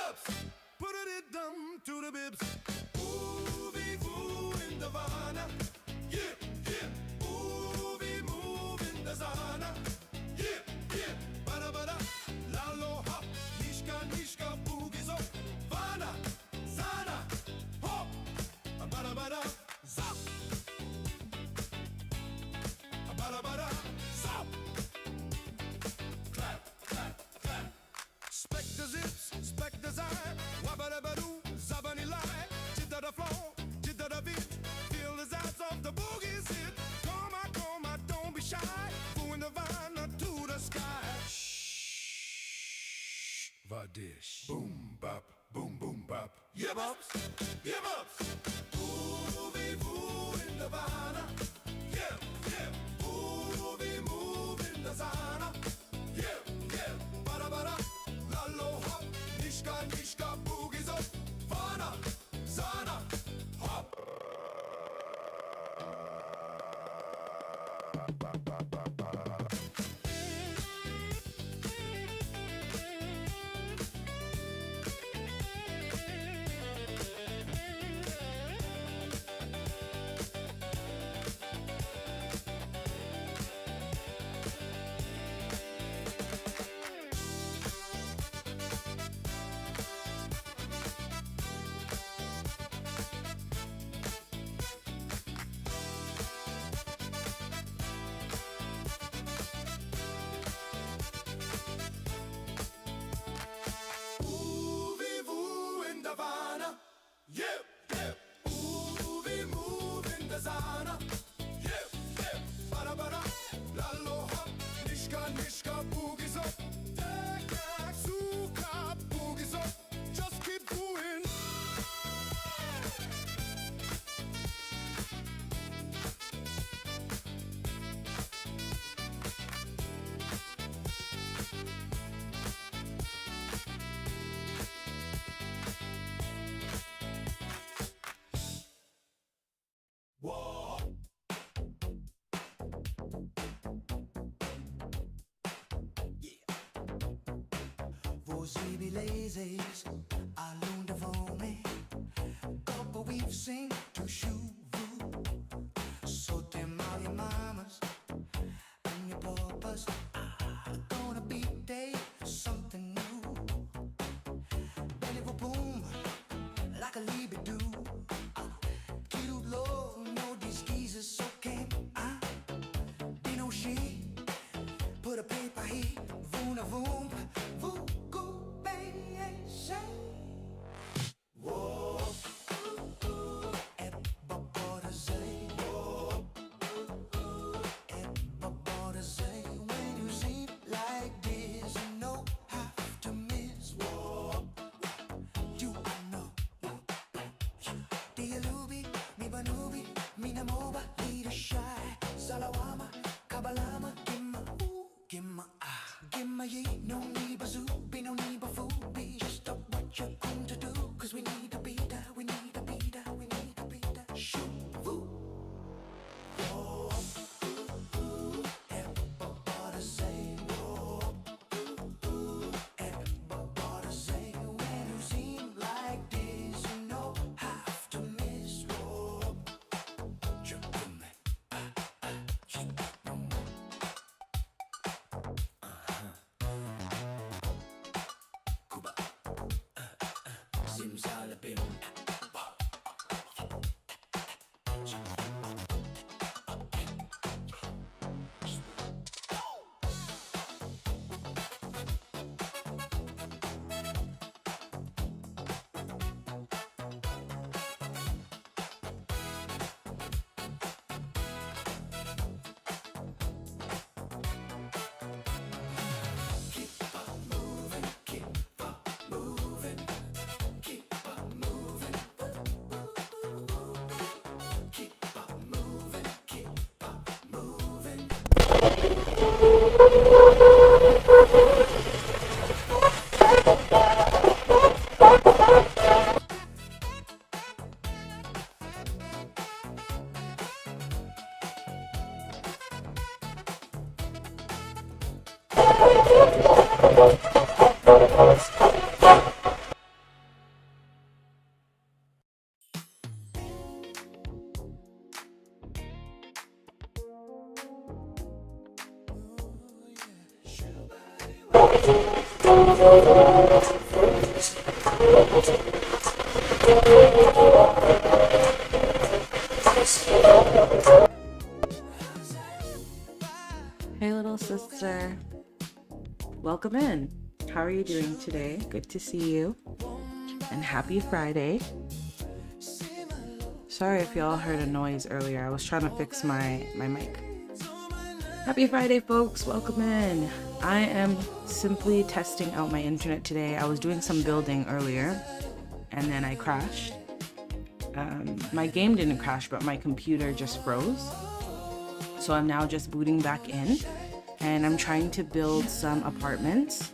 ups. Put it dum to the bibs. Movie woo in the Havana. Yeah, yeah. Movie move in the Zana. Yeah, yeah. Bada bada. Lalo hop. Nishka nishka boogies up. Vana. Zana. Hop. Bada bada. Zap. Bada bada. Zap. Clap, clap, clap. Spec the zips, spec the zai. Wabba-dabba-doo, zabani-lai. Jitta the floor, jitta the beat. Feel the zaps of the boogie's hit. Coma, don't be shy. Foo in the vine to the sky. Shh, vadish. Boom, bop, boom, boom, bop. Yip ups, yip ups. Movie, woo in the vine. Yeah, yeah. Movie, move in the zana. Yeah, yeah. Bada-bada. Lalo hop. Nishka, nishka, boogies up. Vana, zana, hop. Movie woo in the Havana. Yeah, yeah. Movie move in the Zana. Yeah, yeah. Bada bada. Lalo hop. Nishka nishka boogies up. Tak suka boogies up. Just keep going. Whoa. Vår zibileses alunda fome Koppa we've sing to shuvu So them all your mamas and your papas Gonna be day something new Belly will boom like a libido Cute low, no disguises, so can't be no shame Put a paper here, voom a voom, vuku baby. Whoa. Everybody say, everybody say, when you see like this, you know have to miss. You know, Dia lubi, mi banubi, mi namoba, leader shy, salawama, kabalama, Gimma ye, no need bazoobi, no need bafoobi. Just stop what you're going to do, cause we need a beater, we need a beater, we need a beater. Shoo, voo. Whoa. Everybody say, whoa. Everybody say, when you seem like this, you know have to miss. Whoa. Gimme. Cuba. Simsalabim. Hey little sister, welcome in. How are you doing today? Good to see you, and happy Friday. Sorry if y'all heard a noise earlier. I was trying to fix my mic. Happy Friday, folks. Welcome in. I am simply testing out my internet today. I was doing some building earlier and then I crashed. My game didn't crash, but my computer just froze. So I'm now just booting back in and I'm trying to build some apartments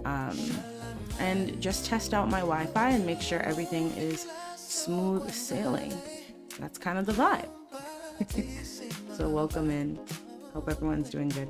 and just test out my Wi-Fi and make sure everything is smooth sailing. That's kind of the vibe. So welcome in. Hope everyone's doing good.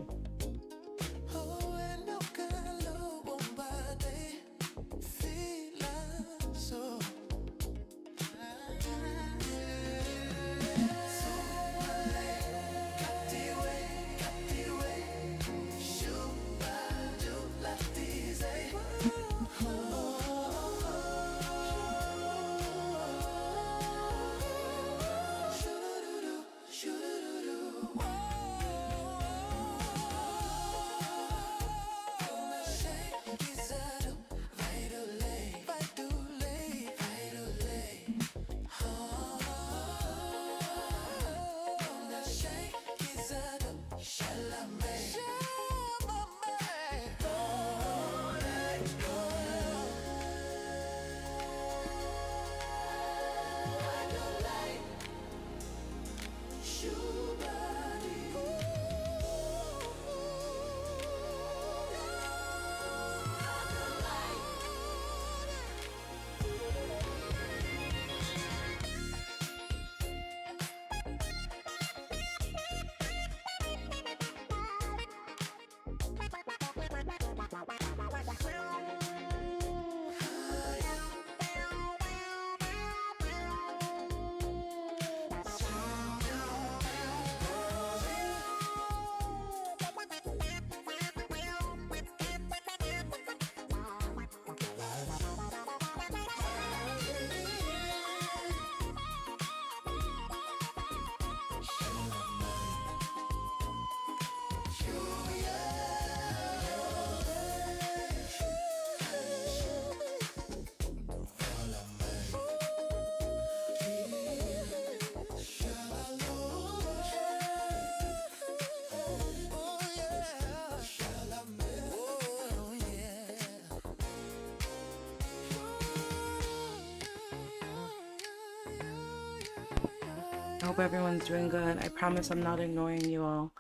I hope everyone's doing good. I promise I'm not ignoring you all.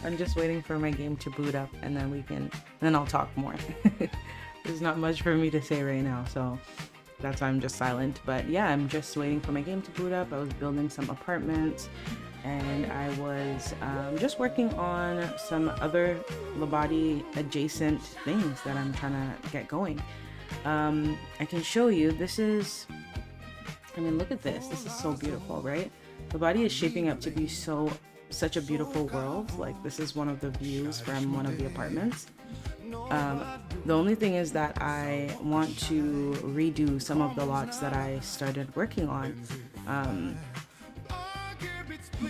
I'm just waiting for my game to boot up and then I'll talk more. There's not much for me to say right now, so that's why I'm just silent. But yeah, I'm just waiting for my game to boot up. I was building some apartments and I was just working on some other Labadi adjacent things that I'm trying to get going. I can show you. I mean, look at this. This is so beautiful, right? The body is shaping up to be such a beautiful world. Like, this is one of the views from one of the apartments. The only thing is that I want to redo some of the lots that I started working on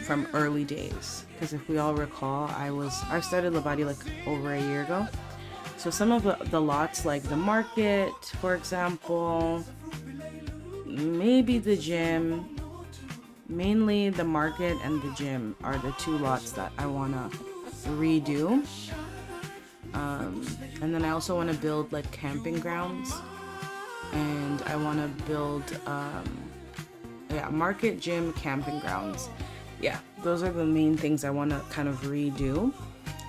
from early days. Because if we all recall, I started Labadi like over a year ago. So some of the lots, like the market, for example, maybe the gym, mainly the market and the gym are the two lots that I want to redo. And then I also want to build like camping grounds, and I want to build market, gym, camping grounds. Yeah, those are the main things I want to kind of redo.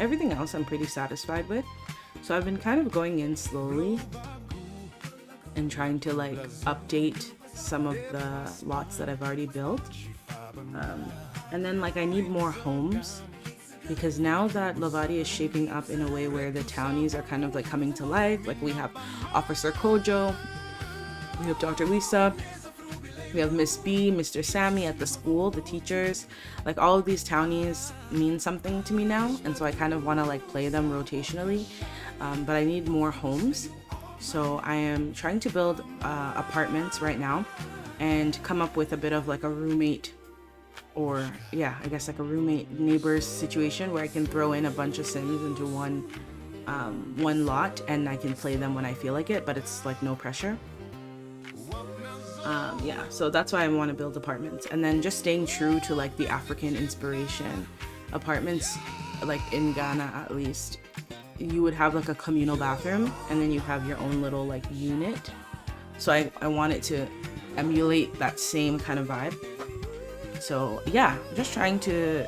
Everything else I'm pretty satisfied with. So I've been kind of going in slowly and trying to like update some of the lots that I've already built. And then like I need more homes, because now that Lavadi is shaping up in a way where the townies are kind of like coming to life. Like we have Officer Kojo, we have Dr. Lisa, we have Miss B, Mr. Sammy at the school, the teachers. Like all of these townies mean something to me now, and so I kind of want to like play them rotationally. but I need more homes. So I am trying to build apartments right now and come up with a bit of like a roommate, or yeah, I guess like a roommate neighbors situation where I can throw in a bunch of Sims into one lot and I can play them when I feel like it, but it's like no pressure. Yeah, so that's why I want to build apartments, and then just staying true to like the African inspiration. Apartments, like in Ghana at least, you would have like a communal bathroom and then you have your own little like unit. So I want it to emulate that same kind of vibe. So yeah, just trying to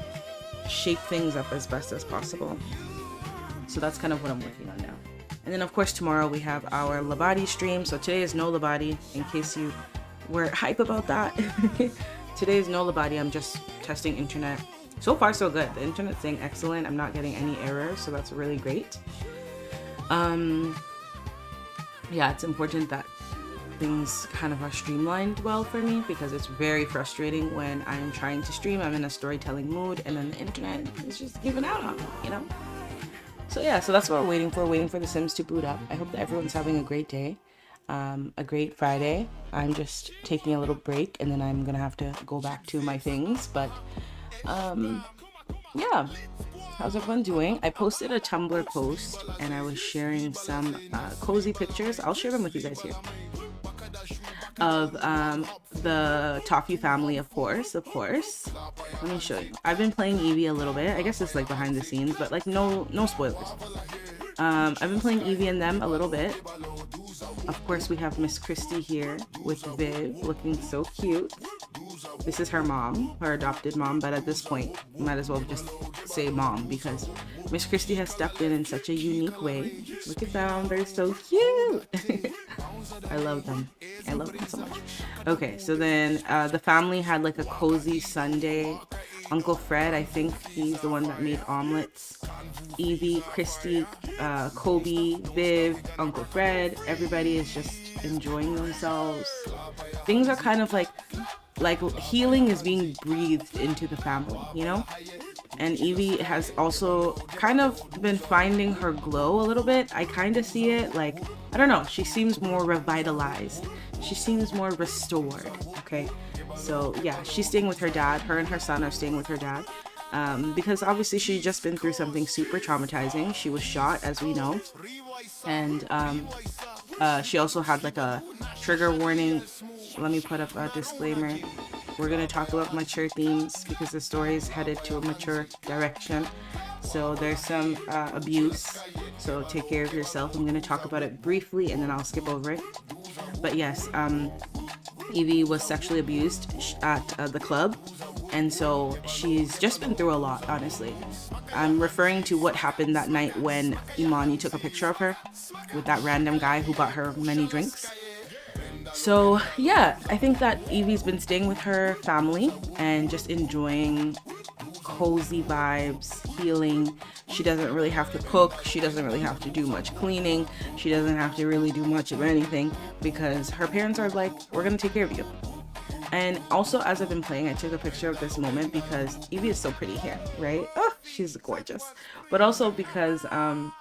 shape things up as best as possible. So that's kind of what I'm working on now. And then of course tomorrow we have our Labadi stream. So today is no Labadi, in case you were hype about that. Today is no Labadi. I'm just testing internet. So far so good. The internet's saying excellent. I'm not getting any errors, so that's really great. Yeah, it's important that things kind of are streamlined well for me, because it's very frustrating when I'm trying to stream, I'm in a storytelling mood, and then the internet is just giving out on me, you know? So yeah, so that's what we're waiting for the Sims to boot up. I hope that everyone's having a great day, a great Friday. I'm just taking a little break and then I'm gonna have to go back to my things, but yeah, how's everyone doing? I posted a Tumblr post and I was sharing some cozy pictures. I'll share them with you guys here, of the Toffee family, of course. Let me show you. I've been playing Eevee a little bit. I guess it's like behind the scenes, but like no spoilers. I've been playing Eevee and them a little bit. Of course, we have Miss Christie here with Viv, looking so cute. This is her mom, her adopted mom, but at this point, might as well just say mom, because Miss Christie has stepped in such a unique way. Look at them, they're so cute. I love them. I love them so much. Okay, so then the family had like a cozy Sunday. Uncle Fred, I think he's the one that made omelets. Evie, Christy, Kobe, Viv, Uncle Fred, everybody is just enjoying themselves. Things are kind of like healing is being breathed into the family, you know? And Evie has also kind of been finding her glow a little bit. I kind of see it, like, I don't know, she seems more revitalized. She seems more restored, okay? So yeah, she's staying with her dad. Her and her son are staying with her dad. Because obviously she'd just been through something super traumatizing. She was shot, as we know. And she also had like a trigger warning. Let me put up a disclaimer. We're going to talk about mature themes because the story is headed to a mature direction. So there's some abuse. So take care of yourself. I'm going to talk about it briefly and then I'll skip over it. But yes, Evie was sexually abused at the club. And so she's just been through a lot, honestly. I'm referring to what happened that night when Imani took a picture of her with that random guy who bought her many drinks. So yeah, I think that Evie's been staying with her family and just enjoying cozy vibes, healing. She doesn't really have to cook. She doesn't really have to do much cleaning. She doesn't have to really do much of anything because her parents are like, we're going to take care of you. And also, as I've been playing, I took a picture of this moment because Evie is so pretty here, right? Oh, she's gorgeous. But also because Dr.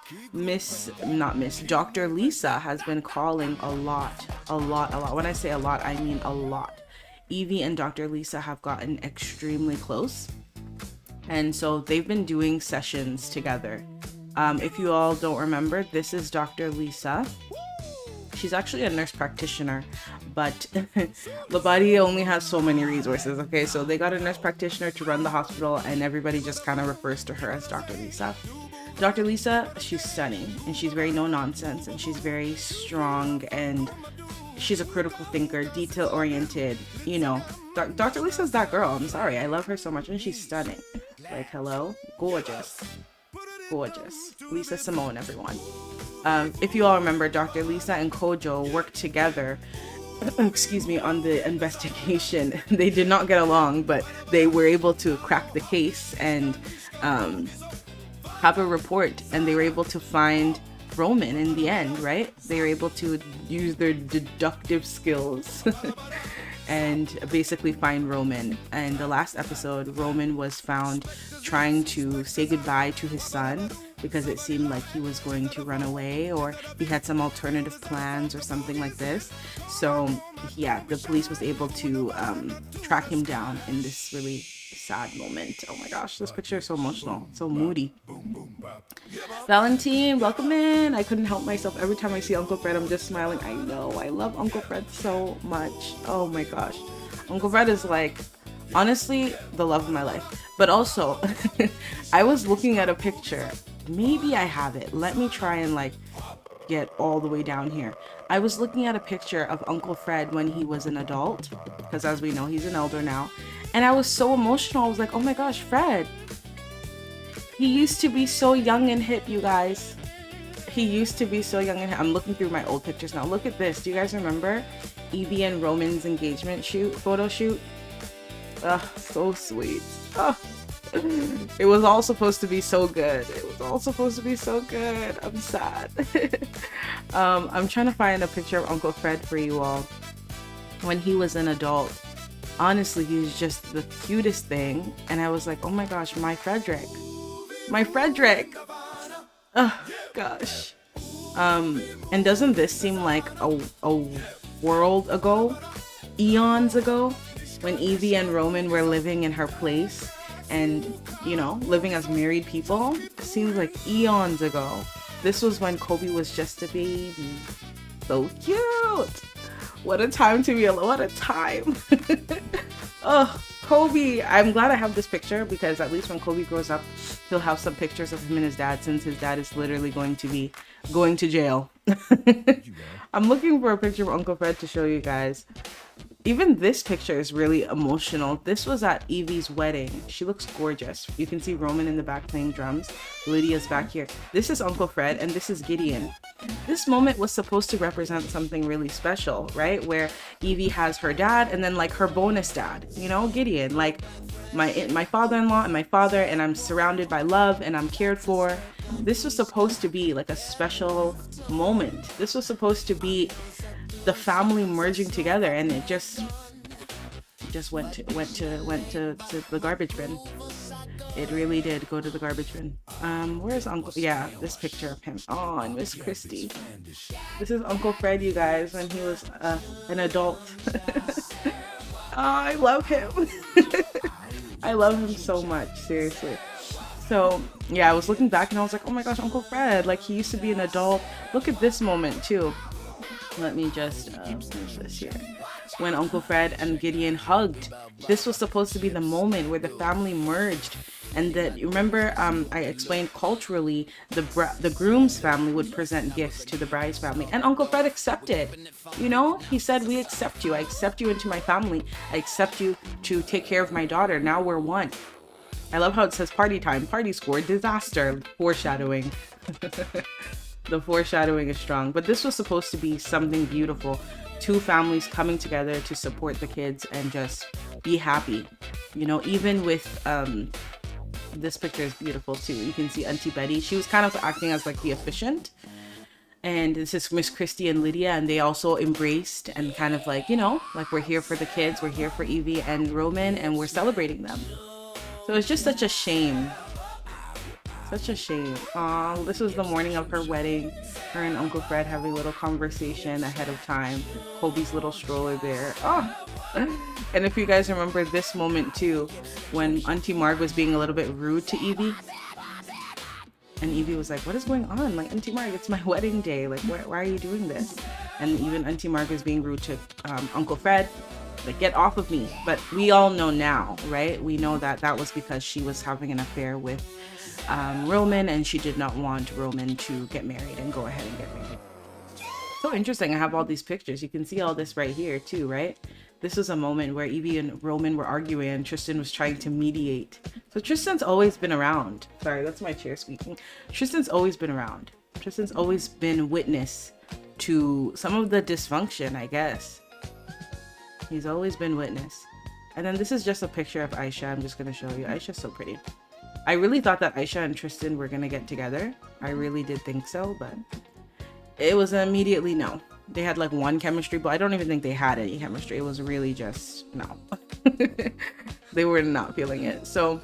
Lisa has been calling a lot. When I say a lot, I mean a lot. Evie and Dr. Lisa have gotten extremely close. And so they've been doing sessions together. If you all don't remember, this is Dr. Lisa. She's actually a nurse practitioner, but Labadi only has so many resources, okay? So they got a nurse practitioner to run the hospital and everybody just kind of refers to her as Dr. Lisa. Dr. Lisa, she's stunning and she's very no nonsense and she's very strong and she's a critical thinker, detail oriented, you know. Dr. Lisa's that girl, I'm sorry, I love her so much and she's stunning. Like, hello? Gorgeous. Lisa Simone, everyone. If you all remember, Dr. Lisa and Kojo worked together, on the investigation. They did not get along, but they were able to crack the case and have a report, and they were able to find Roman in the end, right? They were able to use their deductive skills and basically find Roman. And the last episode, Roman was found trying to say goodbye to his son because it seemed like he was going to run away or he had some alternative plans or something like this. So yeah, the police was able to track him down in this really sad moment. Oh my gosh, this picture is so emotional, so moody. Valentine, welcome in. I couldn't help myself. Every time I see Uncle Fred, I'm just smiling. I know, I love Uncle Fred so much. Oh my gosh, Uncle Fred is like, honestly, the love of my life. But also, I was looking at a picture. Maybe I have it. Let me try and like get all the way down here. I was looking at a picture of Uncle Fred when he was an adult, because as we know, he's an elder now. And I was so emotional. I was like, oh my gosh, Fred. He used to be so young and hip, you guys. He used to be so young and hip. I'm looking through my old pictures now. Look at this. Do you guys remember Evie and Roman's engagement photo shoot? Ugh, so sweet. Oh. It was all supposed to be so good. It was all supposed to be so good. I'm sad. I'm trying to find a picture of Uncle Fred for you all when he was an adult. Honestly, he was just the cutest thing. And I was like, oh my gosh, my Frederick. My Frederick. Oh gosh. And doesn't this seem like a world ago? Eons ago? When Evie and Roman were living in her place and, you know, living as married people. It seems like eons ago. This was when Kobe was just a baby. So cute. What a time to be alive. What a time. Oh, Kobe. I'm glad I have this picture because at least when Kobe grows up, he'll have some pictures of him and his dad, since his dad is literally going to be going to jail. I'm looking for a picture of Uncle Fred to show you guys. Even this picture is really emotional. This was at Evie's wedding. She looks gorgeous. You can see Roman in the back playing drums. Lydia's back here. This is Uncle Fred and this is Gideon. This moment was supposed to represent something really special, right? Where Evie has her dad and then like her bonus dad, you know, Gideon, like my father-in-law and my father, and I'm surrounded by love and I'm cared for. This was supposed to be like a special moment. This was supposed to be the family merging together, and it just went to the garbage bin. It really did go to the garbage bin. Where's Uncle? Yeah, this picture of him. Oh, and Miss Christie. This is Uncle Fred, you guys, when he was an adult. Oh, I love him. I love him so much, seriously. So yeah, I was looking back and I was like, oh my gosh, Uncle Fred, like he used to be an adult. Look at this moment too. Let me just finish this here. When Uncle Fred and Gideon hugged, this was supposed to be the moment where the family merged. And that, you remember, I explained culturally, the groom's family would present gifts to the bride's family, and Uncle Fred accepted. You know, he said, "We accept you. I accept you into my family. I accept you to take care of my daughter. Now we're one." I love how it says party time, party score, disaster, foreshadowing. The foreshadowing is strong, but this was supposed to be something beautiful. Two families coming together to support the kids and just be happy. You know, even with, this picture is beautiful too. You can see Auntie Betty. She was kind of acting as like the officiant. And this is Miss Christie and Lydia, and they also embraced and kind of like, you know, like we're here for the kids, we're here for Evie and Roman, and we're celebrating them. So it's just such a shame. Such a shame. Aw, this was the morning of her wedding. Her and Uncle Fred having a little conversation ahead of time. Kobe's little stroller there. Oh. And if you guys remember this moment too, when Auntie Marg was being a little bit rude to Evie. And Evie was like, what is going on? Like, Auntie Marg, it's my wedding day. Like, why are you doing this? And even Auntie Marg was being rude to Uncle Fred. Like, get off of me. But we all know now, right? We know that that was because she was having an affair with Roman, and she did not want Roman to get married and go ahead and get married. So interesting. I have all these pictures. You can see all this right here too, right? This was a moment where Evie and Roman were arguing and Tristan was trying to mediate. So Tristan's always been around. Sorry, that's my chair squeaking. Tristan's always been around. Tristan's always been witness to some of the dysfunction, I guess. He's always been witness. And then this is just a picture of Aisha. I'm just going to show you. Aisha's so pretty. I really thought that Aisha and Tristan were going to get together. I really did think so, but it was immediately no. They had like one chemistry, but I don't even think they had any chemistry. It was really just no. They were not feeling it. So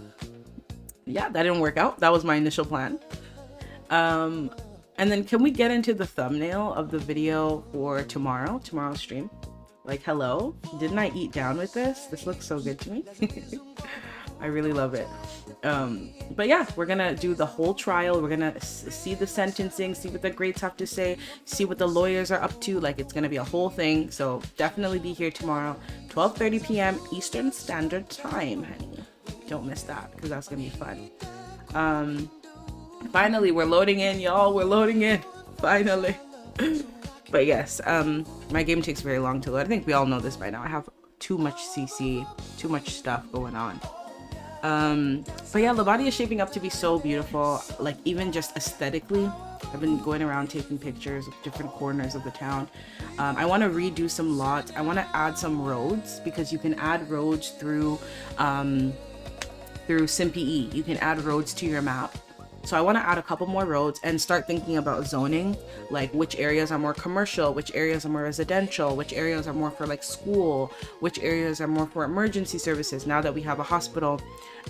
yeah, that didn't work out. That was my initial plan. And then can we get into the thumbnail of the video for tomorrow's stream? Like, hello, didn't I eat down with this? This looks so good to me. I really love it. But yeah, we're gonna do the whole trial. We're gonna see the sentencing, see what the greats have to say, see what the lawyers are up to. Like, it's gonna be a whole thing. So definitely be here tomorrow, 12:30 p.m. Eastern Standard Time, honey. Don't miss that, because that's gonna be fun. Finally, we're loading in, y'all. We're loading in. Finally. But yes, my game takes very long to load. I think we all know this by now. I have too much CC, too much stuff going on. But yeah, Labadi is shaping up to be so beautiful. Like, even just aesthetically, I've been going around taking pictures of different corners of the town. I want to redo some lots. I want to add some roads, because you can add roads through SimPE. You can add roads to your map. So I want to add a couple more roads and start thinking about zoning, like which areas are more commercial, which areas are more residential, which areas are more for like school, which areas are more for emergency services. Now that we have a hospital,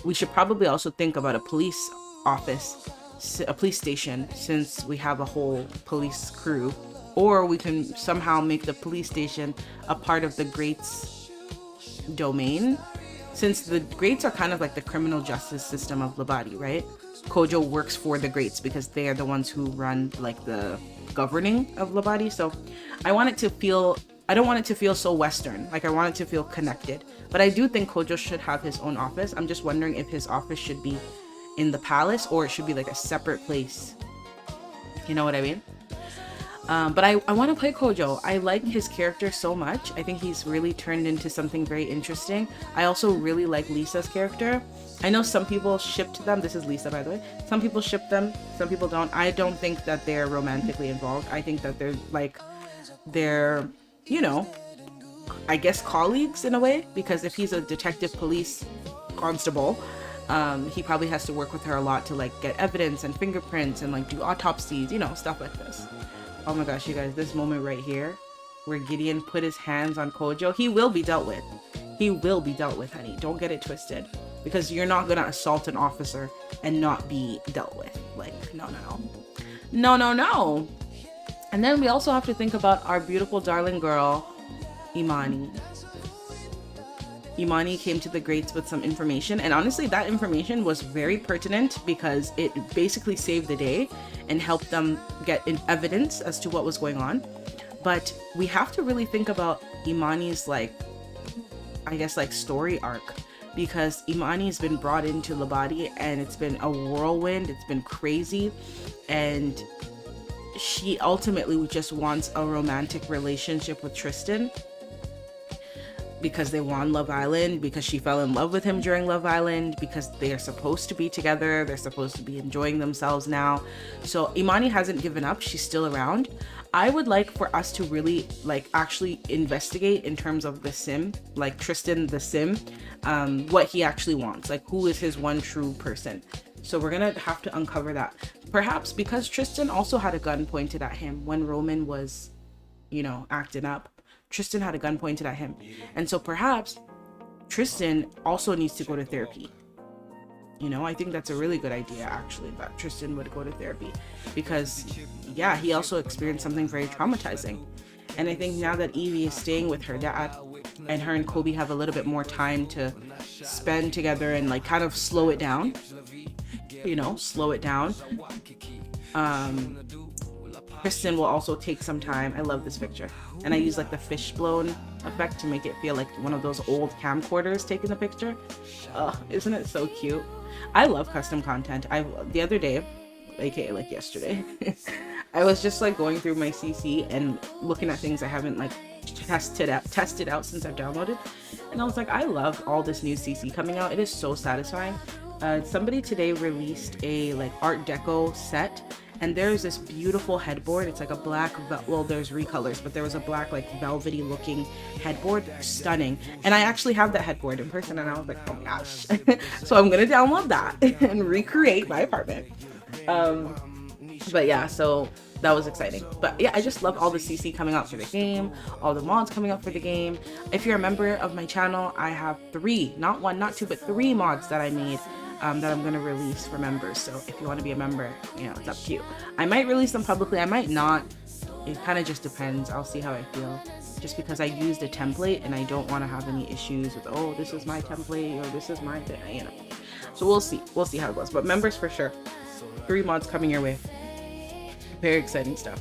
we should probably also think about a police office, a police station, since we have a whole police crew. Or we can somehow make the police station a part of the greats domain, since the greats are kind of like the criminal justice system of Labadi, right? Kojo works for the greats because they are the ones who run like the governing of Labadi. So I want it to feel, I don't want it to feel so Western. Like, I want it to feel connected. But I do think Kojo should have his own office. I'm just wondering if his office should be in the palace or it should be like a separate place. You know what I mean? But I want to play Kojo. I like his character so much. I think he's really turned into something very interesting. I also really like Lisa's character. I know some people shipped them. This is Lisa, by the way. Some people ship them, some people don't. I don't think that they're romantically involved. I think that they're, you know, I guess colleagues in a way, because if he's a detective police constable, he probably has to work with her a lot to like get evidence and fingerprints and like do autopsies, you know, stuff like this. Oh my gosh, you guys, this moment right here where Gideon put his hands on Kojo, he will be dealt with. He will be dealt with, honey. Don't get it twisted. Because you're not gonna assault an officer and not be dealt with. Like, no. And then we also have to think about our beautiful darling girl, Imani. Imani came to the greats with some information, and honestly that information was very pertinent because it basically saved the day and helped them get evidence as to what was going on. But we have to really think about Imani's, like, I guess, like, story arc, because Imani's been brought into Labadi and it's been a whirlwind, it's been crazy, and she ultimately just wants a romantic relationship with Tristan because they won Love Island, because she fell in love with him during Love Island, because they are supposed to be together, they're supposed to be enjoying themselves now. So Imani hasn't given up, she's still around. I would like for us to really, like, actually investigate in terms of the sim, like Tristan the sim, what he actually wants, like who is his one true person. So we're gonna have to uncover that. Perhaps because Tristan also had a gun pointed at him when Roman was, you know, acting up. Tristan had a gun pointed at him. And so perhaps Tristan also needs to go to therapy. You know, I think that's a really good idea, actually, that Tristan would go to therapy, because yeah, he also experienced something very traumatizing. And I think now that Evie is staying with her dad and her and Kobe have a little bit more time to spend together and like kind of slow it down, you know, slow it down. Tristan will also take some time. I love this picture. And I use like the fish blown effect to make it feel like one of those old camcorders taking the picture. Isn't it so cute? I love custom content. The other day, aka like yesterday, I was just like going through my CC and looking at things I haven't like tested out since I've downloaded. And I was like, I love all this new CC coming out. It is so satisfying. Somebody today released a like Art Deco set, and there's this beautiful headboard. It's like a black, well, there's recolors, but there was a black, like velvety looking headboard. Stunning. And I actually have that headboard in person, and I was like, oh my gosh. So I'm gonna download that and recreate my apartment. But yeah, so that was exciting. But yeah, I just love all the CC coming out for the game, all the mods coming out for the game. If you're a member of my channel, I have 3, not 1, not 2, but 3 mods that I made that I'm going to release for members. So if you want to be a member, you know, it's up to you. I might release them publicly. I might not. It kind of just depends. I'll see how I feel. Just because I used a template and I don't want to have any issues with, oh, this is my template or this is my thing, you know. So we'll see. We'll see how it goes. But members for sure. 3 mods coming your way. Very exciting stuff.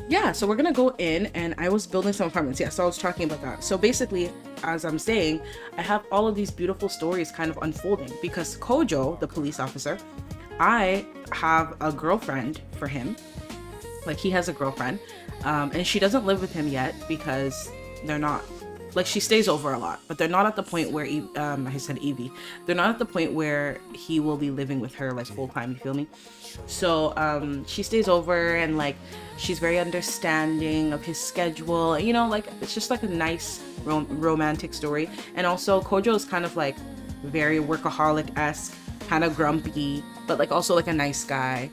Yeah, so we're gonna go in, and I was building some apartments. Yeah, so I was talking about that. So basically, as I'm saying, I have all of these beautiful stories kind of unfolding because Kojo, the police officer, I have a girlfriend for him. Like, he has a girlfriend, and she doesn't live with him yet because they're not, like, she stays over a lot, but they're not at the point where I said Evie, they're not at the point where he will be living with her like full time, you feel me? So she stays over, and like, she's very understanding of his schedule, you know, like, it's just like a nice romantic story. And also Kojo is kind of like very workaholic-esque, kind of grumpy, but like also like a nice guy.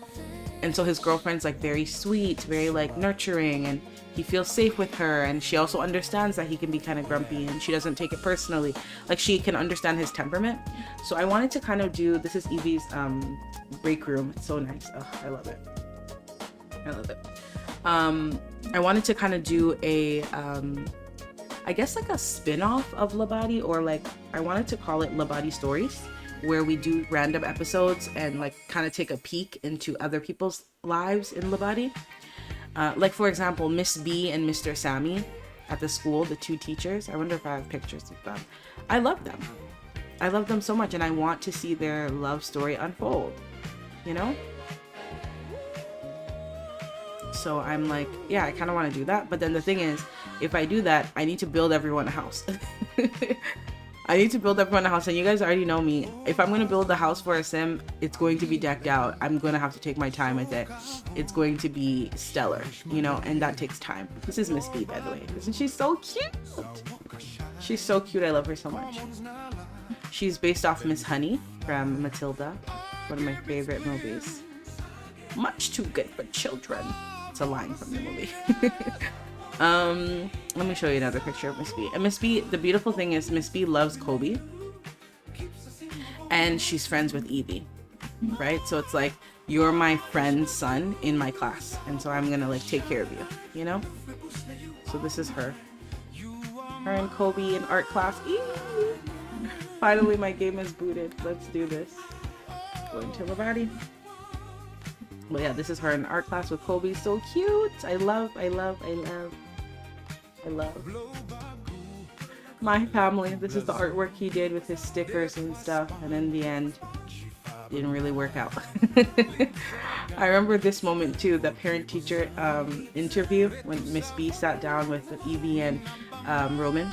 And so his girlfriend's like very sweet, very like nurturing, and he feels safe with her, and she also understands that he can be kind of grumpy, and she doesn't take it personally. Like, she can understand his temperament. So I wanted to kind of do, this is Evie's break room. It's so nice. Oh, I love it. I love it. I wanted to kind of do a I guess like a spin-off of Labadi, or like, I wanted to call it Labadi Stories, where we do random episodes and like kind of take a peek into other people's lives in Labadi. Like, for example, Miss B and Mr. Sammy at the school, the 2 teachers. I wonder if I have pictures of them. I love them. I love them so much, and I want to see their love story unfold, you know? So I'm like, yeah, I kind of want to do that. But then the thing is, if I do that, I need to build everyone a house. I need to build everyone a house, and you guys already know me. If I'm going to build a house for a sim, it's going to be decked out. I'm going to have to take my time with it. It's going to be stellar, you know, and that takes time. This is Miss B, by the way. Isn't she so cute? She's so cute. I love her so much. She's based off Miss Honey from Matilda, one of my favorite movies. Much too good for children. It's a line from the movie. Let me show you another picture of Miss B. And Miss B, the beautiful thing is Miss B loves Kobe, and she's friends with Evie, right? So it's like, you're my friend's son in my class, and so I'm gonna like take care of you, you know? So this is her and Kobe in art class. Eee! Finally my game is booted. Let's do this. Going to Labadi. But yeah, this is her in art class with Kobe. So cute. I love my family. This is the artwork he did with his stickers and stuff, and in the end didn't really work out. I remember this moment too, the parent-teacher interview when Miss B sat down with Evie and Roman,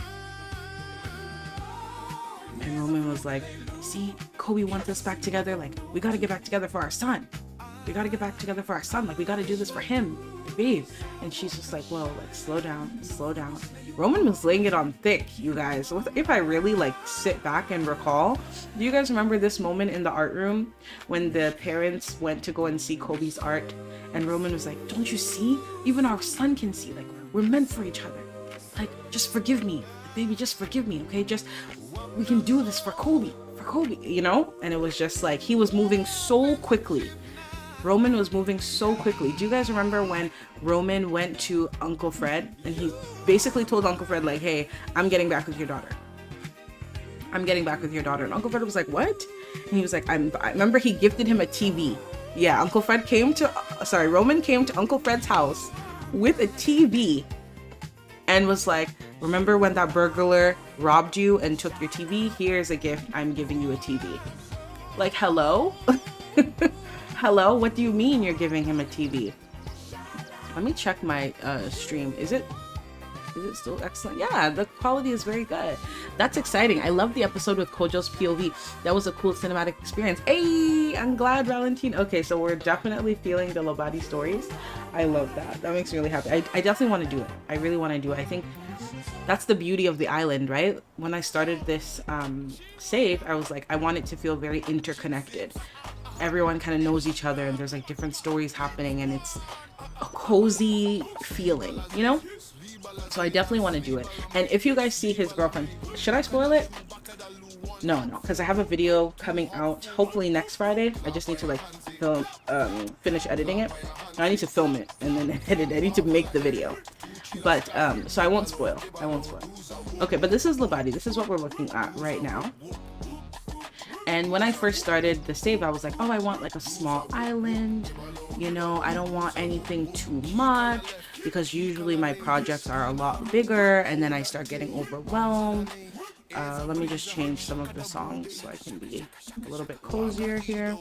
and Roman was like, see, Kobe wants us back together, like, we gotta get back together for our son. We gotta get back together for our son. Like, we gotta do this for him, babe. And she's just like, whoa, like, slow down, slow down. Roman was laying it on thick, you guys. If I really like sit back and recall, do you guys remember this moment in the art room when the parents went to go and see Kobe's art, and Roman was like, don't you see? Even our son can see, like, we're meant for each other. Like, just forgive me, baby, just forgive me, okay? Just, we can do this for Kobe, you know? And it was just like, he was moving so quickly. Roman was moving so quickly. Do you guys remember when Roman went to Uncle Fred and he basically told Uncle Fred, like, hey, I'm getting back with your daughter. I'm getting back with your daughter. And Uncle Fred was like, what? And he was like, I remember he gifted him a TV. Yeah, Roman came to Uncle Fred's house with a TV and was like, remember when that burglar robbed you and took your TV? Here's a gift. I'm giving you a TV. Like, hello? Hello? What do you mean you're giving him a TV? Let me check my stream. Is it still excellent? Yeah, the quality is very good. That's exciting. I love the episode with Kojo's POV. That was a cool cinematic experience. Hey, I'm glad, Valentine. Okay, so we're definitely feeling the Labadi stories. I love that. That makes me really happy. I definitely want to do it. I really want to do it. I think that's the beauty of the island, right? When I started this save, I was like, I want it to feel very interconnected. Everyone kind of knows each other, and there's like different stories happening, and it's a cozy feeling, you know? So I definitely want to do it. And if you guys see his girlfriend, should I spoil it? No, because I have a video coming out hopefully next Friday. I just need to like film, finish editing it. I need to film it and then edit it. I need to make the video. But so I won't spoil. Okay, but this is Labadi. This is what we're looking at right now. And when I first started the save, I was like, oh, I want like a small island. You know, I don't want anything too much because usually my projects are a lot bigger and then I start getting overwhelmed. Let me just change some of the songs so I can be a little bit cozier here.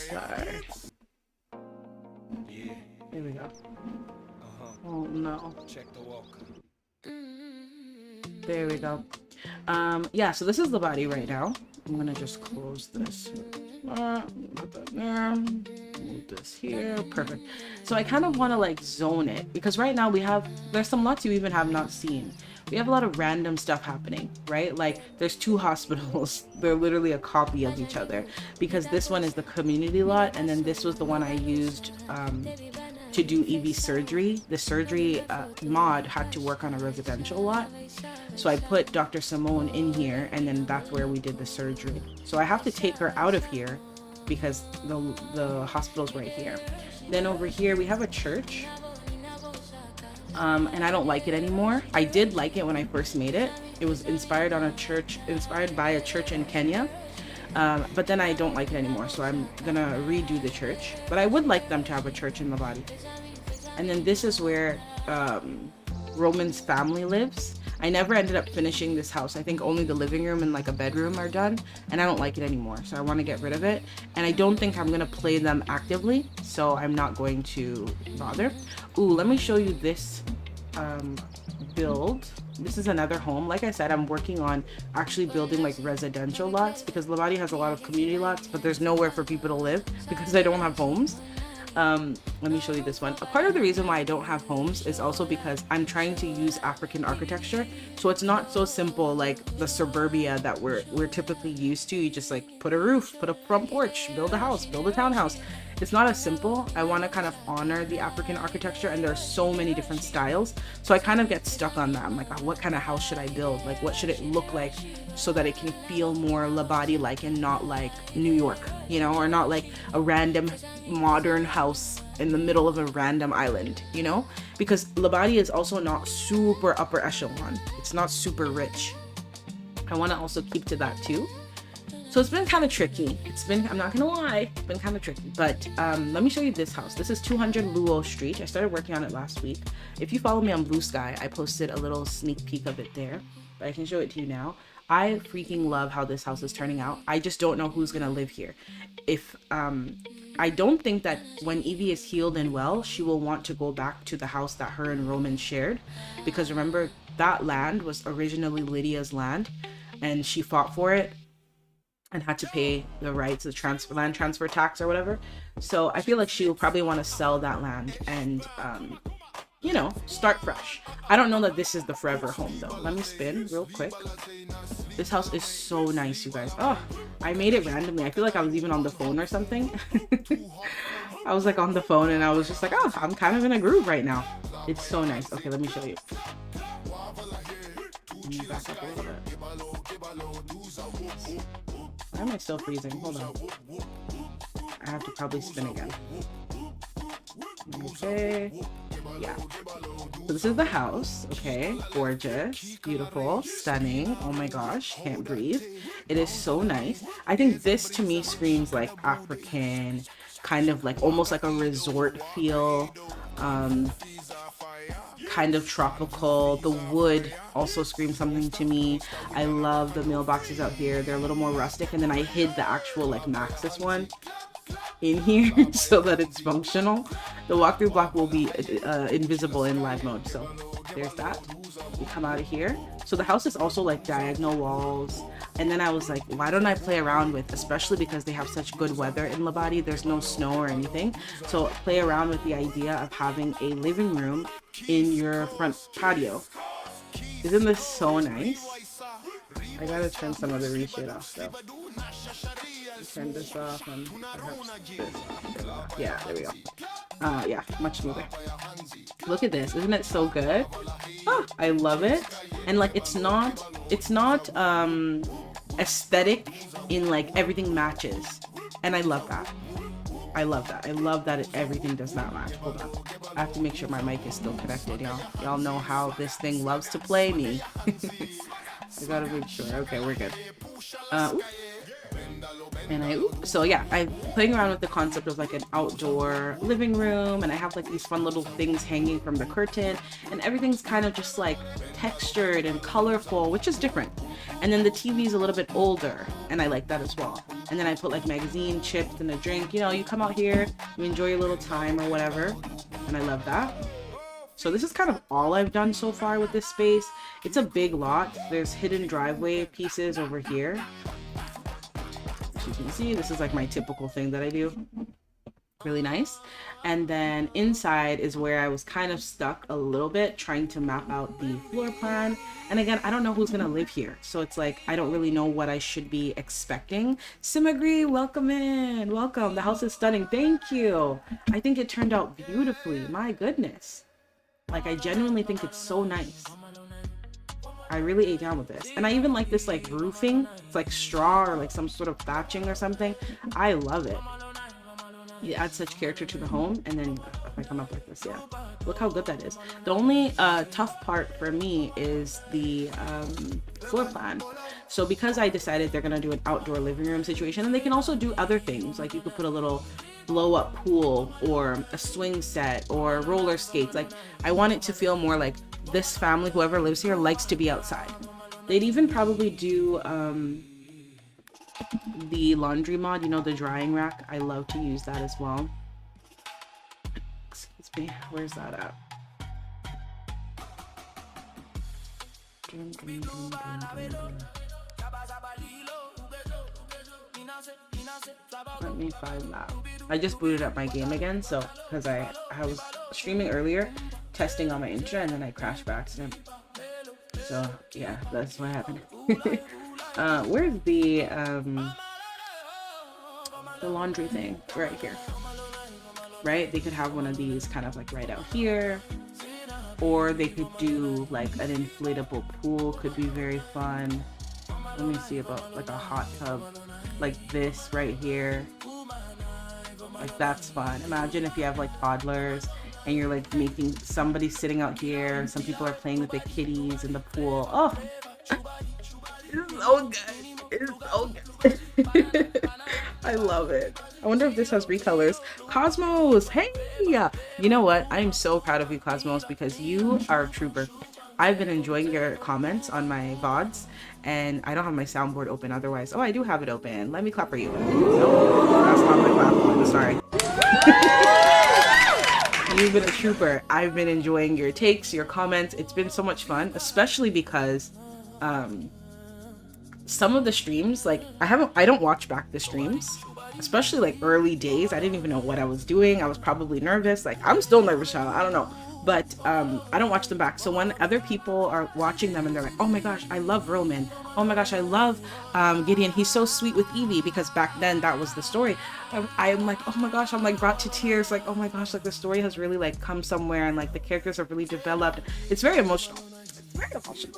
Sorry. Here we go. Oh no. There we go. Yeah, so this is the body right now. I'm gonna just close this. Put that there. Move this here. Perfect. So I kind of want to like zone it because right now there's some lots you even have not seen. We have a lot of random stuff happening, right? Like there's 2 hospitals. They're literally a copy of each other because this one is the community lot and then this was the one I used to do EV surgery. The surgery mod had to work on a residential lot. So I put Dr. Simone in here and then that's where we did the surgery. So I have to take her out of here because the hospital's right here. Then over here we have a church. And I don't like it anymore. I did like it when I first made it. It was inspired by a church in Kenya. But then I don't like it anymore, so I'm gonna redo the church. But I would like them to have a church in Labadi. And then this is where Roman's family lives. I never ended up finishing this house. I think only the living room and like a bedroom are done, and I don't like it anymore, so I want to get rid of it. And I don't think I'm gonna play them actively, so I'm not going to bother. Ooh, let me show you this build. This is another home. Like I said, I'm working on actually building like residential lots because Labadi has a lot of community lots, but there's nowhere for people to live because I don't have homes. Let me show you this one. A part of the reason why I don't have homes is also because I'm trying to use African architecture, so it's not so simple like the suburbia that we're typically used to. You just like put a roof, put a front porch, build a house, build a townhouse. It's not as simple. I want to kind of honor the African architecture, and there are so many different styles, so I kind of get stuck on that. I'm like, oh, what kind of house should I build? Like, what should it look like so that it can feel more Labadi like and not like New York, you know, or not like a random modern house in the middle of a random island, you know, because Labadi is also not super upper echelon. It's not super rich. I want to also keep to that too. So it's been kind of tricky. I'm not gonna lie, it's been kind of tricky. But let me show you this house. This is 200 Luo Street. I started working on it last week. If you follow me on Bluesky, I posted a little sneak peek of it there, but I can show it to you now. I freaking love how this house is turning out. I just don't know who's gonna live here. If I don't think that when Evie is healed and well, she will want to go back to the house that her and Roman shared, because remember that land was originally Lydia's land, and she fought for it and had to pay the rights, the land transfer tax or whatever. So I feel like she will probably want to sell that land and, you know, start fresh. I don't know that this is the forever home though. Let me spin real quick. This house is so nice, you guys. Oh, I made it randomly. I feel like I was even on the phone or something. I was like on the phone and I was just like, oh, I'm kind of in a groove right now. It's so nice. Okay, let me show you. Let me back up a little bit. Why am I still freezing? Hold on. I have to probably spin again. Okay. Yeah. So this is the house. Okay. Gorgeous. Beautiful. Stunning. Oh my gosh. Can't breathe. It is so nice. I think this to me screams like African, kind of like almost like a resort feel. Kind of tropical. The wood also screams something to me. I love the mailboxes out here. They're a little more rustic, and then I hid the actual like Maxis one in here so that it's functional. The walkthrough block will be invisible in live mode, so there's that. We come out of here. So the house is also like diagonal walls, and then I was like, why don't I play around with, especially because they have such good weather in Labadi, there's no snow or anything, so play around with the idea of having a living room in your front patio. Isn't this so nice? I gotta turn some of the reshade off though. Turn this off and perhaps this off. Yeah, there we go. Yeah, much smoother. Look at this. Isn't it so good? Oh, I love it. And like it's not aesthetic in like everything matches. And I love that. I love that. I love that everything does not match. Hold on. I have to make sure my mic is still connected, y'all. Y'all know how this thing loves to play me. I gotta make sure. Okay, we're good. So yeah, I'm playing around with the concept of like an outdoor living room, and I have like these fun little things hanging from the curtain, and everything's kind of just like textured and colorful, which is different. And then the TV is a little bit older, and I like that as well. And then I put like magazine, chips, and a drink. You know, you come out here, you enjoy your little time or whatever, and I love that. So this is kind of all I've done so far with this space. It's a big lot. There's hidden driveway pieces over here. As you can see, this is like my typical thing that I do. Really nice. And then inside is where I was kind of stuck a little bit trying to map out the floor plan. And again, I don't know who's gonna live here, so it's like I don't really know what I should be expecting. Simagri, welcome in. Welcome. The house is stunning. Thank you. I think it turned out beautifully. My goodness. Like, I genuinely think it's so nice. I really ate down with this. And I even like this like roofing. It's like straw or like some sort of thatching or something. I love it. You add such character to the home, and then if I come up like this, yeah. Look how good that is. The only tough part for me is the floor plan. So because I decided they're gonna do an outdoor living room situation, and they can also do other things. Like you could put a little blow up pool or a swing set or roller skates. Like I want it to feel more like this family, whoever lives here, likes to be outside. They'd even probably do the laundry mod, you know, the drying rack. I love to use that as well. Excuse me, where's that at? Let me find that. I just booted up my game again, so because I was streaming earlier, testing on my internet, and then I crashed by accident. So yeah, that's what happened. Where's the laundry thing? Right here. Right? They could have one of these kind of like right out here. Or they could do like an inflatable pool, could be very fun. Let me see about like a hot tub like this right here. Like that's fun. Imagine if you have like toddlers and you're like making somebody sitting out here. Some people are playing with the kitties in the pool. Oh, it's so good. It's so good. I love it. I wonder if this has recolors. Cosmos, hey! You know what? I'm so proud of you, Cosmos, because you are a trooper. I've been enjoying your comments on my VODs, and I don't have my soundboard open otherwise. Oh, I do have it open. Let me clap for you. No, that's not my clap. I'm sorry. You've been a trooper. I've been enjoying your takes, your comments. It's been so much fun, especially because some of the streams, like I don't watch back the streams, especially like early days. I didn't even know what I was doing. I was probably nervous. Like I'm still nervous, child. I don't know. But I don't watch them back. So when other people are watching them and they're like, oh my gosh, I love Roman. Oh my gosh, I love Gideon. He's so sweet with Evie, because back then that was the story. I'm like, oh my gosh, I'm like brought to tears. Like, oh my gosh, like the story has really like come somewhere, and like the characters have really developed. It's very emotional.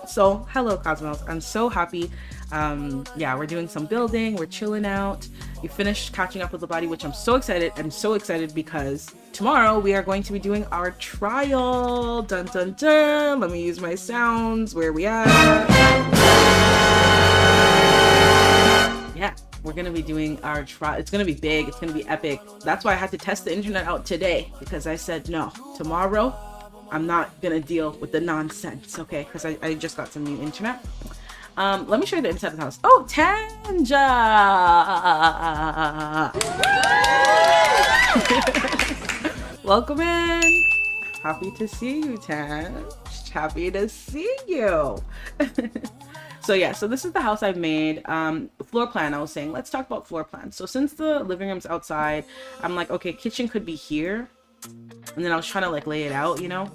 So hello, Cosmos. I'm so happy. Yeah, we're doing some building, we're chilling out. We finished catching up with the body, which I'm so excited. I'm so excited because tomorrow we are going to be doing our trial. Dun dun dun. Let me use my sounds. Where we at? Yeah, we're gonna be doing our trial. It's gonna be big, it's gonna be epic. That's why I had to test the internet out today, because I said no, tomorrow I'm not gonna deal with the nonsense, okay? Because I just got some new internet. Let me show you the inside of the house. Oh, Tanja! Welcome in. Happy to see you, Tanj. Happy to see you. So yeah, so this is the house I've made. Floor plan, I was saying, let's talk about floor plan. So since the living room's outside, I'm like, okay, kitchen could be here. And then I was trying to like lay it out, you know?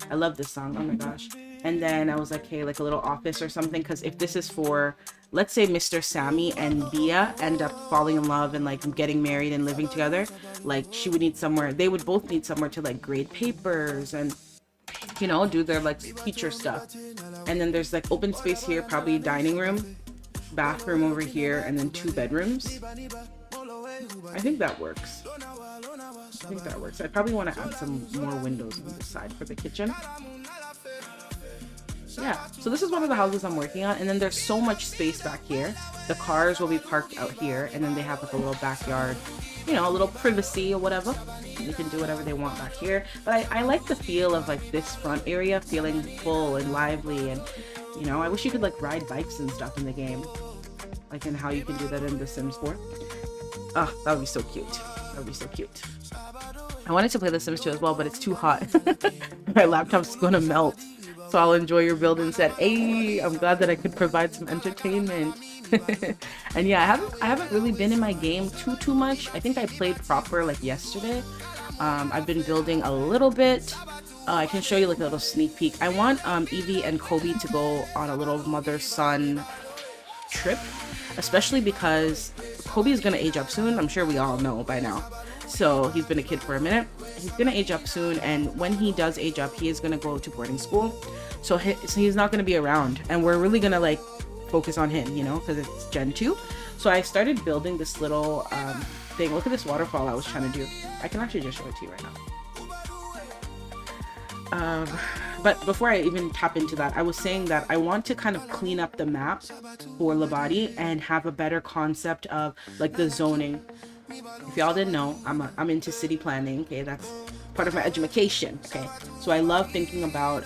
I love this song, oh my gosh. And then I was like, hey, like a little office or something, because if this is for, let's say Mr. Sammy and Bia end up falling in love and like getting married and living together, like she would need somewhere, they would both need somewhere to like grade papers and, you know, do their like teacher stuff. And then there's like open space here, probably dining room, bathroom over here, and then 2 bedrooms. I think that works. I probably want to add some more windows on this side for the kitchen. Yeah, so this is one of the houses I'm working on, and then there's so much space back here. The cars will be parked out here, and then they have like a little backyard, you know, a little privacy or whatever. They can do whatever they want back here. But I like the feel of like this front area feeling full and lively, and you know, I wish you could like ride bikes and stuff in the game, like in how you can do that in The Sims 4. Oh, that would be so cute. That would be so cute. I wanted to play The Sims 2 as well, but it's too hot. My laptop's gonna melt. So I'll enjoy your build instead. Hey, I'm glad that I could provide some entertainment. And yeah, I haven't really been in my game too much. I think I played proper like yesterday. I've been building a little bit. I can show you like a little sneak peek. I want Evie and Kobe to go on a little mother-son trip, especially because Kobe is gonna age up soon. I'm sure we all know by now. So he's been a kid for a minute. He's gonna age up soon, and when he does age up, he is gonna go to boarding school. So he's not gonna be around, and we're really gonna like focus on him, you know, because it's Gen 2. So I started building this little thing. Look at this waterfall I was trying to do. I can actually just show it to you right now. But before I even tap into that, I was saying that I want to kind of clean up the map for Labadi and have a better concept of like the zoning. If y'all didn't know, I'm into city planning. Okay, that's part of my education. Okay, so I love thinking about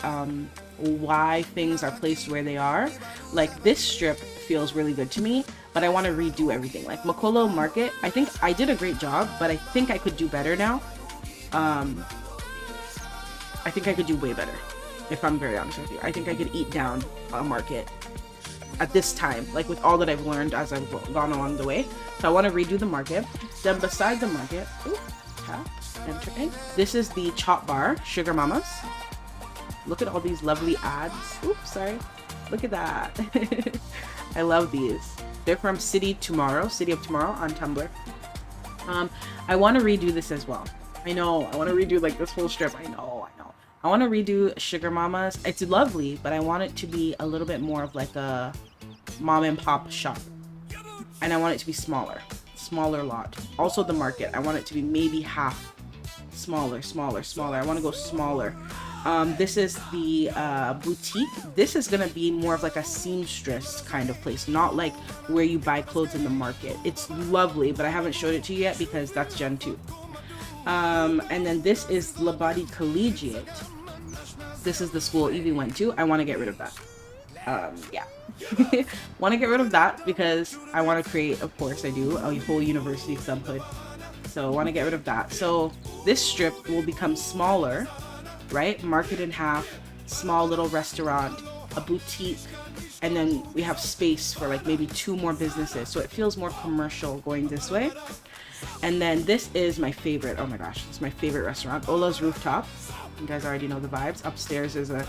why things are placed where they are. Like this strip feels really good to me, but I want to redo everything. Like Makolo Market, I think I did a great job, but I think I could do better now. I think I could do way better, if I'm very honest with you. I think I could eat down a market at this time, like with all that I've learned as I've gone along the way. So I want to redo the market. Then beside the market, enter in. This is the Chop Bar, Sugar Mamas. Look at all these lovely ads. Oops, sorry. Look at that. I love these. They're from City of Tomorrow on Tumblr. I want to redo this as well. I know, I want to redo like this whole strip. I know. I want to redo Sugar Mamas. It's lovely, but I want it to be a little bit more of like a mom and pop shop. And I want it to be smaller lot. Also the market, I want it to be maybe half smaller. I want to go smaller. This is the boutique. This is gonna be more of like a seamstress kind of place, not like where you buy clothes in the market. It's lovely, but I haven't showed it to you yet because that's Gen 2. And then this is Labadi Collegiate. This is the school Evie went to. I want to get rid of that. Yeah. Want to get rid of that because I want to create, of course I do, a whole university subhood. So I want to get rid of that. So this strip will become smaller, right? Market in half, small little restaurant, a boutique, and then we have space for like maybe 2 more businesses. So it feels more commercial going this way. And then this is my favorite. Oh my gosh, it's my favorite restaurant, Ola's Rooftop. You guys already know the vibes. Upstairs is a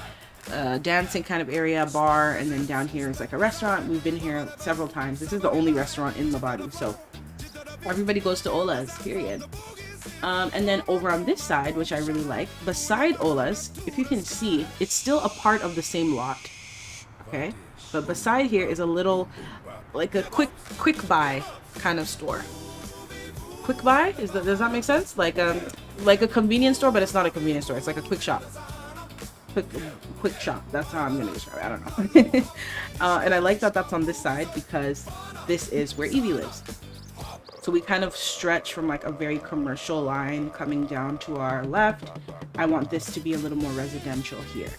dancing kind of area, bar, and then down here is like a restaurant. We've been here several times. This is the only restaurant in Labadi, so everybody goes to Ola's, period. And then over on this side, which I really like, beside Ola's, if you can see, it's still a part of the same lot. Okay, but beside here is a little, like a quick buy kind of store. Quick buy, does that make sense? Like a convenience store, but it's not a convenience store. It's like a quick shop. Quick shop. That's how I'm gonna describe it. I don't know. And I like that that's on this side because this is where Evie lives. So we kind of stretch from like a very commercial line coming down to our left. I want this to be a little more residential here.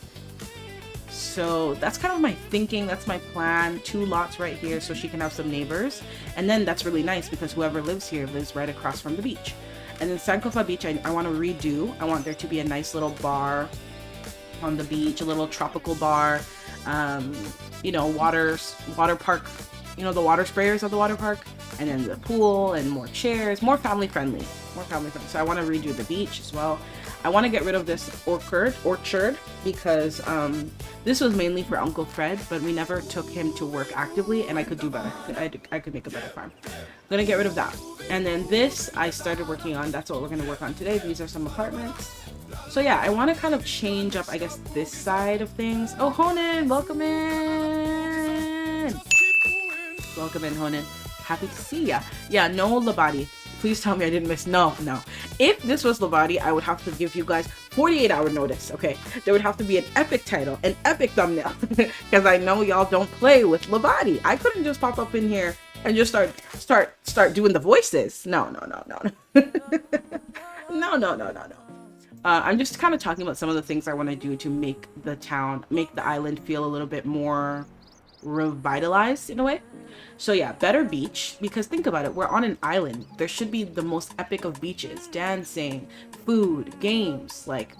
So that's kind of my thinking. That's my plan. 2 lots right here so she can have some neighbors. And then that's really nice because whoever lives here lives right across from the beach. And then Sankofa Beach, I want to redo. I want there to be a nice little bar on the beach, a little tropical bar. You know, water park. You know, the water sprayers at the water park. and then the pool and more chairs, more family friendly. So I want to redo the beach as well. I want to get rid of this orchard because this was mainly for Uncle Fred, but we never took him to work actively, and I could do better. I could make a better farm. I'm gonna get rid of that. And then this I started working on. That's what we're gonna work on today. These are some apartments. So yeah, I want to kind of change up, I guess, this side of things. Oh, Honan, welcome in. Welcome in, Honan. Happy to see ya. Yeah, no Labadi. Please tell me I didn't miss. No. If this was Labadi, I would have to give you guys 48-hour notice, okay? There would have to be an epic title, an epic thumbnail, because I know y'all don't play with Labadi. I couldn't just pop up in here and just start doing the voices. No. No. I'm just kind of talking about some of the things I want to do to make the island feel a little bit more revitalized in a way. So yeah, better beach, because think about it, we're on an island. There should be the most epic of beaches, dancing, food, games, like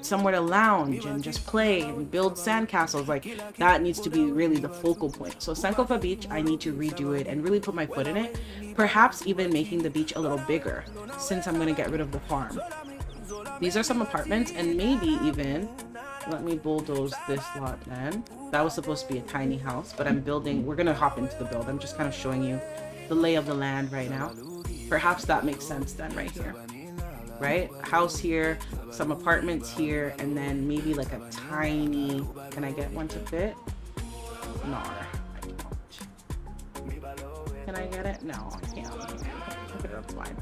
somewhere to lounge and just play and build sandcastles. Like that needs to be really the focal point. So Sankofa Beach, I need to redo it and really put my foot in it. Perhaps even making the beach a little bigger, since I'm going to get rid of the farm. These are some apartments, and maybe even let me bulldoze this lot then. That was supposed to be a tiny house, but we're gonna hop into the build. I'm just kind of showing you the lay of the land right now. Perhaps that makes sense then right here, right? House here, some apartments here, and then maybe like a tiny, can I get one to fit? No, I can't. Can I get it? No, I can't. Okay, that's fine.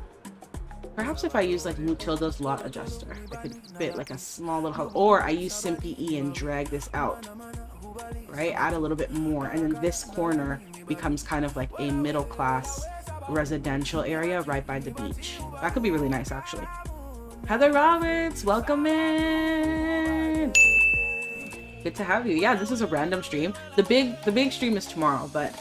Perhaps if I use like Mutilda's lot adjuster, I could fit like a small little house, or I use Simpy E and drag this out, right? Add a little bit more, and then this corner becomes kind of like a middle class residential area right by the beach. That could be really nice, actually. Heather Roberts, welcome in. Good to have you. Yeah, this is a random stream. The big stream is tomorrow, but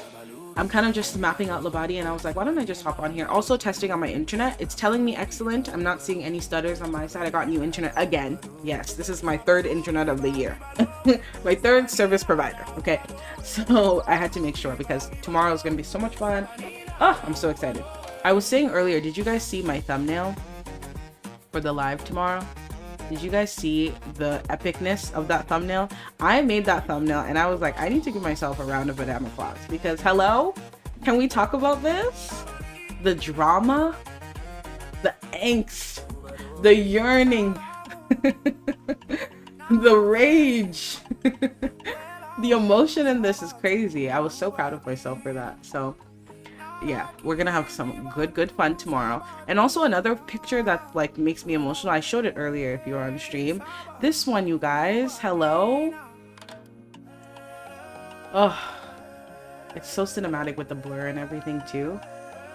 I'm kind of just mapping out Labadi, and I was like, why don't I just hop on here? Also testing on my internet. It's telling me excellent. I'm not seeing any stutters on my side. I got new internet again. Yes, this is my third internet of the year. My third service provider. Okay, so I had to make sure because tomorrow is going to be so much fun. Oh, I'm so excited. I was saying earlier, did you guys see my thumbnail for the live tomorrow? Did you guys see the epicness of that thumbnail? I made that thumbnail and I was like, I need to give myself a round of applause because hello, can we talk about this? The drama, the angst, the yearning, the rage, the emotion in this is crazy. I was so proud of myself for that. So yeah, we're gonna have some good fun tomorrow. And also another picture that like makes me emotional, I showed it earlier if you were on stream. This one, you guys, hello. Oh, it's so cinematic with the blur and everything too,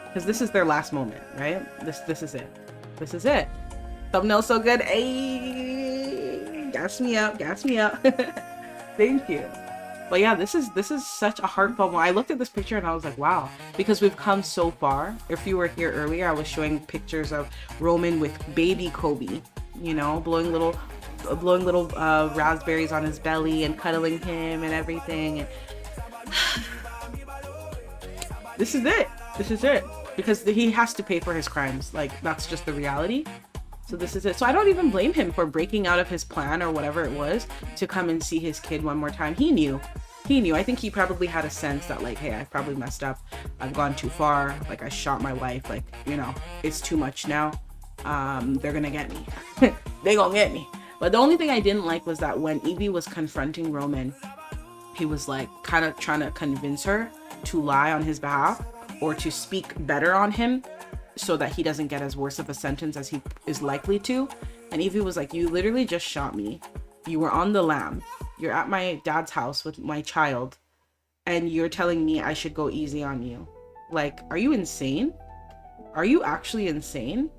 because this is their last moment, right? This is it. Thumbnail so good. Hey, gas me up. Thank you. But yeah, this is such a heartfelt moment. I looked at this picture and I was like, wow, because we've come so far. If you were here earlier, I was showing pictures of Roman with baby Kobe, you know, blowing little raspberries on his belly and cuddling him and everything. And this is it because he has to pay for his crimes. Like, that's just the reality. So this is it. So I don't even blame him for breaking out of his plan or whatever it was to come and see his kid one more time. He knew. I think he probably had a sense that like, hey, I probably messed up. I've gone too far. Like, I shot my wife. Like, you know, it's too much now. They're gonna get me. They gonna get me. But the only thing I didn't like was that when Evie was confronting Roman, he was like kind of trying to convince her to lie on his behalf or to speak better on him, so that he doesn't get as worse of a sentence as he is likely to. And Evie was like, you literally just shot me. You were on the lam. You're at my dad's house with my child. And you're telling me I should go easy on you. Like, are you insane? Are you actually insane?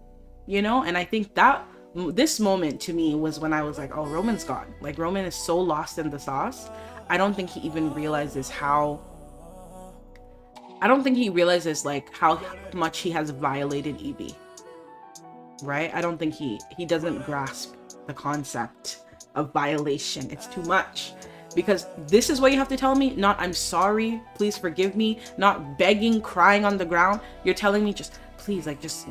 You know? And I think that this moment to me was when I was like, oh, Roman's gone. Like, Roman is so lost in the sauce. I don't think he even realizes like how much he has violated Evie, right? I don't think he doesn't grasp the concept of violation. It's too much, because this is what you have to tell me, not I'm sorry, please forgive me, not begging, crying on the ground. You're telling me just please, like, just,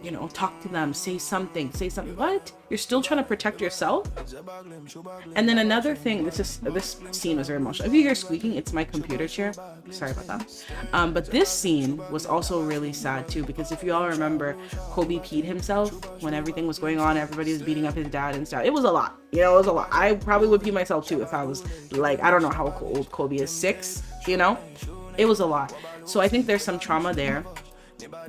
you know, talk to them, say something. What? You're still trying to protect yourself? And then another thing, this scene was very emotional. If you hear squeaking, it's my computer chair. Sorry about that. But this scene was also really sad too, because if you all remember, Kobe peed himself when everything was going on. Everybody was beating up his dad and stuff. It was a lot. You know, it was a lot. I probably would pee myself too if I was like, I don't know how old Kobe is, 6, you know? It was a lot. So I think there's some trauma there.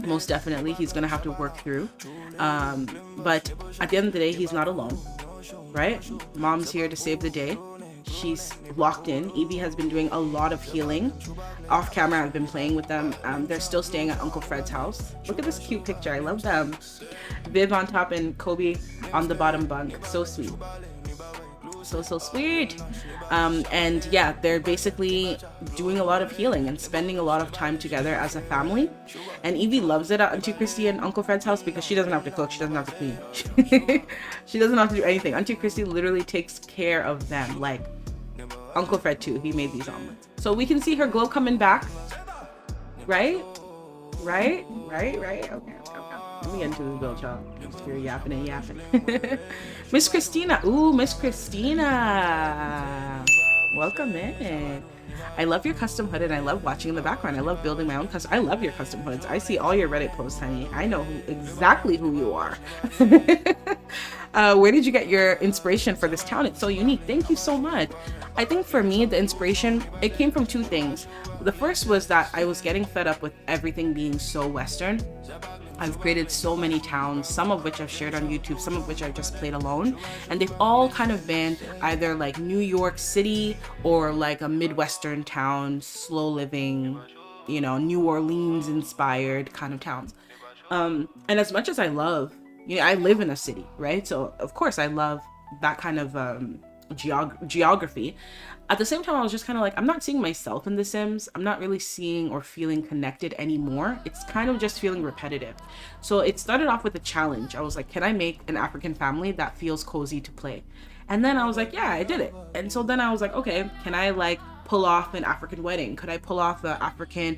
Most definitely he's gonna have to work through, but at the end of the day, he's not alone, right? Mom's here to save the day. She's locked in. Evie has been doing a lot of healing off camera. I've been playing with them. They're still staying at Uncle Fred's house. Look at this cute picture. I love them. Viv on top and Kobe on the bottom bunk. So sweet. So sweet. And yeah, they're basically doing a lot of healing and spending a lot of time together as a family. And Evie loves it at Auntie Christy and Uncle Fred's house because she doesn't have to cook, she doesn't have to clean. She doesn't have to do anything. Auntie Christy literally takes care of them. Like Uncle Fred too, he made these omelets. So we can see her glow coming back. Right? Okay. Let me get into this build, child. Just hear yapping and yapping. Miss Christina. Ooh, Miss Christina. Welcome in. I love your custom hood and I love watching in the background. I love building my own custom. I love your custom hoods. I see all your Reddit posts, honey. I know exactly who you are. Where did you get your inspiration for this town? It's so unique. Thank you so much. I think for me, the inspiration, it came from 2 things. The first was that I was getting fed up with everything being so Western. I've created so many towns, some of which I've shared on YouTube, some of which I've just played alone. And they've all kind of been either like New York City or like a Midwestern town, slow living, you know, New Orleans inspired kind of towns. And as much as I love, you know, I live in a city, right? So of course I love that kind of geography. At the same time, I was just kind of like, I'm not seeing myself in The Sims. I'm not really seeing or feeling connected anymore. It's kind of just feeling repetitive. So it started off with a challenge. I was like, can I make an African family that feels cozy to play? And then I was like, yeah, I did it. And so then I was like, okay, can I like pull off an African wedding? Could I pull off the African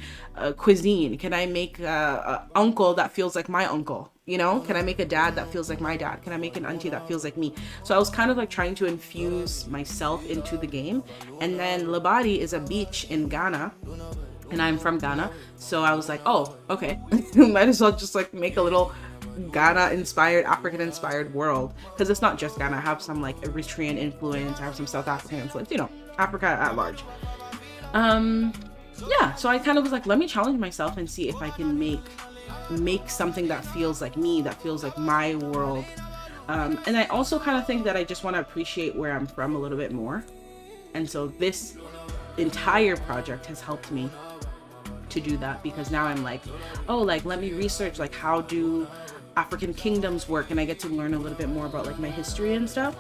cuisine? Can I make a uncle that feels like my uncle? You know, can I make a dad that feels like my dad? Can I make an auntie that feels like me? So I was kind of like trying to infuse myself into the game. And then Labadi is a beach in Ghana, and I'm from Ghana. So I was like, oh, okay, might as well just like make a little Ghana inspired, African inspired world, because it's not just Ghana. I have some like Eritrean influence, I have some South African influence, you know, Africa at large. Yeah, so I kind of was like, let me challenge myself and see if I can make something that feels like me, that feels like my world. And I also kind of think that I just want to appreciate where I'm from a little bit more. And so this entire project has helped me to do that, because now I'm like, oh, like let me research like how do African kingdoms work, and I get to learn a little bit more about like my history and stuff.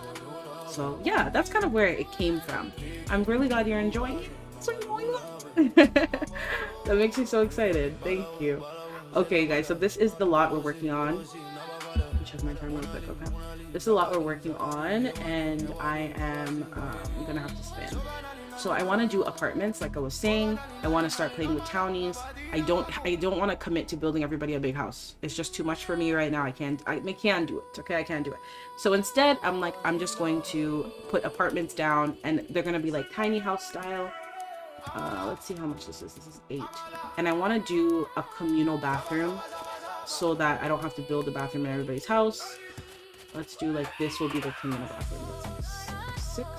So yeah, that's kind of where it came from. I'm really glad you're enjoying it. So that makes me so excited. Thank you. Okay guys, so this is the lot we're working on. Check my time real quick. Okay, this is a lot we're working on, and I am gonna have to spin. So I want to do apartments, like I was saying. I want to start playing with townies. I don't want to commit to building everybody a big house. It's just too much for me right now. I can't do it. Okay, I can't do it. So instead, I'm like, I'm just going to put apartments down, and they're gonna be like tiny house style. Let's see how much this is. This is 8, and I want to do a communal bathroom so that I don't have to build a bathroom in everybody's house. Let's do like this will be the communal bathroom. Let's see, 6.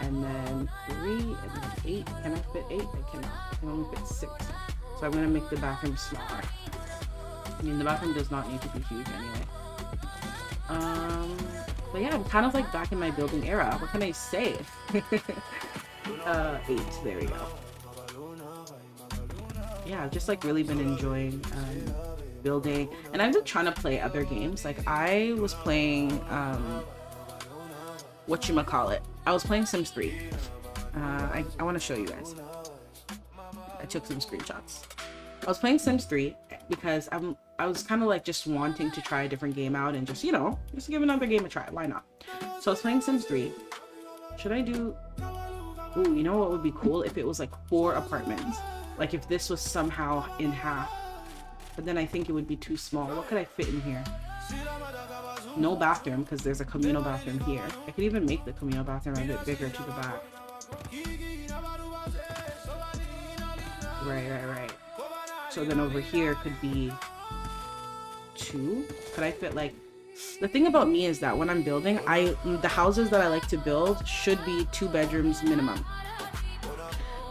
And then 3, and then 8. Can I fit 8? I cannot. I can only fit 6. So I'm gonna make the bathroom smaller. I mean, the bathroom does not need to be huge anyway. But yeah, I'm kind of like back in my building era. What can I say? 8. There we go. Yeah, I've just like really been enjoying building, and I've been trying to play other games. Like I was playing whatchamacallit. I was playing Sims 3. I want to show you guys. I took some screenshots. I was playing Sims 3 because I was kind of like just wanting to try a different game out and just, you know, just give another game a try. Why not? So I was playing Sims 3. Should I do... Ooh, you know what would be cool? If it was like 4 apartments. Like if this was somehow in half. But then I think it would be too small. What could I fit in here? No bathroom, because there's a communal bathroom here. I could even make the communal bathroom a bit bigger to the back. Right. So then over here could be 2. Could I fit like... The thing about me is that when I'm building, the houses that I like to build should be 2 bedrooms minimum.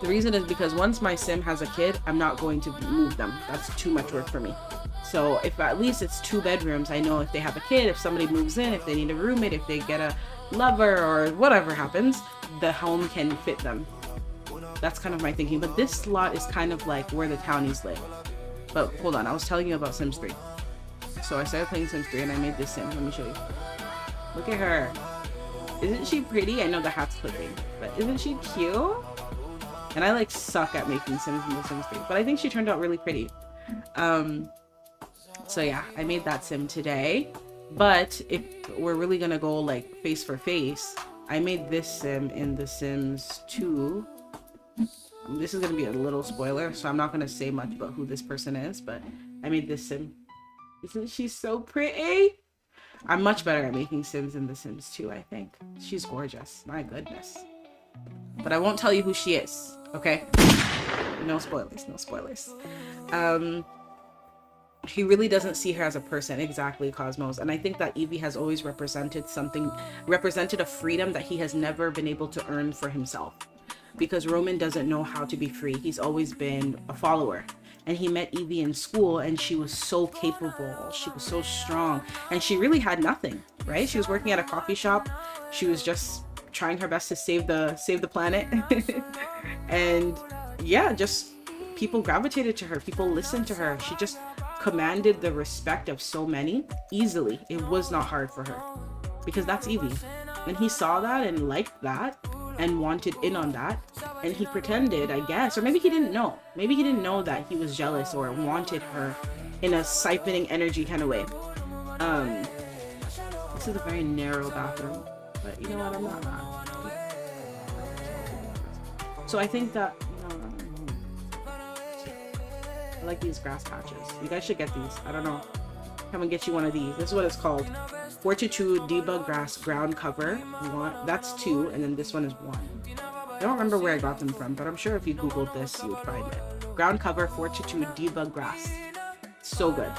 The reason is because once my sim has a kid, I'm not going to move them. That's too much work for me. So if at least it's 2 bedrooms, I know if they have a kid, if somebody moves in, if they need a roommate, if they get a lover or whatever happens, the home can fit them. That's kind of my thinking. But this lot is kind of like where the townies live. But hold on, I was telling you about Sims 3. So I started playing Sims 3 and I made this sim. Let me show you. Look at her. Isn't she pretty? I know the hat's clipping, but isn't she cute? And I like suck at making sims in the Sims 3, but I think she turned out really pretty. So yeah, I made that sim today. But if we're really gonna go like face for face, I made this sim in The Sims 2. This is gonna be a little spoiler, so I'm not gonna say much about who this person is, but I made this sim. Isn't she so pretty? I'm much better at making sims in The Sims 2, I think. She's gorgeous. My goodness. But I won't tell you who she is, okay? No spoilers, no spoilers. He really doesn't see her as a person, exactly, Cosmos. And I think that Evie has always represented a freedom that he has never been able to earn for himself. Because Roman doesn't know how to be free. He's always been a follower. And he met Evie in school and she was so capable. She was so strong. And she really had nothing, right? She was working at a coffee shop. She was just trying her best to save the planet. And yeah, just people gravitated to her. People listened to her. She just commanded the respect of so many easily. It was not hard for her because that's Evie. And he saw that and liked that and wanted in on that. And he pretended, I guess, or maybe he didn't know. Maybe he didn't know that he was jealous or wanted her in a siphoning energy kind of way. This is a very narrow bathroom, but you know what, I'm not mad. So I think that, I like these grass patches. You guys should get these. I don't know. Come and get you one of these. This is what it's called. Fortitude Debug Grass Ground Cover. That's 2, and then this one is 1. I don't remember where I got them from, but I'm sure if you Googled this, you would find it. Ground Cover Fortitude Debug Grass. So good.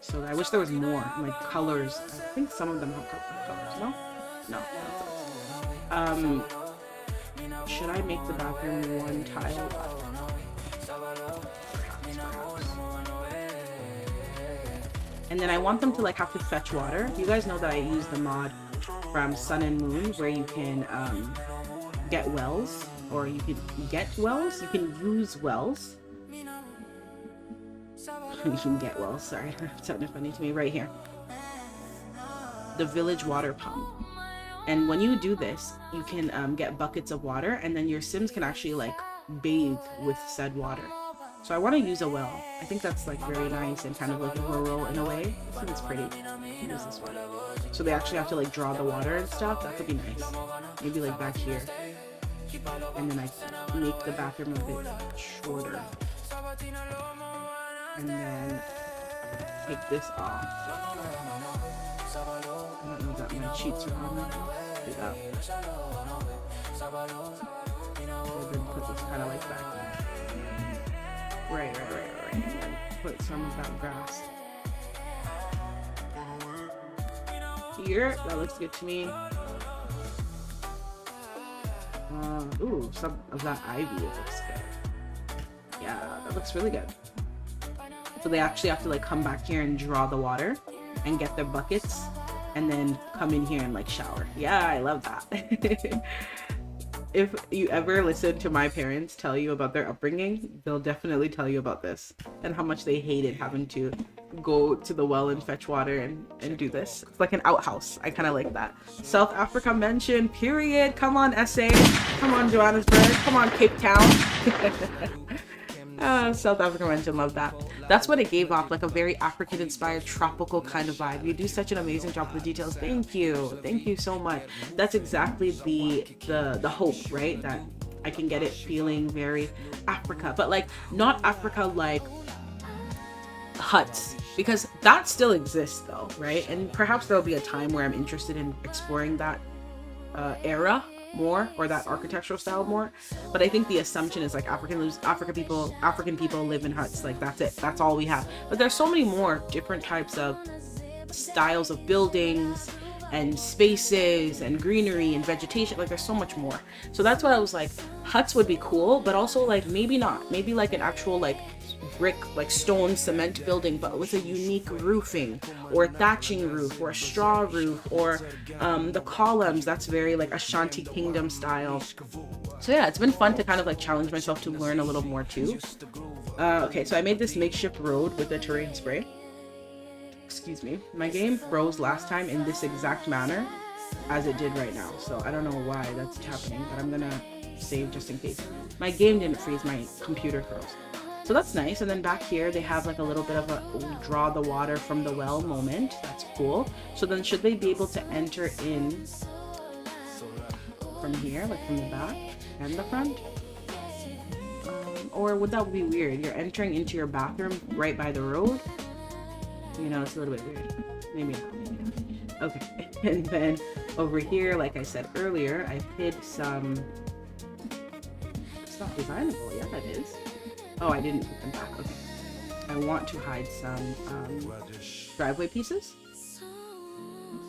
So I wish there was more, like colors. I think some of them have colors. No. Should I make the bathroom 1 tile? And then I want them to like have to fetch water. You guys know that I use the mod from Sun and Moon where you can get wells, or you can get wells. You can use wells. You can get wells. Sorry, it sounded funny to me. Right here, the village water pump. And when you do this, you can get buckets of water, and then your Sims can actually like bathe with said water. So I want to use a well. I think that's like very nice and kind of like rural in a way. I think it's pretty. Use this one. So they actually have to like draw the water and stuff. That could be nice. Maybe like back here. And then I make the bathroom a bit shorter. And then take this off. I don't know that my cheats are on. Do that. And then put this kind of like back in. Right. And then put some of that grass here. That looks good to me. Ooh, some of that ivy looks good. Yeah, that looks really good. So they actually have to like come back here and draw the water and get their buckets and then come in here and like shower. Yeah, I love that. If you ever listen to my parents tell you about their upbringing, they'll definitely tell you about this and how much they hated having to go to the well and fetch water and do this. It's like an outhouse. I kind of like that. South Africa mentioned, period. Come on, SA. Come on, Johannesburg. Come on, Cape Town. South African mention, love that. That's what it gave off, like a very African inspired tropical kind of vibe. You do such an amazing job with the details. Thank you so much. That's exactly the hope, right? That I can get it feeling very Africa, but like not Africa like huts, because that still exists though, right? And perhaps there'll be a time where I'm interested in exploring that era more, or that architectural style more. But I think the assumption is like African people live in huts, like that's it, that's all we have. But there's so many more different types of styles of buildings and spaces and greenery and vegetation. Like there's so much more. So that's why I was like, huts would be cool, but also like maybe not, maybe like an actual like brick, like stone cement building, but with a unique roofing or thatching roof or a straw roof, or the columns that's very like Ashanti Kingdom style. So yeah, it's been fun to kind of like challenge myself to learn a little more too. Okay, so I made this makeshift road with the terrain spray. Excuse me. My game froze last time in this exact manner as it did right now, so I don't know why that's happening, but I'm gonna save just in case. My game didn't freeze, my computer froze. So that's nice. And then back here they have like a little bit of a draw the water from the well moment. That's cool. So then should they be able to enter in from here, like from the back and the front? Or would that be weird? You're entering into your bathroom right by the road? You know, it's a little bit weird. Maybe not. Okay. And then over here, like I said earlier, I hid some... It's not designable. Yeah, that is. Oh, I didn't put them back. Okay. I want to hide some driveway pieces. Let's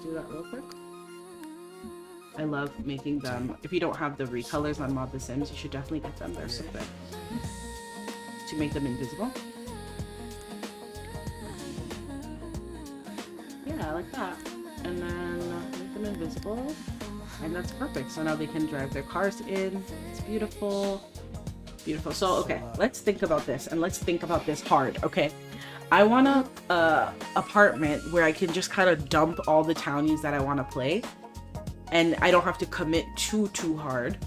do that real quick. I love making them. If you don't have the recolors on Mod The Sims, you should definitely get them. They're so good. To make them invisible. Yeah, like that. And then make them invisible. And that's perfect. So now they can drive their cars in. It's beautiful. Beautiful. So, okay, let's think about this, and let's think about this hard, okay? I want a apartment where I can just kind of dump all the townies that I want to play, and I don't have to commit too hard.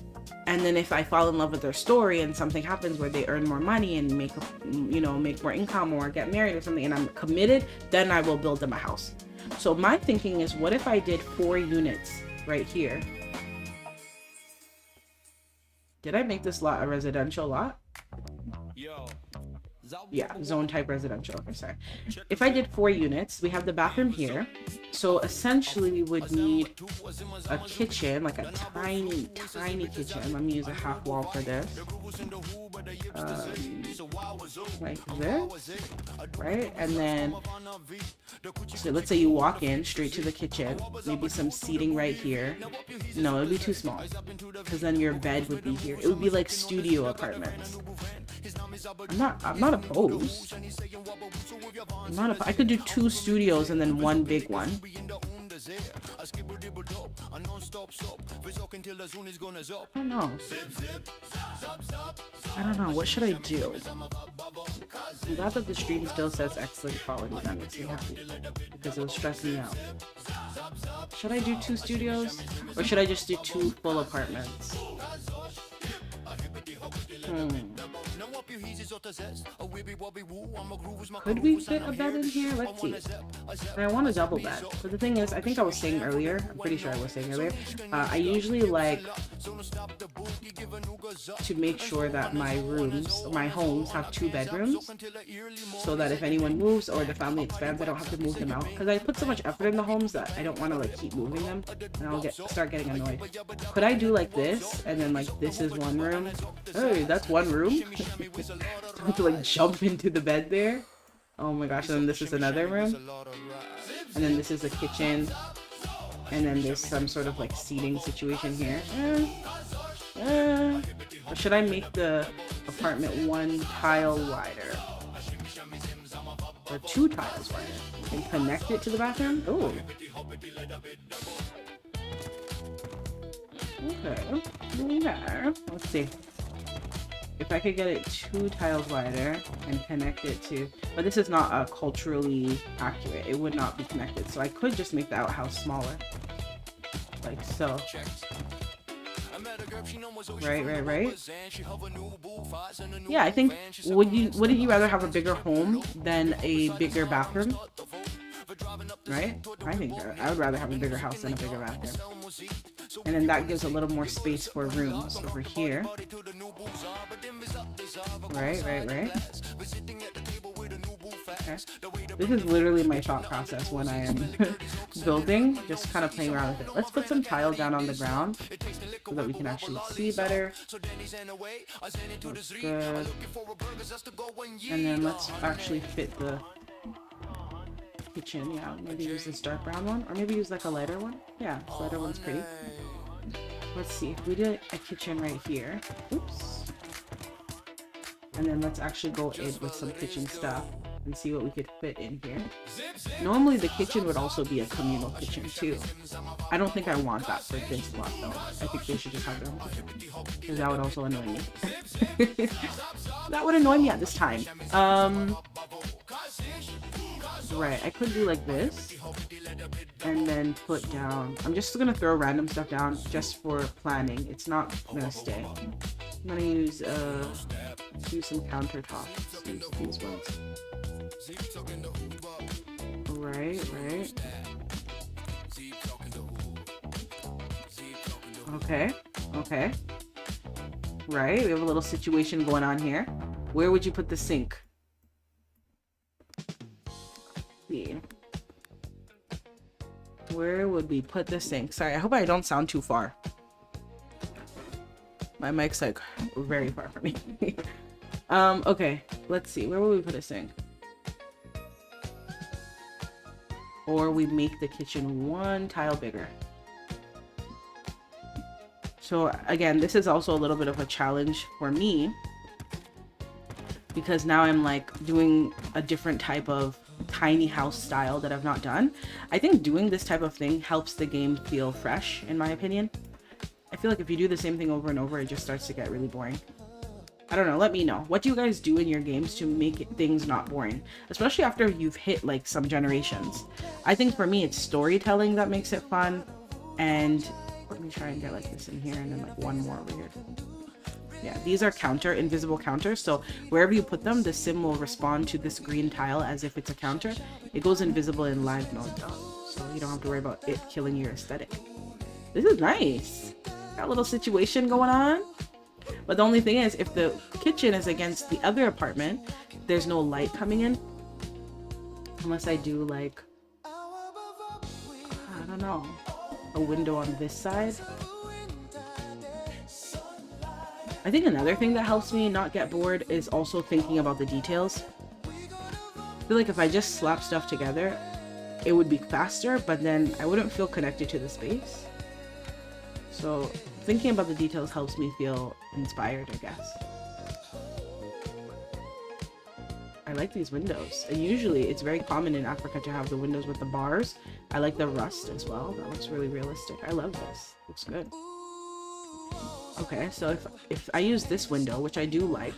And then if I fall in love with their story and something happens where they earn more money and make more income or get married or something, and I'm committed, then I will build them a house. So my thinking is, what if I did 4 units right here? Did I make this lot a residential lot? Yeah, zone type residential. Okay, sorry. If I did 4 units, we have the bathroom here. So essentially we would need a kitchen, like a tiny kitchen. Let me use a half wall for this. Like this, right? And then, so let's say you walk in straight to the kitchen, maybe some seating right here. No, it would be too small, because then your bed would be here. It would be like studio apartments. I'm not opposed. I could do 2 studios and then 1 big one. I don't know. What should I do? I'm glad that the stream still says excellent quality. That makes me happy, because it was stressing me out. Should I do 2 studios? Or should I just do 2 full apartments? Could we fit a bed in here? Let's see. And I want a double bed. But the thing is, I think I was saying earlier, I'm pretty sure I was saying earlier, I usually like to make sure that my homes have 2 bedrooms, so that if anyone moves or the family expands, I don't have to move them out. Because I put so much effort in the homes that I don't want to like keep moving them, and I'll start getting annoyed. Could I do like this, and then like this is 1 room? Hey, that's 1 room? I have to like jump into the bed there. Oh my gosh, and then this is another room. And then this is a kitchen. And then there's some sort of like seating situation here. Or should I make the apartment 1 tile wider? Or 2 tiles wider? And connect it to the bathroom? Oh. Okay. Yeah. Let's see. If I could get it 2 tiles wider and connect it to, but this is not culturally accurate. It would not be connected. So I could just make the outhouse smaller, like so. Right. Yeah, I think wouldn't you rather have a bigger home than a bigger bathroom? Right? I would rather have a bigger house than a bigger bathroom. And then that gives a little more space for rooms over here. Right. Okay. This is literally my thought process when I am building, just kind of playing around with it. Let's put some tile down on the ground so that we can actually see better. Looks good. And then let's actually fit the kitchen. Yeah, maybe use this dark brown one, or maybe use like a lighter one. Yeah, this lighter one's pretty. Let's see if we did a kitchen right here. Oops. And then let's actually go in with some kitchen stuff and see what we could fit in here. Normally the kitchen would also be a communal kitchen too. I don't think I want that for this lot though. I think they should just have their own kitchen, because that would also annoy me. That would annoy me at this time. Right, I could do like this and then put down, I'm just gonna throw random stuff down just for planning. It's not gonna stay. I'm gonna use some countertops. Use these ones. Right. Okay. Right, we have a little situation going on here. Where would you put the sink? See. Where would we put the sink? Sorry, I hope I don't sound too far. My mic's like very far from me. Okay, let's see. Where would we put a sink? Or we make the kitchen one tile bigger. So again, this is also a little bit of a challenge for me, because now I'm like doing a different type of tiny house style that I've not done. I think doing this type of thing helps the game feel fresh, in my opinion. I feel like if you do the same thing over and over, it just starts to get really boring. I don't know, let me know. What do you guys do in your games to make things not boring? Especially after you've hit like some generations. I think for me, it's storytelling that makes it fun. And let me try and get like this in here and then like one more over here. Yeah, these are invisible counters. So wherever you put them, the sim will respond to this green tile as if it's a counter. It goes invisible in live mode though, so you don't have to worry about it killing your aesthetic. This is nice. Got a little situation going on. But the only thing is, if the kitchen is against the other apartment, there's no light coming in. Unless I do like, I don't know, a window on this side. I think another thing that helps me not get bored is also thinking about the details. I feel like if I just slap stuff together, it would be faster, but then I wouldn't feel connected to the space. So thinking about the details helps me feel inspired, I guess. I like these windows. And usually it's very common in Africa to have the windows with the bars. I like the rust as well. That looks really realistic. I love this. Looks good. Okay, so if I use this window, which I do like,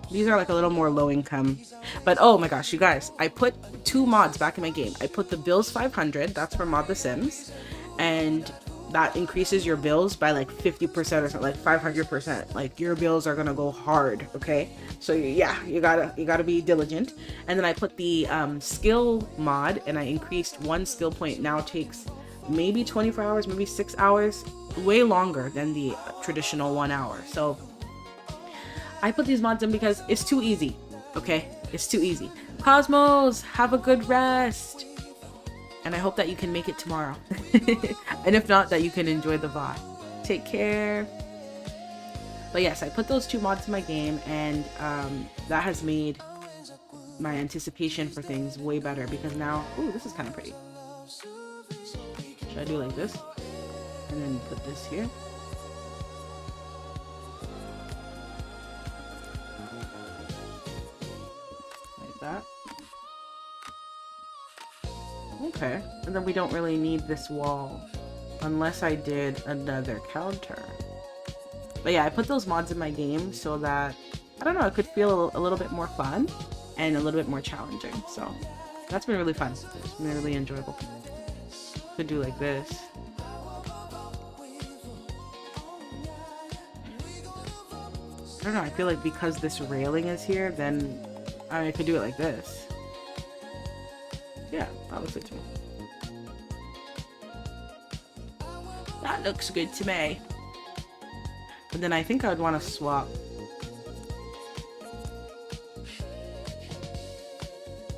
these are like a little more low income. But oh my gosh, you guys, I put 2 mods back in my game. I put the bills 500, that's for Mod The Sims, and that increases your bills by like 50% or something, like 500%. Like your bills are gonna go hard, okay? So yeah, you gotta be diligent. And then I put the skill mod, and I increased 1 skill point. Now takes maybe 24 hours, maybe 6 hours, way longer than the traditional 1 hour. So I put these mods in because it's too easy, okay? It's too easy. Cosmos, have a good rest. And I hope that you can make it tomorrow. And if not, that you can enjoy the VOD. Take care. But yes, I put those 2 mods in my game, and that has made my anticipation for things way better, because now, ooh, this is kind of pretty. Should I do like this? And then put this here. Like that. Okay, and then we don't really need this wall unless I did another counter. But yeah, I put those mods in my game so that, I don't know, it could feel a little bit more fun and a little bit more challenging. So that's been really fun. It's been really enjoyable. Could do like this. I don't know, I feel like because this railing is here, then I could do it like this. Yeah, that looks good to me. That looks good to me. But then I think I would want to swap.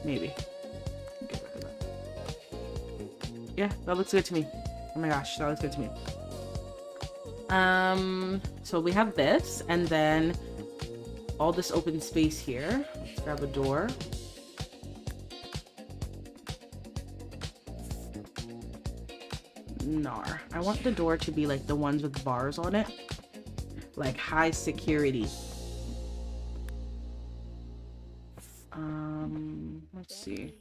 Maybe. Get rid of that. Yeah, that looks good to me. Oh my gosh, that looks good to me. So we have this, and then all this open space here. Let's grab a door. Nar. I want the door to be like the ones with bars on it. Like high security. Let's see.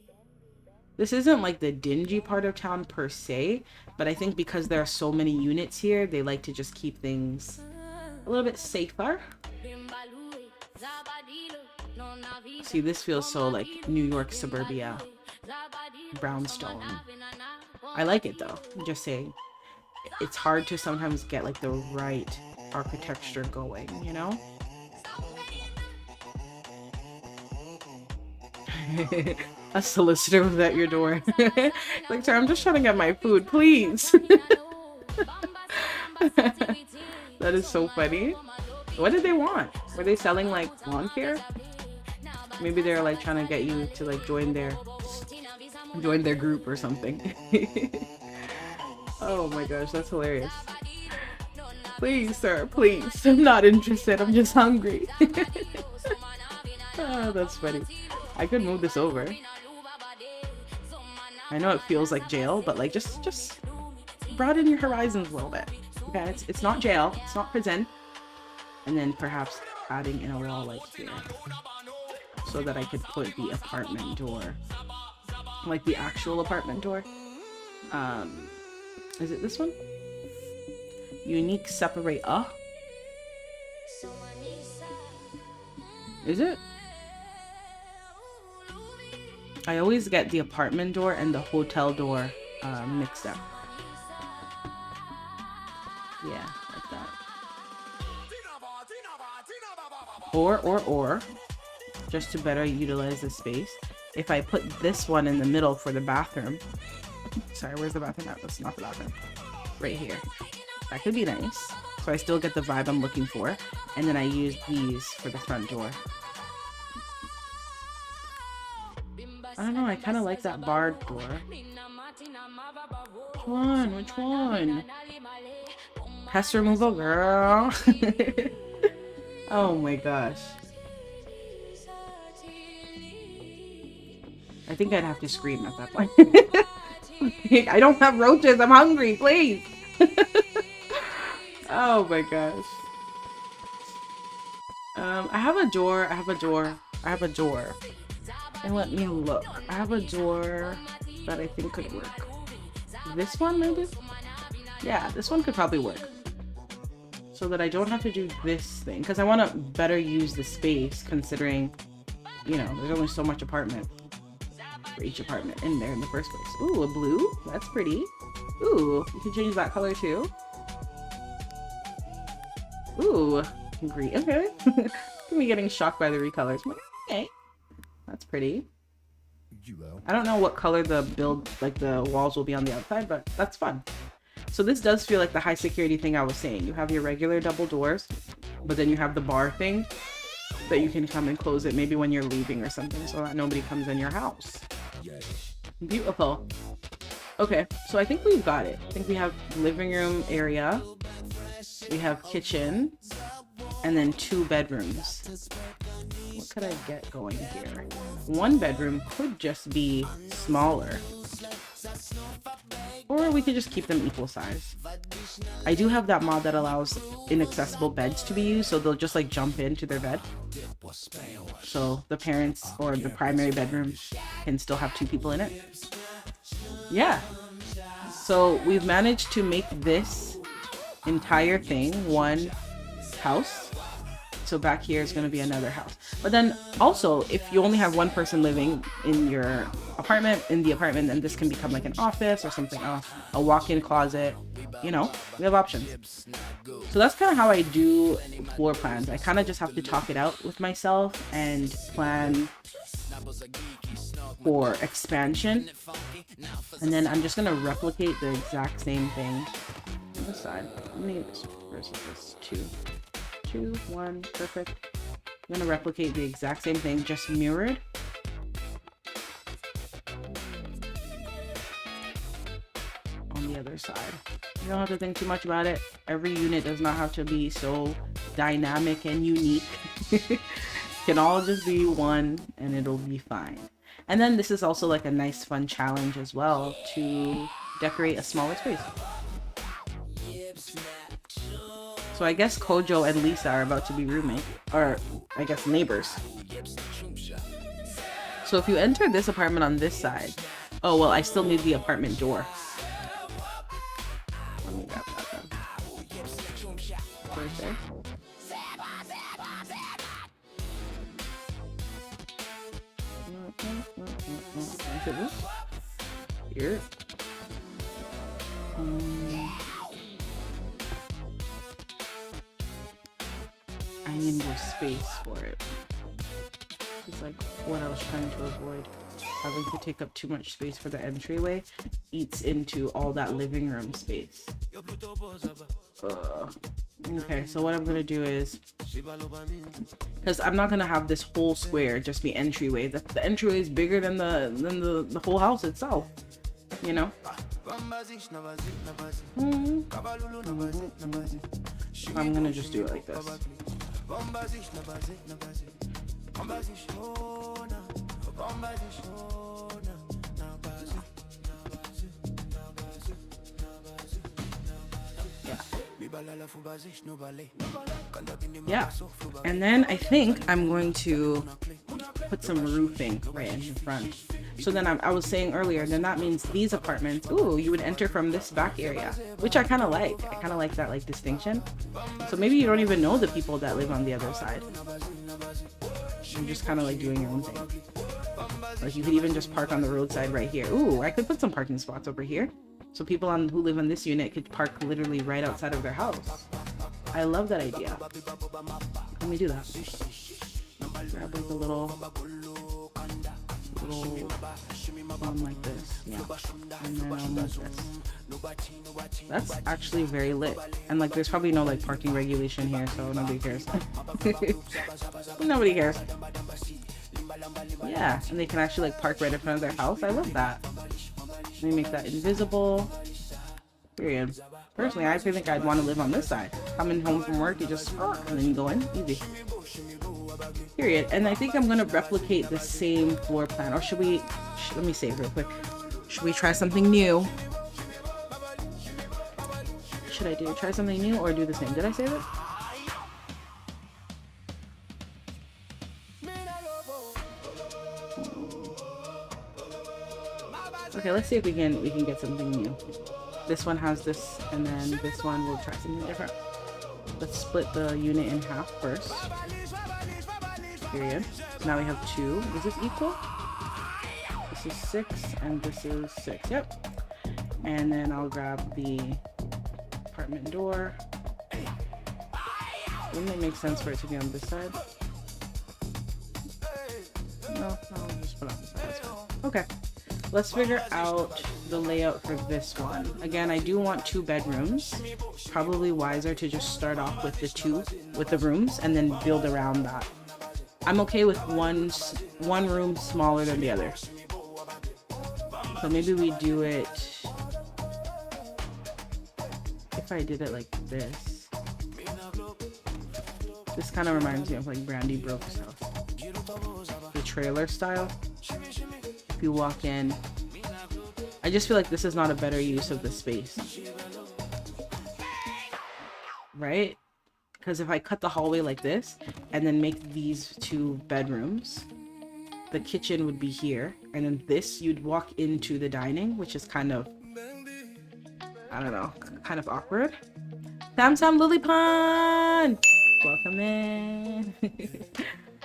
This isn't like the dingy part of town per se, but I think because there are so many units here, they like to just keep things a little bit safer. See, this feels so like New York suburbia. Brownstone. I like it though. I'm just saying. It's hard to sometimes get like the right architecture going, you know? A solicitor was at your door. Like, sir, I'm just trying to get my food, please. That is so funny. What did they want? Were they selling like lawn care? Maybe they're like trying to get you to like join their group or something. Oh my gosh, that's hilarious. Please, sir, please. I'm not interested. I'm just hungry. Oh, that's funny. I could move this over. I know it feels like jail, but like just broaden your horizons a little bit. Okay, it's not jail, it's not prison. And then perhaps adding in a wall like here, so that I could put the apartment door, like the actual apartment door. Is it this one? Unique separator. Is it? I always get the apartment door and the hotel door mixed up. Yeah, like that. Or, just to better utilize the space, if I put this one in the middle for the bathroom. Sorry, where's the bathroom at? That's not the bathroom. Right here. That could be nice. So I still get the vibe I'm looking for. And then I use these for the front door. I don't know, I kind of like that barred door. Which one? Which one? Pest removal, girl. Oh my gosh. I think I'd have to scream at that point. I don't have roaches, I'm hungry, please. Oh my gosh. I have a door. And let me look. I have a door that I think could work. This one, maybe? Yeah, this one could probably work. So that I don't have to do this thing. Because I want to better use the space, considering, you know, there's only so much apartment for each apartment in there in the first place. Ooh, a blue. That's pretty. Ooh, you can change that color too. Ooh, green. Okay. Me getting shocked by the recolors. Okay. That's pretty. I don't know what color the walls will be on the outside, but that's fun. So this does feel like the high security thing I was saying. You have your regular double doors, but then you have the bar thing that you can come and close it maybe when you're leaving or something, so that nobody comes in your house. Beautiful. Okay, so I think we've got it. I think we have living room area. We have kitchen. And then 2 bedrooms. What could I get going here? 1 bedroom could just be smaller. Or we could just keep them equal size. I do have that mod that allows inaccessible beds to be used, so they'll just like jump into their bed. So the parents or the primary bedroom can still have 2 people in it. Yeah. So we've managed to make this entire thing one house. So back here is going to be another house. But then also, if you only have one person living in your apartment, then this can become like an office or something else, a walk-in closet. You know, we have options. So that's kind of how I do floor plans. I kind of just have to talk it out with myself and plan for expansion. And then I'm just going to replicate the exact same thing on this side. How many versus this? 2. 2, 1, perfect. I'm gonna replicate the exact same thing, just mirrored. On the other side. You don't have to think too much about it. Every unit does not have to be so dynamic and unique. Can all just be one and it'll be fine. And then this is also like a nice fun challenge as well to decorate a smaller space. So I guess Kojo and Lisa are about to be roommates, or I guess neighbors. So if you enter this apartment on this side, oh well, I still need the apartment door. Let me grab that then. Right there. Is it this? Here. I need more space for it. It's like what I was trying to avoid. Having to take up too much space for the entryway eats into all that living room space. Okay, so what I'm gonna do is, because I'm not gonna have this whole square just be entryway. The entryway is bigger than the whole house itself. You know. I'm gonna just do it like this. Yeah, and then I think I'm going to put some roofing right in the front. So then I was saying earlier, then that means these apartments, ooh, you would enter from this back area, which I kind of like. I kind of like that like distinction. So maybe you don't even know the people that live on the other side. You're just kind of like doing your own thing. Like you could even just park on the roadside right here. Ooh, I could put some parking spots over here. So people who live in this unit could park literally right outside of their house. I love that idea. Let me do that. Grab like a little one like this. Yeah. And then I'll move this. That's actually very lit. And like there's probably no like parking regulation here, so nobody cares. Nobody cares. Yeah, and they can actually like park right in front of their house. I love that. Let me make that invisible. Period. Personally, I think I'd want to live on this side. Coming home from work, you just and then you go in, easy. Period. And I think I'm gonna replicate the same floor plan. Or should we? Let me save real quick. Should we try something new? Should I try something new or do the same? Did I save it? Okay, let's see if we can get something new. This one has this, and then this one will try something different. Let's split the unit in half first. Period. Now we have 2. Is this equal? This is 6, and this is 6. Yep. And then I'll grab the apartment door. Wouldn't it make sense for it to be on this side? No, I'll just put it on this side. Okay. Let's figure out the layout for this one. Again, I do want 2 bedrooms. Probably wiser to just start off with the rooms and then build around that. I'm okay with one room smaller than the other. So maybe we do it, if I did it like this. This kind of reminds me of like Brandy Broke's house. The trailer style. If you walk in, I just feel like this is not a better use of the space, right? Because if I cut the hallway like this and then make these 2 bedrooms, the kitchen would be here, and then this you'd walk into the dining, which is kind of, I don't know, kind of awkward. Sam Lily Pond. Welcome in.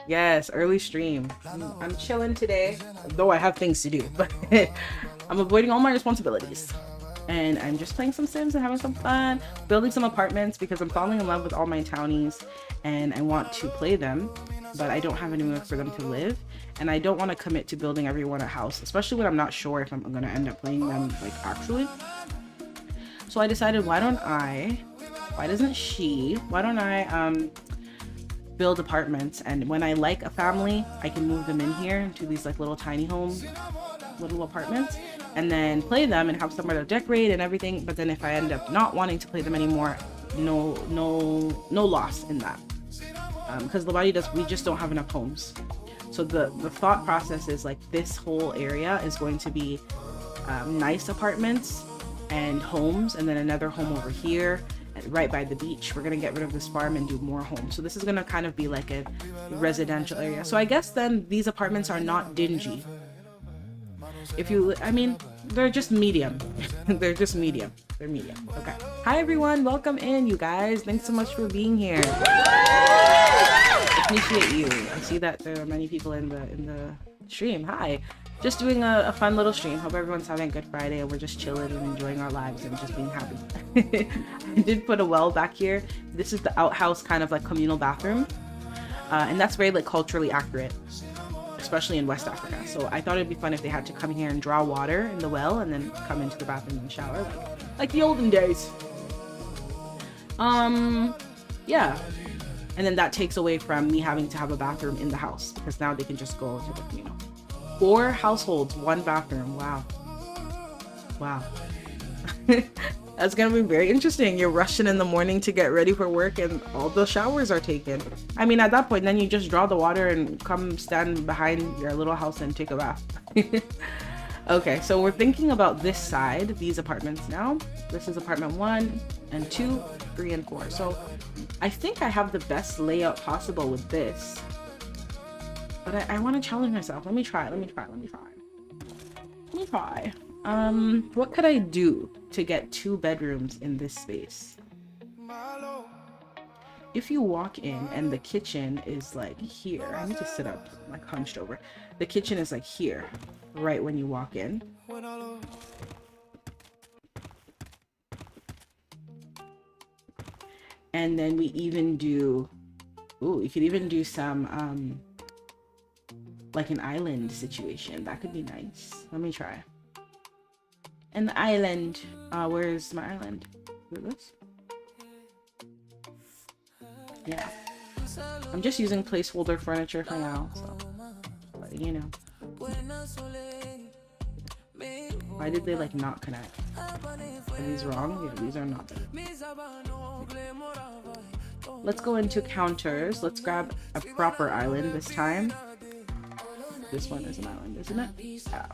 Yes, early stream. I'm chilling today, though I have things to do, but I'm avoiding all my responsibilities. And I'm just playing some Sims and having some fun, building some apartments because I'm falling in love with all my townies and I want to play them, but I don't have anywhere for them to live. And I don't want to commit to building everyone a house, especially when I'm not sure if I'm going to end up playing them like actually. So I decided, why don't I build apartments, and when I like a family, I can move them in here into these like little tiny home, little apartments, and then play them and have somewhere to decorate and everything. But then if I end up not wanting to play them anymore, no loss in that, because we just don't have enough homes. So the thought process is like this whole area is going to be nice apartments and homes, and then another home over here right by the beach. We're gonna get rid of this farm and do more homes. So this is gonna kind of be like a residential area. So I guess then these apartments are not dingy. They're just medium. They're just medium. They're medium. Okay. Hi everyone, welcome in, you guys. Thanks so much for being here. Appreciate you. I see that there are many people in the stream. Hi. Just doing a fun little stream. Hope everyone's having a good Friday and we're just chilling and enjoying our lives and just being happy. I did put a well back here. This is the outhouse kind of like communal bathroom. And that's very like culturally accurate, especially in West Africa. So I thought it'd be fun if they had to come here and draw water in the well and then come into the bathroom and shower like the olden days. Yeah. And then that takes away from me having to have a bathroom in the house because now they can just go into the communal. 4 households, 1 bathroom. Wow. That's gonna be very interesting. You're rushing in the morning to get ready for work and all the showers are taken. I mean, at that point, then you just draw the water and come stand behind your little house and take a bath. Okay, so we're thinking about this side, these apartments now. This is apartment 1 and 2, 3 and 4. So I think I have the best layout possible with this. But I want to challenge myself. Let me try. What could I do to get 2 bedrooms in this space? If you walk in and the kitchen is like here, I need to sit up like hunched over. The kitchen is like here, right when you walk in. And then we even do, you could even do some, like an island situation. That could be nice. Let me try. An island. Where's my island? Is it this? Yeah. I'm just using placeholder furniture for now, so you know. Why did they like not connect? Are these wrong? Yeah, these are not. Let's go into counters. Let's grab a proper island this time. This one is an island, isn't it? Yeah.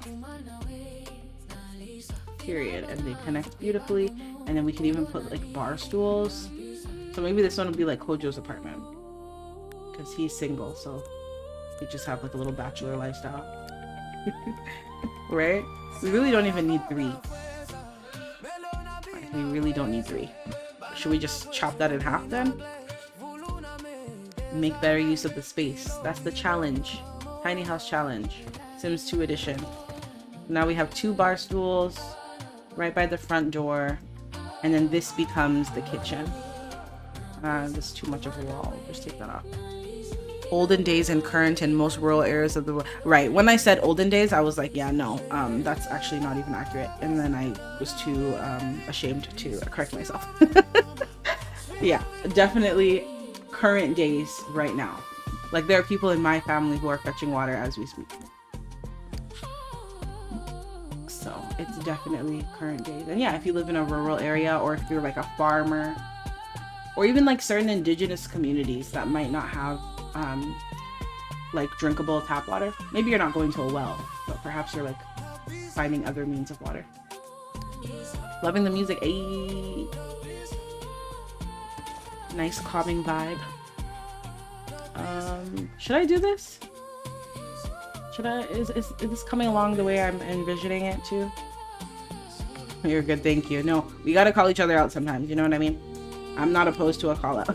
Period. And they connect beautifully. And then we can even put like bar stools. So maybe this one will be like Kojo's apartment, because he's single, so we just have like a little bachelor lifestyle. Right? We really don't even need 3. We really don't need 3. Should we just chop that in half then? Make better use of the space. That's the challenge. Tiny house challenge. Sims 2 edition. Now we have 2 bar stools right by the front door, and then this becomes the kitchen. This is too much of a wall. Just take that off. Olden days and current in most rural areas of the world. Right. When I said olden days, I was like, yeah, no, that's actually not even accurate. And then I was too ashamed to correct myself. Yeah, definitely current days right now. Like there are people in my family who are fetching water as we speak. So it's definitely current days. And yeah, if you live in a rural area, or if you're like a farmer, or even like certain indigenous communities that might not have like drinkable tap water. Maybe you're not going to a well, but perhaps you're like finding other means of water. Loving the music. Ayy. Nice calming vibe. Should I do this? Is this coming along the way I'm envisioning it too? You're good, thank you. No, we gotta call each other out sometimes, you know what I mean? I'm not opposed to a call out.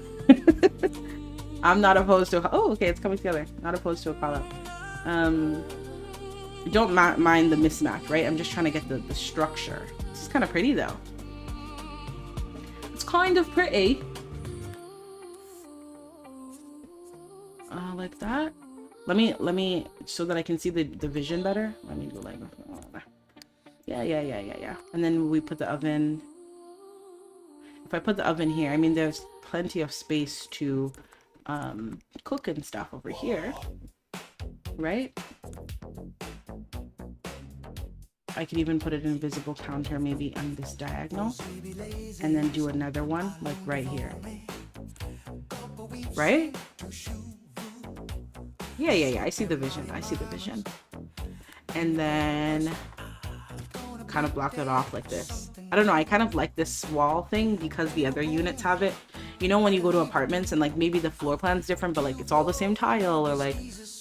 I'm not opposed to. Oh, okay, it's coming together. Not opposed to a call out. Don't mind the mismatch, right? I'm just trying to get the structure. This is kind of pretty though. It's kind of pretty. Like that. Let me so that I can see the vision better. Let me go like, yeah. And then we put the oven. If I put the oven here, I mean, there's plenty of space to cook and stuff over here, right? I could even put an invisible counter maybe on this diagonal and then do another one like right here, right? Yeah. I see the vision. And then kind of block it off like this. I don't know. I kind of like this wall thing because the other units have it. You know, when you go to apartments and like maybe the floor plan's different, but like it's all the same tile or like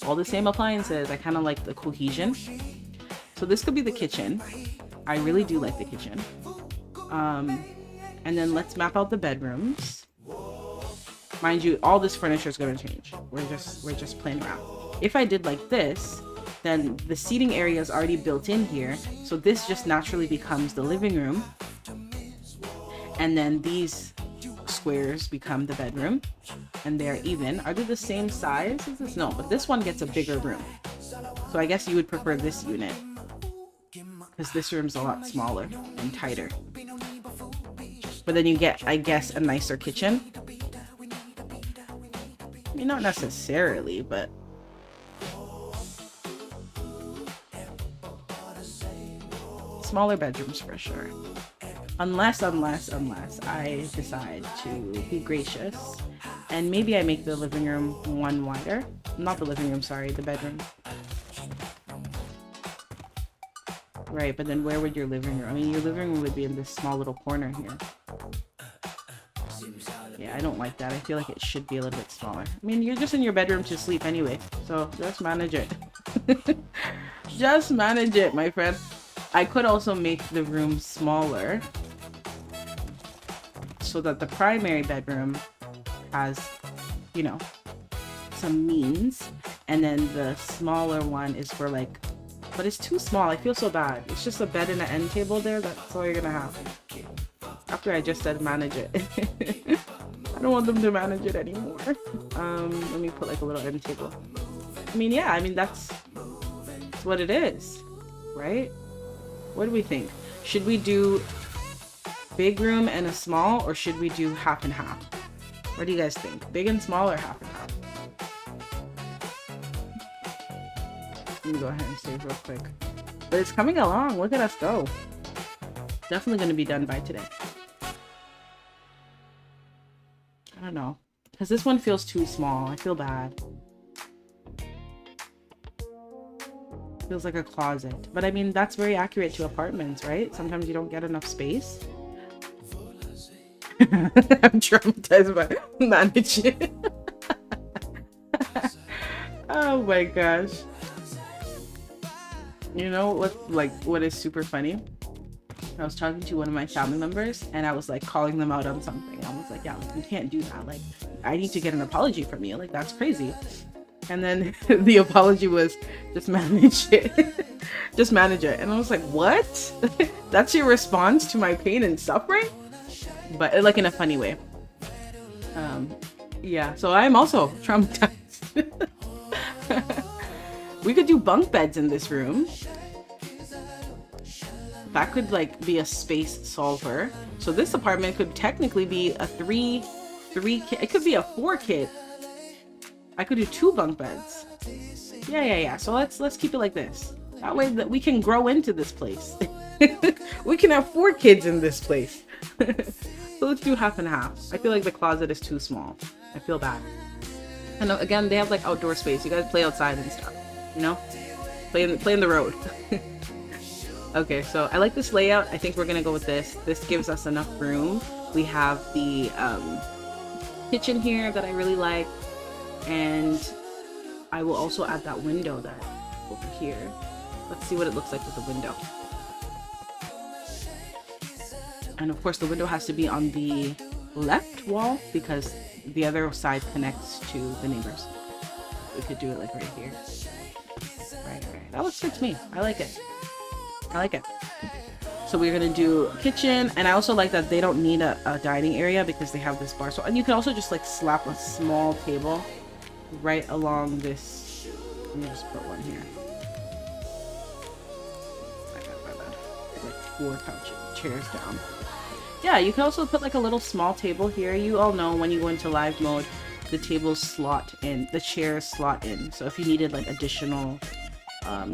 all the same appliances. I kind of like the cohesion. So this could be the kitchen. I really do like the kitchen. And then let's map out the bedrooms. Mind you, all this furniture is going to change. We're just playing around. If I did like this, then the seating area is already built in here. So this just naturally becomes the living room. And then these squares become the bedroom. And they're even. Are they the same size as this? No, but this one gets a bigger room. So I guess you would prefer this unit, because this room's a lot smaller and tighter. But then you get, I guess, a nicer kitchen. I mean, not necessarily, but smaller bedrooms for sure. Unless I decide to be gracious and maybe I make the living room one wider. Not the living room, sorry, the bedroom. Right, but then where would your living room? I mean, your living room would be in this small little corner here. Yeah, I don't like that. I feel like it should be a little bit smaller. I mean, you're just in your bedroom to sleep anyway, so just manage it. Just manage it, my friend. I could also make the room smaller so that the primary bedroom has, you know, some means, and then the smaller one is for like, but it's too small. I feel so bad. It's just a bed and an end table there. That's all you're gonna have. After I just said manage it. I don't want them to manage it anymore. Let me put like a little end table. I mean, yeah, I mean, that's what it is, right? What do we think? Should we do big room and a small, or should we do half and half? What do you guys think? Big and small or half and half? Let me go ahead and save real quick. But it's coming along. Look at us go. Definitely going to be done by today. I don't know. Because this one feels too small. I feel bad. Feels like a closet. But I mean, that's very accurate to apartments, right? Sometimes you don't get enough space. I'm traumatized by managing. Oh my gosh. You know what is super funny? I was talking to one of my family members and I was like calling them out on something. I was like, yeah, you can't do that. Like, I need to get an apology from you. Like, that's crazy. And then the apology was just manage it. Just manage it. And I was like, what? That's your response to my pain and suffering? But like in a funny way. Yeah, so I'm also traumatized. We could do bunk beds in this room. That could like be a space solver. So this apartment could technically be a three kid. It could be a 4 kid. I could do 2 bunk beds. Yeah. So let's keep it like this. That way that we can grow into this place. We can have 4 kids in this place. So let's do half and half. I feel like the closet is too small. I feel bad. And again, they have like outdoor space. You guys play outside and stuff, you know? Play in the road. Okay, so I like this layout. I think we're gonna go with this. This gives us enough room. We have the kitchen here that I really like. And I will also add that window that over here. Let's see what it looks like with the window. And of course the window has to be on the left wall because the other side connects to the neighbors. We could do it like right here. Right. That looks good to me. I like it. So we're gonna do kitchen, and I also like that they don't need a dining area because they have this bar. So, and you can also just like slap a small table right along this. Let me just put one here. My bad. Like 4 chairs down. Yeah, you can also put like a little small table here. You all know when you go into live mode, the tables slot in, the chairs slot in. So if you needed like additional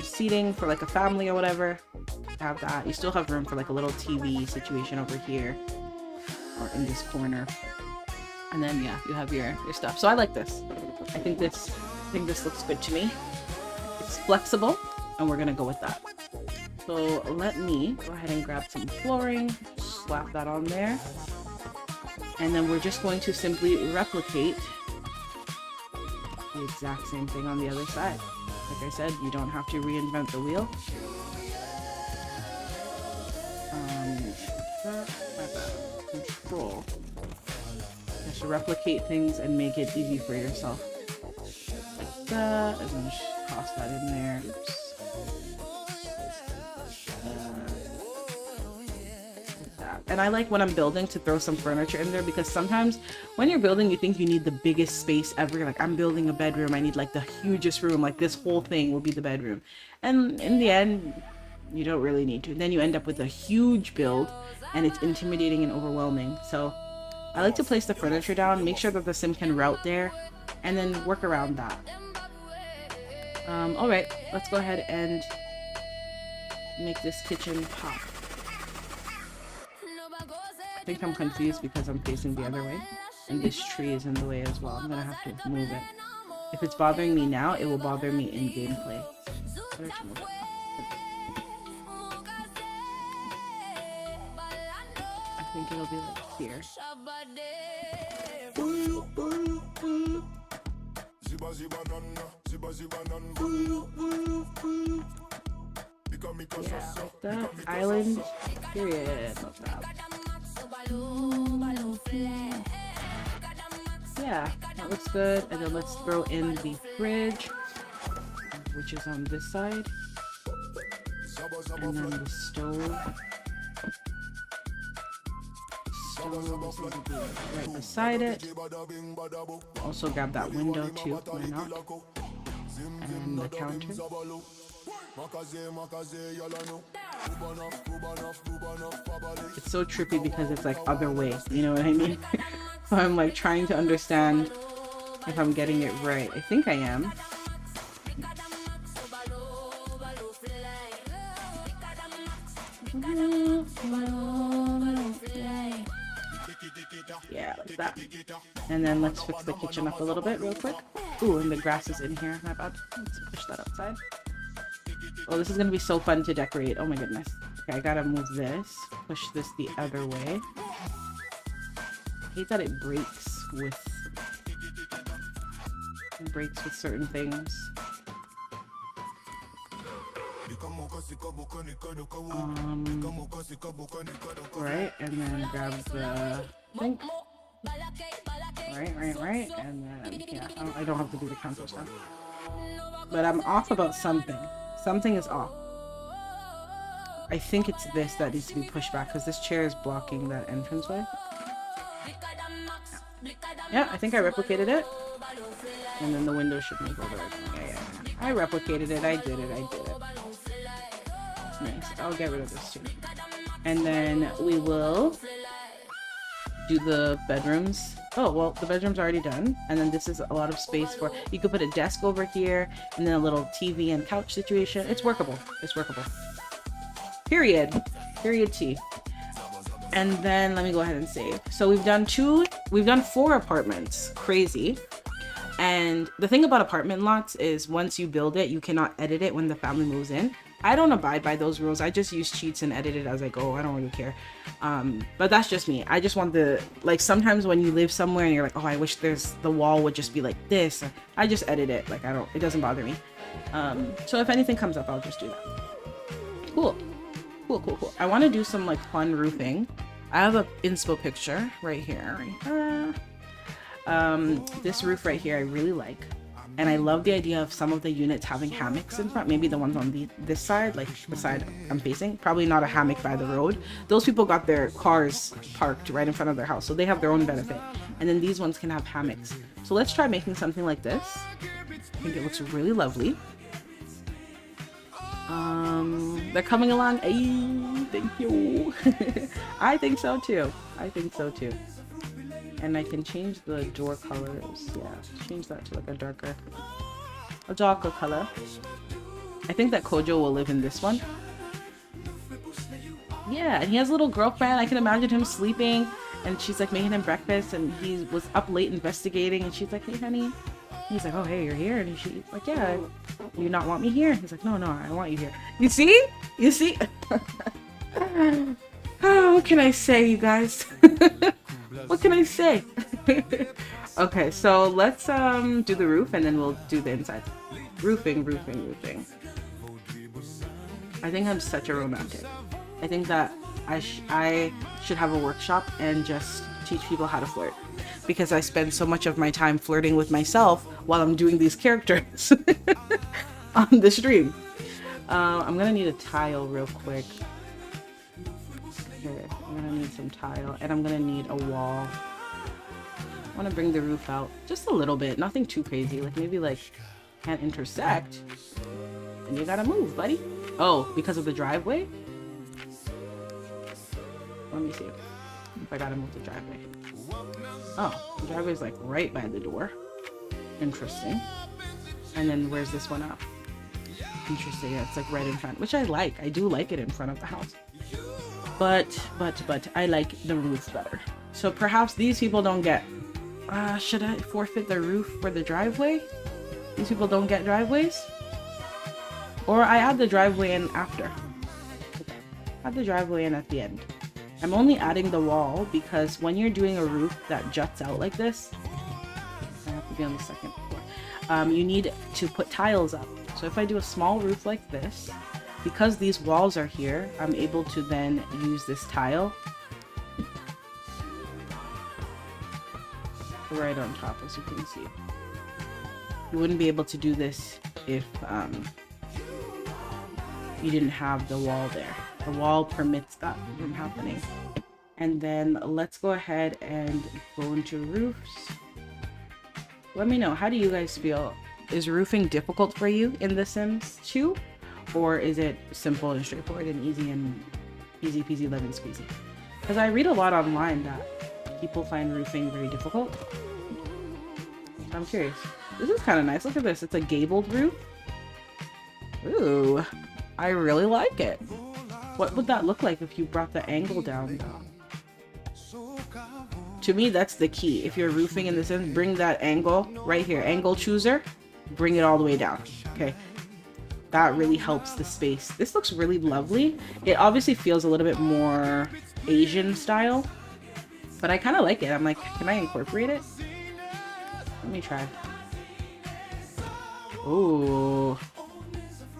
seating for like a family or whatever, have that. You still have room for like a little TV situation over here or in this corner. And then yeah, you have your stuff. So I like this. I think this looks good to me. It's flexible, and we're gonna go with that. So let me go ahead and grab some flooring, slap that on there, and then we're just going to simply replicate the exact same thing on the other side. Like I said, you don't have to reinvent the wheel. Control. Just replicate things and make it easy for yourself. Like that, and then just toss that in there. Oops. Like that. And I like when I'm building to throw some furniture in there, because sometimes when you're building, you think you need the biggest space ever. Like, I'm building a bedroom, I need like the hugest room, like this whole thing will be the bedroom. And in the end, you don't really need to. Then you end up with a huge build, and it's intimidating and overwhelming. So I like to place the furniture down, make sure that the sim can route there, and then work around that. All right, let's go ahead and make this kitchen pop. I think I'm confused because I'm facing the other way, and this tree is in the way as well. I'm gonna have to move it. If it's bothering me now, it will bother me in gameplay. Where to move it? I think it'll be like here. Yeah, like that. Island, period. Love that. Yeah, that looks good. And then let's throw in the fridge, which is on this side. And then the stove. Right beside it. Also grab that window too, why not? And the counter. It's so trippy because it's like other way, you know what I mean? So I'm like trying to understand if I'm getting it right. I think I am. Yeah, like that. And then let's fix the kitchen up a little bit real quick. Ooh, and the grass is in here. My bad. Let's push that outside. Oh, this is gonna be so fun to decorate. Oh my goodness. Okay, I gotta move this. Push this the other way. I hate that it breaks with certain things. Right, and then grab the link. Right, and then yeah, I don't have to do the counter stuff. But I'm off about something. Something is off. I think it's this that needs to be pushed back because this chair is blocking that entranceway. Yeah, I think I replicated it. And then the window should move over. Yeah. I replicated it. I did it. That's nice. I'll get rid of this too. And then we will do the bedrooms. Oh, well, the bedroom's already done. And then this is a lot of space for, you could put a desk over here and then a little TV and couch situation. It's workable. Period T. And then let me go ahead and save. So we've done 4 apartments. Crazy. And the thing about apartment lots is once you build it, you cannot edit it when the family moves in. I don't abide by those rules. I just use cheats and edit it as I go. I don't really care. But that's just me. I just want like sometimes when you live somewhere and you're like, oh, I wish the wall would just be like this. I just edit it. Like it doesn't bother me. So if anything comes up, I'll just do that. Cool. I want to do some like fun roofing. I have a inspo picture right here. This roof right here I really like. And I love the idea of some of the units having hammocks in front. Maybe the ones on this side, like the side I'm facing. Probably not a hammock by the road. Those people got their cars parked right in front of their house, so they have their own benefit. And then these ones can have hammocks. So let's try making something like this. I think it looks really lovely. They're coming along. Ay, thank you. I think so too. I think so too. And I can change the door colors. Yeah, change that to like a darker color. I think that Kojo will live in this one. Yeah, and he has a little girlfriend. I can imagine him sleeping, and she's like making him breakfast, and he was up late investigating, and she's like, "Hey, honey." He's like, "Oh, hey, you're here," and she's like, "Yeah, you not want me here?" He's like, "No, I want you here." You see? You see? Oh, what can I say, you guys? What can I say? Okay, so let's do the roof and then we'll do the inside. Roofing. I think I'm such a romantic. I think that I should have a workshop and just teach people how to flirt, because I spend so much of my time flirting with myself while I'm doing these characters on the stream. I'm gonna need a tile real quick. Here, I'm gonna need some tile, and I'm gonna need a wall. I want to bring the roof out just a little bit, nothing too crazy, like maybe like can't intersect, and you gotta move, buddy. Oh, because of the driveway? Let me see if I gotta move the driveway. Oh, the driveway's like right by the door. Interesting. And then where's this one up? Interesting. Yeah, it's like right in front, which I like. I do like it in front of the house. But I like the roof better. So perhaps these people don't get... should I forfeit the roof for the driveway? These people don't get driveways? Or I add the driveway in after. Add the driveway in at the end. I'm only adding the wall because when you're doing a roof that juts out like this, I have to be on the second floor, you need to put tiles up. So if I do a small roof like this, because these walls are here, I'm able to then use this tile right on top, as you can see. You wouldn't be able to do this if you didn't have the wall there. The wall permits that from happening. And then let's go ahead and go into roofs. Let me know, how do you guys feel? Is roofing difficult for you in The Sims 2? Or is it simple and straightforward and easy peasy lemon squeezy? Because I read a lot online that people find roofing very difficult. So I'm curious. This is kind of nice. Look at this. It's a gabled roof. Ooh, I really like it. What would that look like if you brought the angle down though? To me, that's the key. If you're roofing in the Sims, bring that angle right here. Angle chooser, bring it all the way down. Okay. That really helps the space. This looks really lovely. It obviously feels a little bit more Asian style, but I kind of like it. I'm like, can I incorporate it? Let me try. Ooh.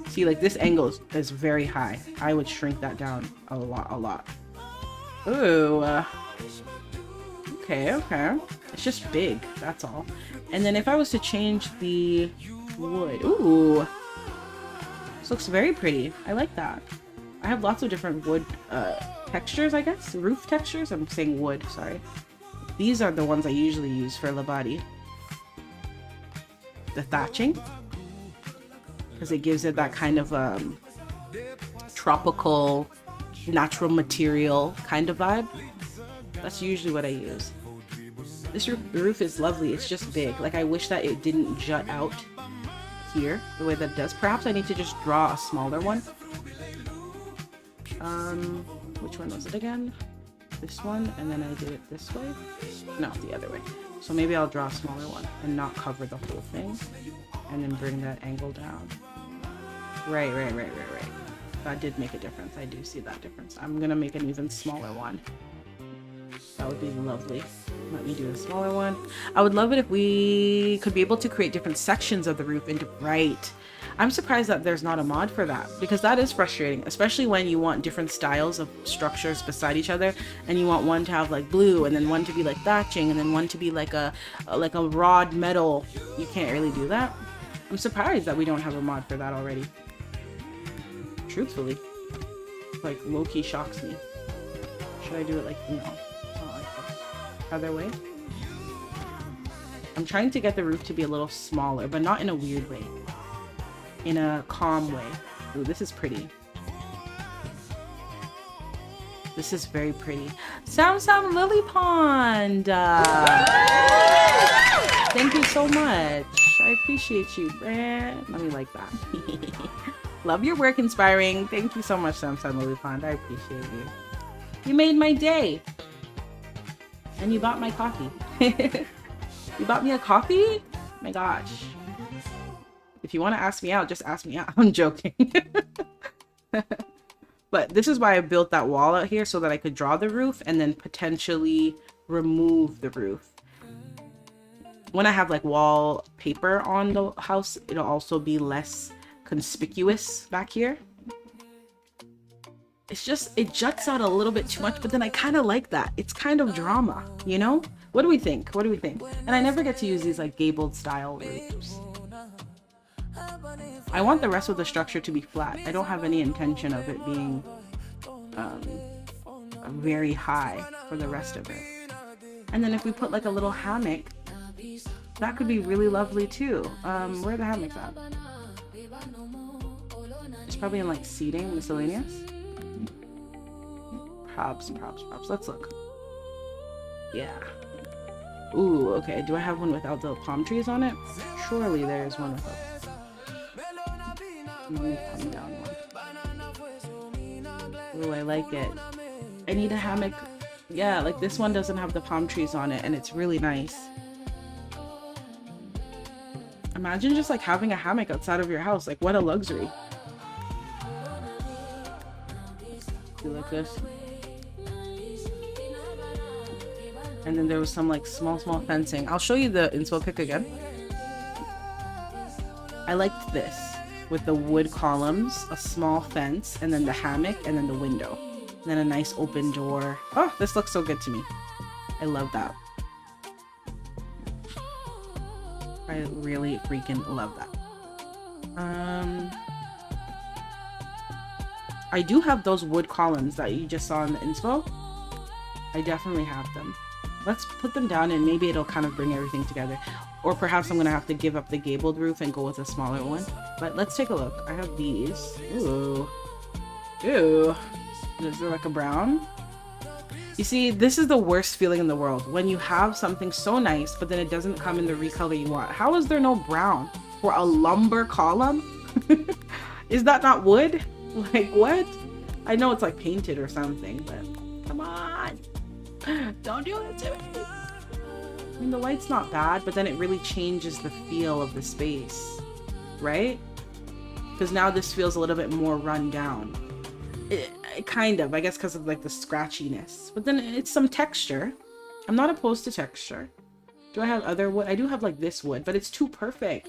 See, like this angle is very high. I would shrink that down a lot. Ooh. Okay. It's just big, that's all. And then if I was to change the wood, ooh. This looks very pretty. I like that. I have lots of different wood textures, I guess. Roof textures? I'm saying wood, sorry. These are the ones I usually use for Labadi. The thatching. Because it gives it that kind of tropical, natural material kind of vibe. That's usually what I use. This roof is lovely. It's just big. Like, I wish that it didn't jut out here the way that it does. Perhaps I need to just draw a smaller one. Which one was it again? This one, and then I did it this way? No, the other way. So maybe I'll draw a smaller one and not cover the whole thing, and then bring that angle down. Right. That did make a difference. I do see that difference. I'm gonna make an even smaller one. That would be lovely. Let me do a smaller one. I would love it if we could be able to create different sections of the roof into right. I'm surprised that there's not a mod for that, because that is frustrating, especially when you want different styles of structures beside each other, and you want one to have like blue, and then one to be like thatching, and then one to be like a rod metal. You can't really do that. I'm surprised that we don't have a mod for that already. Truthfully, like low-key shocks me. Should I do it like no? Not like this. Other way. I'm trying to get the roof to be a little smaller, but not in a weird way. In a calm way. Ooh, this is pretty. This is very pretty. Sam Lily Pond! Thank you so much. I appreciate you, man. Let me like that. Love your work, inspiring. Thank you so much, Sam Lily Pond. I appreciate you. You made my day. And you bought my coffee. You bought me a coffee? My gosh. If you want to ask me out, just ask me out. I'm joking. But this is why I built that wall out here, so that I could draw the roof and then potentially remove the roof. When I have like wallpaper on the house, it'll also be less conspicuous back here. It's just, it juts out a little bit too much, but then I kind of like that. It's kind of drama, you know? What do we think? What do we think? And I never get to use these like gabled style roofs. I want the rest of the structure to be flat. I don't have any intention of it being very high for the rest of it. And then if we put like a little hammock, that could be really lovely too. Where are the hammocks at? It's probably in like seating, miscellaneous. Props. Let's look. Yeah. Ooh, okay. Do I have one without the palm trees on it? Surely there is one without. Let me come down one. Ooh, I like it. I need a hammock. Yeah, like this one doesn't have the palm trees on it, and it's really nice. Imagine just like having a hammock outside of your house. Like, what a luxury. Do like this. And then there was some like small fencing. I'll show you the inspo pic again. I liked this with the wood columns, a small fence, and then the hammock, and then the window, and then a nice open door. Oh, this looks so good to me. I love that. I really freaking love that. I do have those wood columns that you just saw in the inspo. I definitely have them. Let's put them down and maybe it'll kind of bring everything together. Or perhaps I'm gonna have to give up the gabled roof and go with a smaller one. But let's take a look. I have these. Ooh. Is there like a brown? You see, this is the worst feeling in the world. When you have something so nice, but then it doesn't come in the recolor you want. How is there no brown for a lumber column? Is that not wood? Like, what? I know it's like painted or something, but come on. Don't do it to me. I mean, the white's not bad, but then it really changes the feel of the space, right? Because now this feels a little bit more run down. Kind of, I guess, because of like the scratchiness. But then it's some texture. I'm not opposed to texture. Do I have other wood? I do have like this wood, but it's too perfect.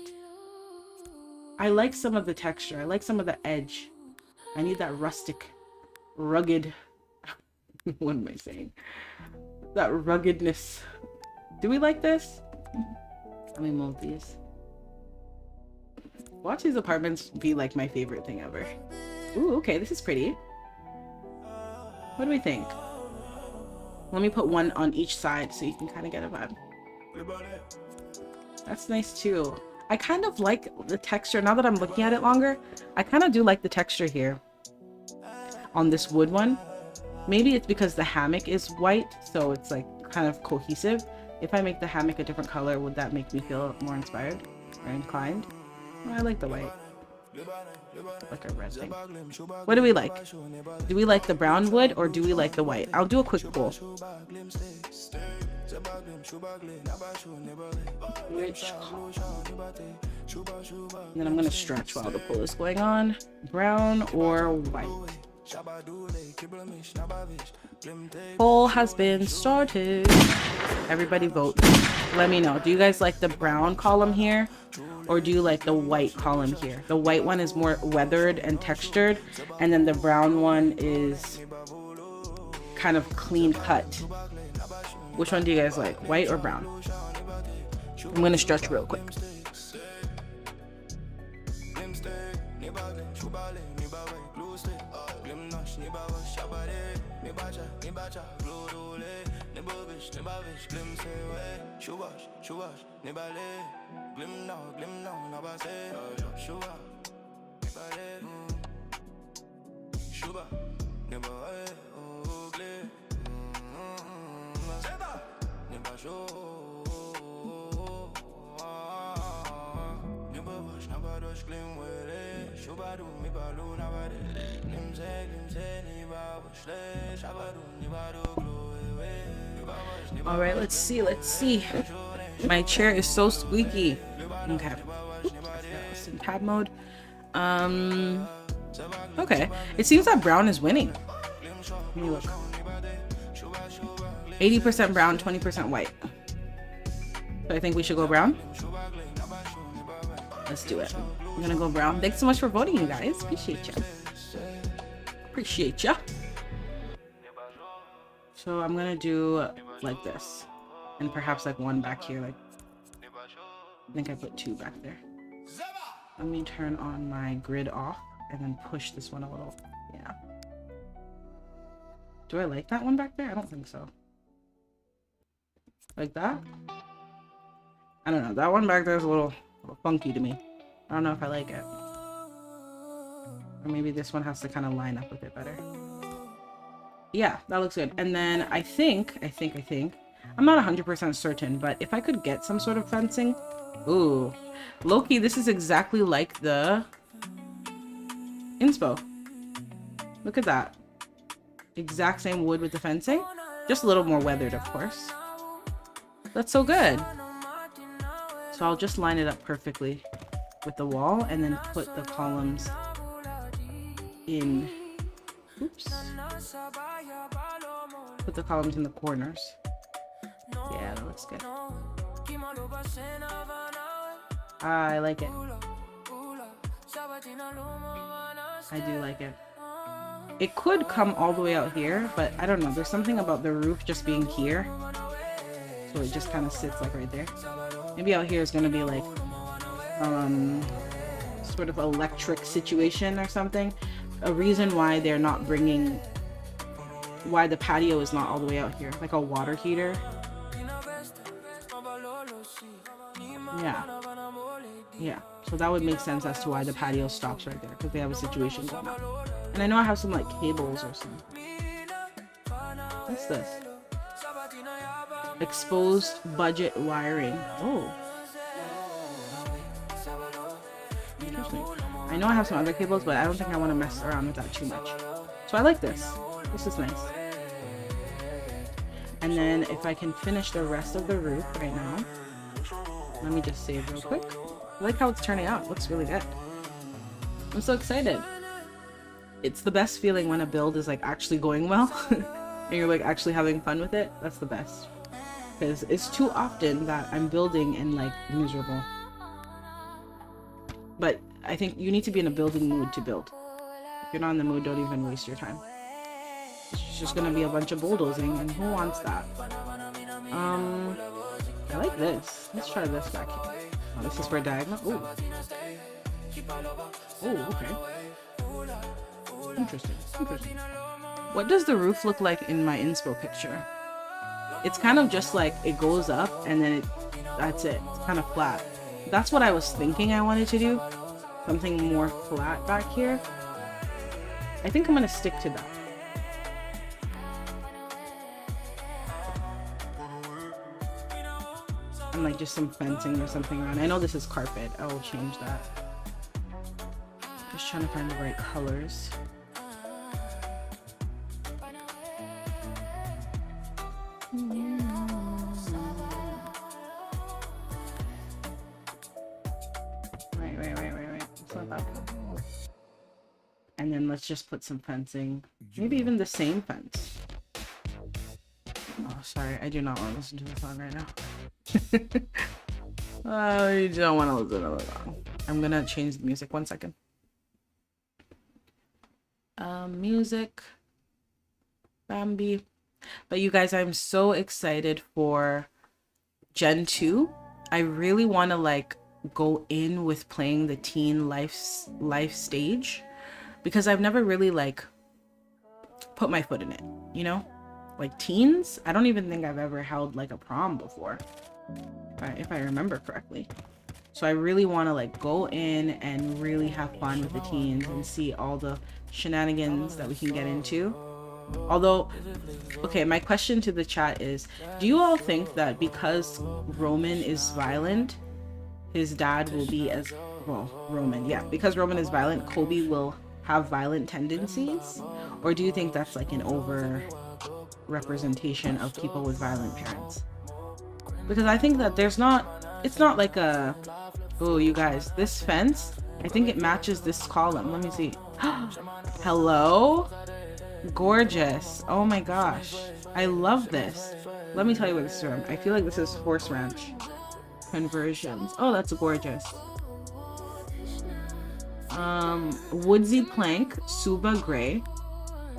I like some of the texture. I like some of the edge. I need that rustic, rugged. What am I saying? That ruggedness. Do we like this? Let me move these. Watch these apartments be like my favorite thing ever. Ooh, okay, this is pretty. What do we think? Let me put one on each side so you can kind of get a vibe. That's nice too. I kind of like the texture. Now that I'm looking at it longer, I kind of do like the texture here on this wood one. Maybe it's because the hammock is white, so it's like kind of cohesive. If I make the hammock a different color, would that make me feel more inspired or inclined? Well, I like the white. Like a red thing. What do we like? Do we like the brown wood or do we like the white? I'll do a quick poll. Which color? And then I'm gonna stretch while the poll is going on. Brown or white? Poll has been started. Everybody vote. Let me know. Do you guys like the brown column here or do you like the white column here? The white one is more weathered and textured, and then the brown one is kind of clean cut. Which one do you guys like, white or brown? I'm gonna stretch real quick. All right, let's see. My chair is so squeaky. Okay. Oops, in tab mode. Okay. It seems that brown is winning. Let me look. 80% brown, 20% white. So I think we should go brown. Let's do it. I'm gonna go brown. Thanks so much for voting, you guys. Appreciate you. Appreciate ya. So I'm gonna do like this, and perhaps like one back here. Like, I think I put two back there. Let me turn on my grid off and then push this one a little. Yeah. Do I like that one back there? I don't think so. Like that? I don't know. That one back there is a little funky to me. I don't know if I like it. Or maybe this one has to kind of line up with it better. Yeah, that looks good. And then I think, I'm not 100% certain, but if I could get some sort of fencing. Ooh. Loki, this is exactly like the inspo. Look at that. Exact same wood with the fencing. Just a little more weathered, of course. That's so good. So I'll just line it up perfectly with the wall and then put the columns in. Oops. Put the columns in the corners. Yeah, that looks good. I like it. I do like it. It could come all the way out here, but I don't know. There's something about the roof just being here. So it just kind of sits like right there. Maybe out here is going to be like sort of electric situation or something. A reason why they're not bringing, why the patio is not all the way out here, like a water heater. Yeah, so that would make sense as to why the patio stops right there, because they have a situation going on. And I know I have some like cables or something. What's this? Exposed budget wiring. Oh, interesting. I know I have some other cables, but I don't think I want to mess around with that too much. So I like this. This is nice. And then if I can finish the rest of the roof right now, let me just save real quick. I like how it's turning out. It looks really good. I'm so excited. It's the best feeling when a build is like actually going well and you're like actually having fun with it. That's the best. Because it's too often that I'm building and like miserable. But I think you need to be in a building mood to build. If you're not in the mood, don't even waste your time. It's just gonna be a bunch of bulldozing, and who wants that? I like this. Let's try this back here. Oh, this is for a diagonal. Ooh. Oh, okay. Interesting. What does the roof look like in my inspo picture? It's kind of just like it goes up and then that's it. It's kind of flat. That's what I was thinking I wanted to do. Something more flat back here. I think I'm gonna stick to that. And like just some fencing or something around. I know this is carpet. I will change that. Just trying to find the right colors. Right. It's not that good. And then let's just put some fencing. Maybe even the same fence. Oh, sorry. I do not want to listen to the song right now. I don't want to listen to the song. I'm gonna change the music. 1 second. Music. Bambi. But you guys, I'm so excited for Gen 2. I really want to like go in with playing the teen life stage, because I've never really like put my foot in it, you know? Like teens, I don't even think I've ever held like a prom before, if I remember correctly. So I really want to like go in and really have fun with the teens and see all the shenanigans that we can get into. Although, okay, my question to the chat is, do you all think that because Roman is violent, his dad will be as, well, Roman, yeah, because Roman is violent, Kobe will have violent tendencies? Or do you think that's like an over representation of people with violent parents? Because I think that it's not like a, oh, you guys, this fence, I think it matches this column. Let me see. Hello? Gorgeous. Oh my gosh. I love this. Let me tell you what this is from. I feel like this is Horse Ranch conversions. Oh, that's gorgeous. Woodsy Plank, Suba Gray.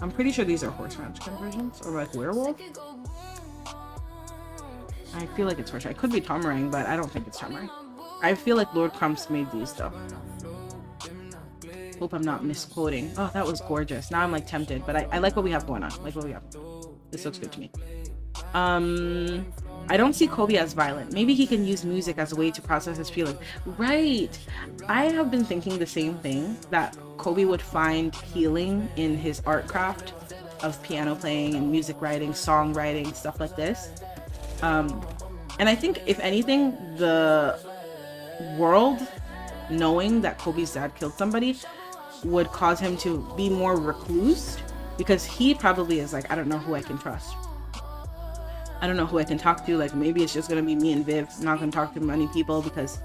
I'm pretty sure these are Horse Ranch conversions, or like Werewolf. I feel like it's Horse Ranch. It could be Tamarang, but I don't think it's Tamarang. I feel like Lord Crumps made these though. Hope I'm not misquoting. Oh, that was gorgeous. Now I'm like tempted, but I like what we have going on. Like what we have. This looks good to me. I don't see Kobe as violent. Maybe he can use music as a way to process his feelings. Right. I have been thinking the same thing, that Kobe would find healing in his art craft of piano playing and music writing, songwriting, stuff like this. And I think if anything, the world knowing that Kobe's dad killed somebody would cause him to be more recluse, because he probably is like, I don't know who I can trust. I don't know who I can talk to. Like, maybe it's just gonna be me and Viv. I'm not gonna talk to many people because,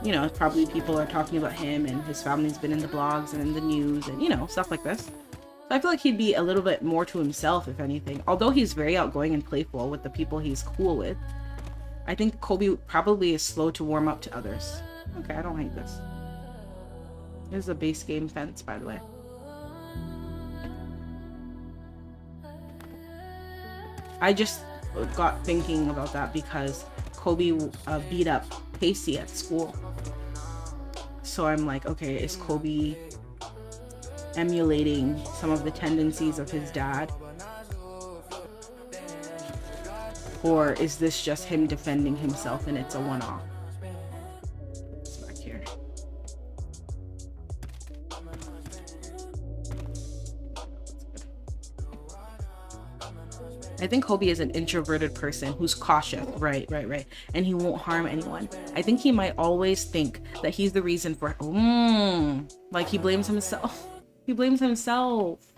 you know, probably people are talking about him and his family's been in the blogs and in the news and, you know, stuff like this. So I feel like he'd be a little bit more to himself, if anything. Although he's very outgoing and playful with the people he's cool with, I think Kobe probably is slow to warm up to others. Okay, I don't hate this. This is a base game fence, by the way. I just got thinking about that because Kobe beat up Pacey at school. So I'm like, okay, is Kobe emulating some of the tendencies of his dad? Or is this just him defending himself and it's a one-off? It's back here. I think Kobe is an introverted person who's cautious, right, and he won't harm anyone. I think he might always think that he's the reason for, like he blames himself. He blames himself.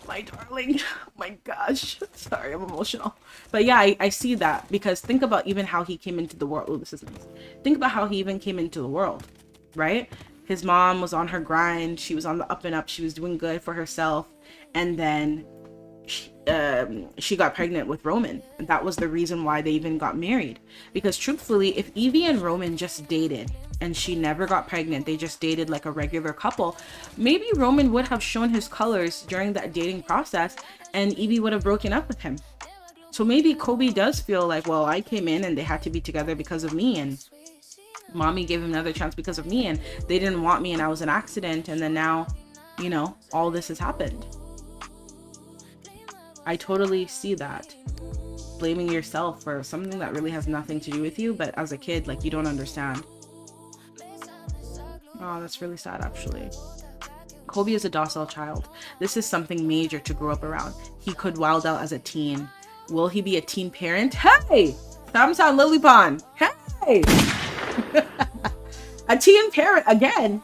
My darling, oh my gosh, sorry, I'm emotional. But yeah, I see that, because think about even how he came into the world. Oh, this is nice. Think about how he even came into the world, right? His mom was on her grind. She was on the up and up. She was doing good for herself. And then she got pregnant with Roman, and that was the reason why they even got married. Because truthfully, if Evie and Roman just dated and she never got pregnant, they just dated like a regular couple, maybe Roman would have shown his colors during that dating process and Evie would have broken up with him. So maybe Kobe does feel like, well, I came in and they had to be together because of me, and mommy gave him another chance because of me, and they didn't want me and I was an accident, and then now, you know, all this has happened. I totally see that. Blaming yourself for something that really has nothing to do with you, but as a kid, like, you don't understand. Oh, that's really sad, actually. Kobe is a docile child. This is something major to grow up around. He could wild out as a teen. Will he be a teen parent? Hey! Samsung Lily Pond! Hey! A teen parent again!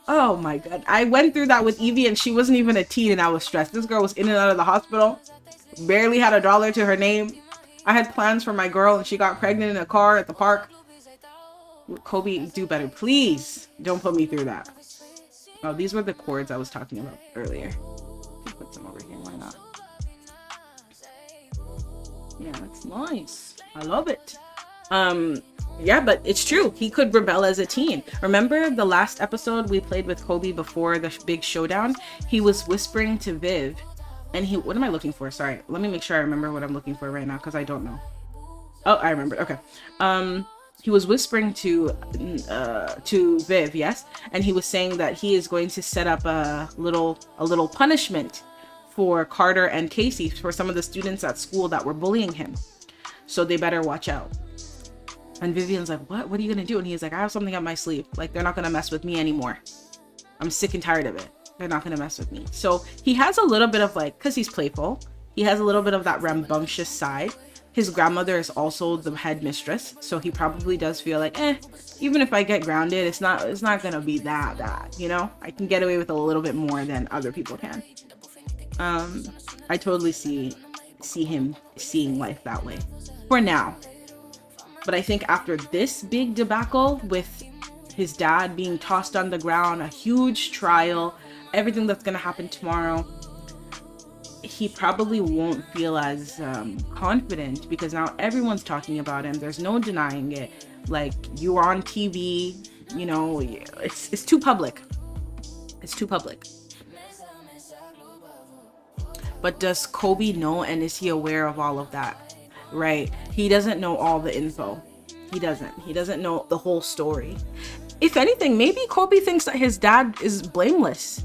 Oh my god. I went through that with Evie and she wasn't even a teen and I was stressed. This girl was in and out of the hospital. Barely had $1 to her name. I had plans for my girl and she got pregnant in a car at the park. Kobe, do better. Please don't put me through that. Oh, these were the chords I was talking about earlier. Put some over here. Why not? Yeah, that's nice. I love it. Yeah, but it's true. He could rebel as a teen. Remember the last episode we played with Kobe before the big showdown? He was whispering to Viv, and what am I looking for? Sorry, let me make sure I remember what I'm looking for right now, because I don't know. Oh, I remember. Okay. He was whispering to Viv, yes, and he was saying that he is going to set up a little punishment for Carter and Casey, for some of the students at school that were bullying him. So they better watch out. And Vivian's like, what are you gonna do? And he's like, I have something up my sleeve. Like, they're not gonna mess with me anymore. I'm sick and tired of it. They're not gonna mess with me. So he has a little bit of, like, because he's playful, he has a little bit of that rambunctious side. His grandmother is also the headmistress, so he probably does feel like, even if I get grounded, it's not gonna be that bad, you know? I can get away with a little bit more than other people can. I totally see him seeing life that way for now. But I think after this big debacle with his dad being tossed on the ground, a huge trial, everything that's going to happen tomorrow, he probably won't feel as confident, because now everyone's talking about him. There's no denying it. Like, you are on TV, you know, it's too public. It's too public. But does Kobe know, and is he aware of all of that? Right? He doesn't know all the info. He doesn't know the whole story. If anything, maybe Kobe thinks that his dad is blameless,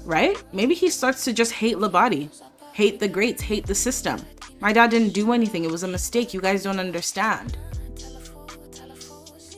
right? Maybe he starts to just hate Labadi, hate the greats, hate the system. My dad didn't do anything. It was a mistake. You guys don't understand.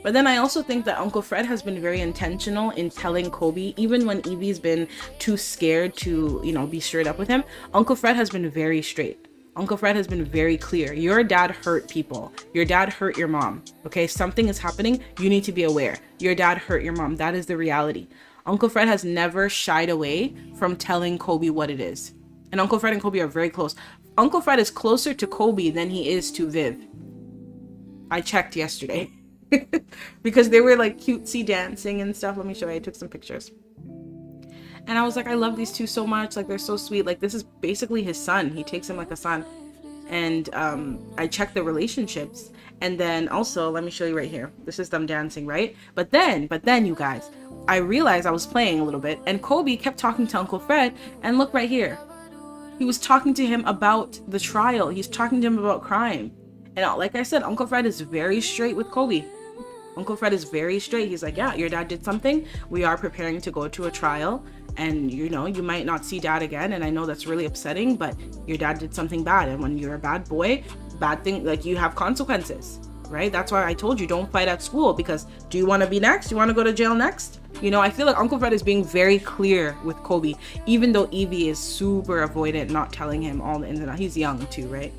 But then I also think that Uncle Fred has been very intentional in telling Kobe, even when Evie's been too scared to, you know, be straight up with him. Uncle Fred has been very straight. Uncle Fred has been very clear. Your dad hurt people. Your dad hurt your mom. Okay, something is happening. You need to be aware. Your dad hurt your mom. That is the reality. Uncle Fred has never shied away from telling Kobe what it is. And Uncle Fred and Kobe are very close. Uncle Fred is closer to Kobe than he is to Viv. I checked yesterday. Because they were like cutesy dancing and stuff. Let me show you. I took some pictures. And I was like, I love these two so much. Like, they're so sweet. Like, this is basically his son. He takes him like a son. And I checked the relationships. And then also, let me show you right here. This is them dancing, right? But then, you guys, I realized I was playing a little bit. And Kobe kept talking to Uncle Fred. And look right here. He was talking to him about the trial. He's talking to him about crime. And like I said, Uncle Fred is very straight with Kobe. Uncle Fred is very straight. He's like, yeah, your dad did something. We are preparing to go to a trial. And, you know, you might not see dad again. And I know that's really upsetting, but your dad did something bad. And when you're a bad boy, bad thing, like, you have consequences, right? That's why I told you, don't fight at school, because do you want to be next? Do you want to go to jail next? You know, I feel like Uncle Fred is being very clear with Kobe, even though Evie is super avoidant, not telling him all the ins and outs. He's young too, right?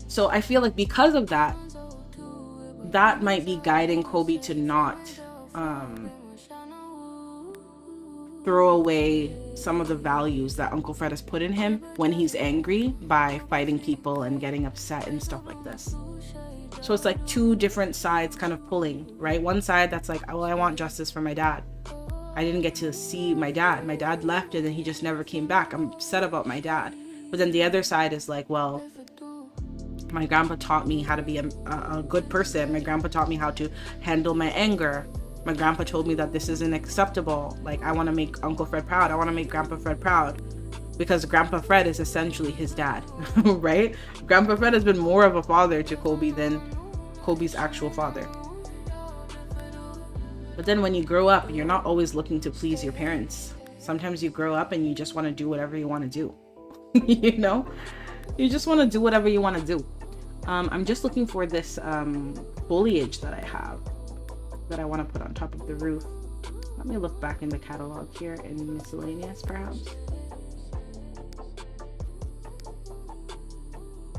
So I feel like because of that, that might be guiding Kobe to not throw away some of the values that Uncle Fred has put in him when he's angry by fighting people and getting upset and stuff like this. So it's like two different sides kind of pulling, right? One side that's like, well, I want justice for my dad. I didn't get to see my dad. My dad left and then he just never came back. I'm upset about my dad. But then the other side is like, well, my grandpa taught me how to be a good person. My grandpa taught me how to handle my anger. My grandpa told me that this isn't acceptable. Like, I want to make Uncle Fred proud. I want to make Grandpa Fred proud, because Grandpa Fred is essentially his dad, right? Grandpa Fred has been more of a father to Kobe than Kobe's actual father. But then when you grow up, you're not always looking to please your parents. Sometimes you grow up and you just want to do whatever you want to do. You know? You just want to do whatever you want to do. I'm just looking for this foliage that I have that I want to put on top of the roof. Let me look back in the catalog here in miscellaneous, perhaps.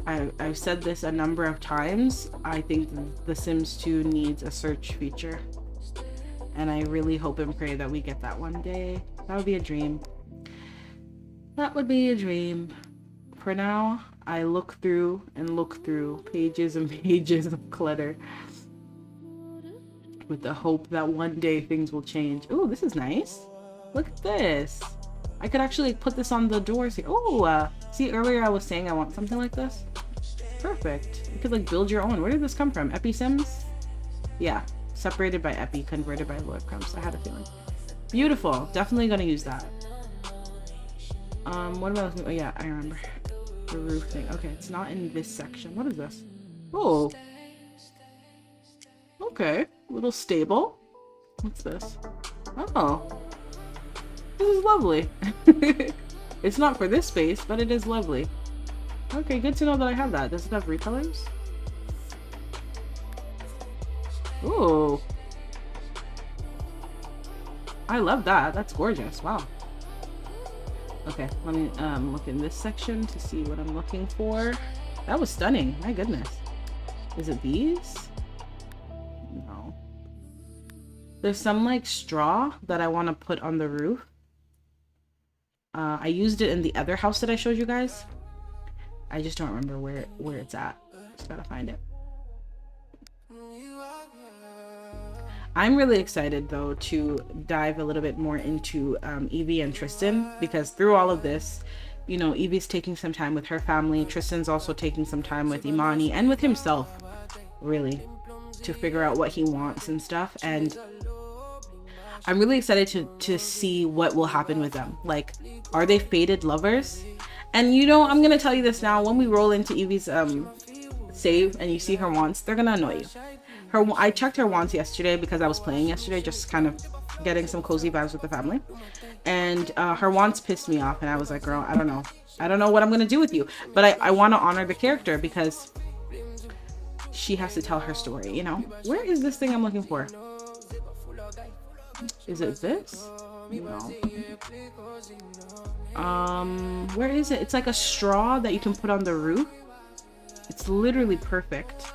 I've said this a number of times. I think The Sims 2 needs a search feature. And I really hope and pray that we get that one day. That would be a dream. That would be a dream. For now, I look through pages and pages of clutter with the hope that one day things will change. Oh, this is nice. Look at this. I could actually put this on the doors here. Oh, see, earlier I was saying I want something like this. Perfect. You could like build your own. Where did this come from? Epi Sims? Yeah. Separated by Epi, converted by Lord Crumbs. I had a feeling. Beautiful. Definitely gonna use that. What am I looking? Oh yeah, I remember. The roof thing. Okay, it's not in this section. What is this? Oh. Okay. A little stable. What's this? Oh. This is lovely. It's not for this space, but it is lovely. Okay, good to know that I have that. Does it have recolors? Ooh. I love that. That's gorgeous. Wow. Okay, let me look in this section to see what I'm looking for. That was stunning. My goodness. Is it these? No. There's some like straw that I want to put on the roof. I used it in the other house that I showed you guys. I just don't remember where it's at. Just gotta find it. I'm really excited though to dive a little bit more into Evie and Tristan, because through all of this, you know, Evie's taking some time with her family. Tristan's also taking some time with Imani and with himself, really, to figure out what he wants and stuff. And I'm really excited to see what will happen with them. Like, are they fated lovers? And you know, I'm gonna tell you this now. When we roll into Evie's save and you see her wants, they're gonna annoy you. I checked her wants yesterday because I was playing yesterday, just kind of getting some cozy vibes with the family. And her wants pissed me off, and I was like, girl, I don't know what I'm gonna do with you. But I want to honor the character because she has to tell her story, you know. Where is this thing I'm looking for? Is it this? No. Where is it? It's like a straw that you can put on the roof. It's literally perfect.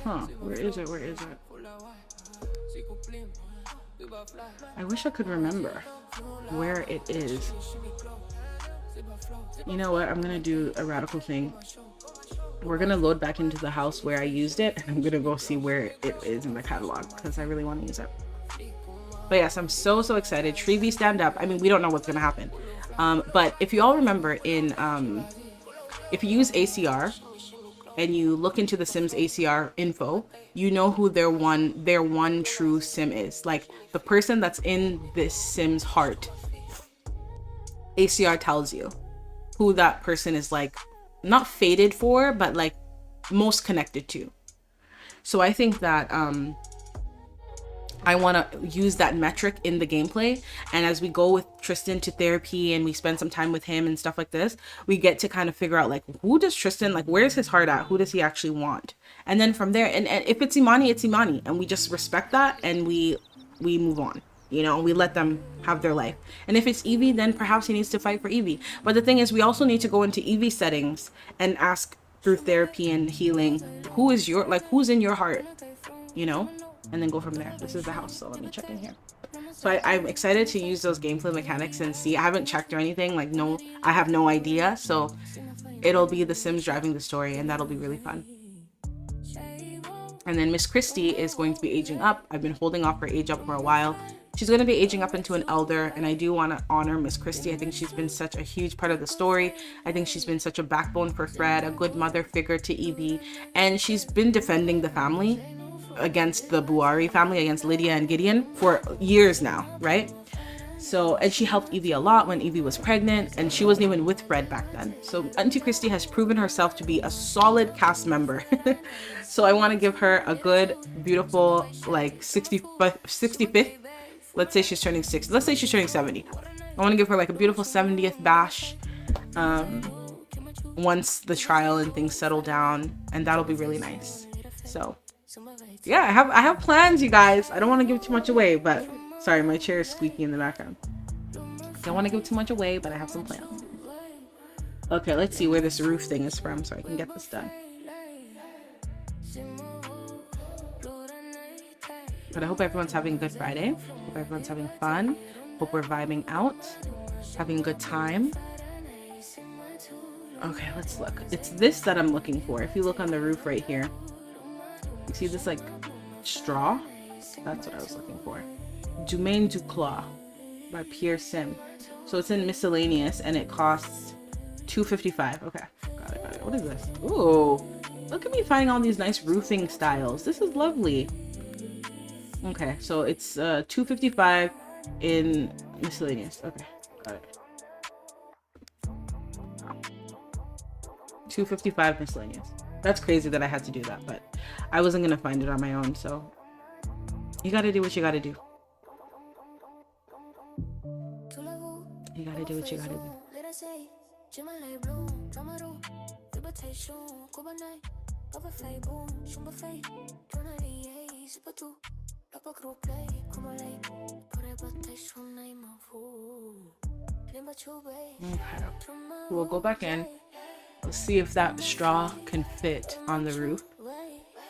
Huh, where is it? Where is it? I wish I could remember where it is. You know what? I'm gonna do a radical thing. We're gonna load back into the house where I used it, and I'm gonna go see where it is in the catalog because I really want to use it. But yes, I'm so excited. Treevee, stand up. I mean, we don't know what's gonna happen, but if you all remember in if you use ACR and you look into the Sims ACR info, you know who their one true Sim is. Like the person that's in this Sim's heart, ACR tells you who that person is, like not fated for, but like most connected to. So I think that I want to use that metric in the gameplay, and as we go with Tristan to therapy and we spend some time with him and stuff like this, we get to kind of figure out like, who does Tristan, like where's his heart at, who does he actually want? And then from there, and if it's Imani, it's Imani, and we just respect that and we move on, you know, we let them have their life. And if it's Evie, then perhaps he needs to fight for Evie. But the thing is, we also need to go into Evie settings and ask through therapy and healing, who's in your heart, you know, and then go from there. This is the house, so let me check in here. So I'm excited to use those gameplay mechanics and see. I haven't checked or anything, like no, I have no idea. So it'll be the Sims driving the story, and that'll be really fun. And then Miss Christie is going to be aging up. I've been holding off her age up for a while. She's going to be aging up into an elder, and I do want to honor Miss Christie. I think she's been such a huge part of the story. I think she's been such a backbone for Fred, a good mother figure to Evie, and she's been defending the family against the Buari family, against Lydia and Gideon for years now, right? So, and she helped Evie a lot when Evie was pregnant, and she wasn't even with Fred back then. So Auntie Christie has proven herself to be a solid cast member. So I want to give her a good, beautiful, like 65th. Let's say she's turning 60. Let's say she's turning 70. I want to give her like a beautiful 70th bash once the trial and things settle down, and that'll be really nice. So yeah, I have plans, you guys. I don't want to give too much away, but sorry, my chair is squeaky in the background. Don't want to give too much away, but I have some plans. Okay, let's see where this roof thing is from so I can get this done. But I hope everyone's having a good Friday. Hope everyone's having fun. Hope we're vibing out, having a good time. Okay, let's look. It's this that I'm looking for. If you look on the roof right here, you see this like straw? That's what I was looking for. Dumaine Duclaw by Pierre Sim. So it's in miscellaneous and it costs $255. Okay, got it, got it. What is this? Ooh, look at me finding all these nice roofing styles. This is lovely. Okay, so it's $255 in miscellaneous. Okay, got it. $255 miscellaneous. That's crazy that I had to do that, but I wasn't gonna find it on my own, so you gotta do what you gotta do. You gotta do what you gotta do. Okay. We'll go back in. Let's see if that straw can fit on the roof.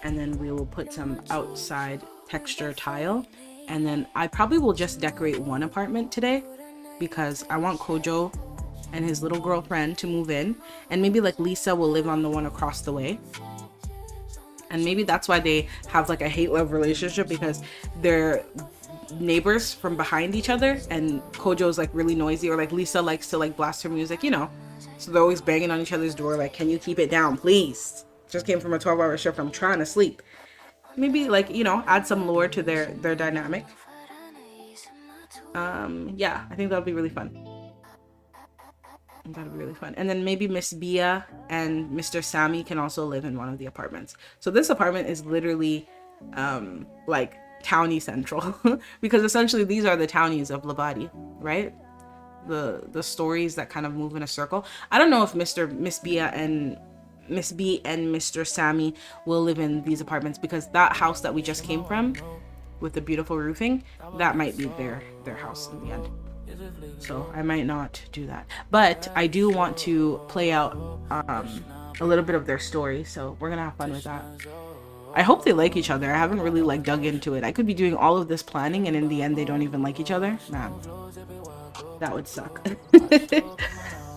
And then we will put some outside texture tile. And then I probably will just decorate one apartment today because I want Kojo and his little girlfriend to move in. And maybe like Lisa will live on the one across the way. And maybe that's why they have like a hate-love relationship, because they're neighbors from behind each other and Kojo's like really noisy, or like Lisa likes to like blast her music, you know. So they're always banging on each other's door like, can you keep it down, please? Just came from a 12-hour shift. I'm trying to sleep. Maybe like, you know, add some lore to their dynamic. Yeah, I think that'll be really fun. That'll be really fun. And then maybe Miss Bia and Mr. Sammy can also live in one of the apartments. So this apartment is literally like townie central because essentially these are the townies of Labadi, right? The stories that kind of move in a circle. I don't know if Miss B and Mr. Sammy will live in these apartments, because that house that we just came from with the beautiful roofing, that might be their house in the end. So I might not do that, but I do want to play out a little bit of their story, so we're gonna have fun with that. I hope they like each other. I haven't really like dug into it. I could be doing all of this planning and in the end they don't even like each other. Man, that would suck.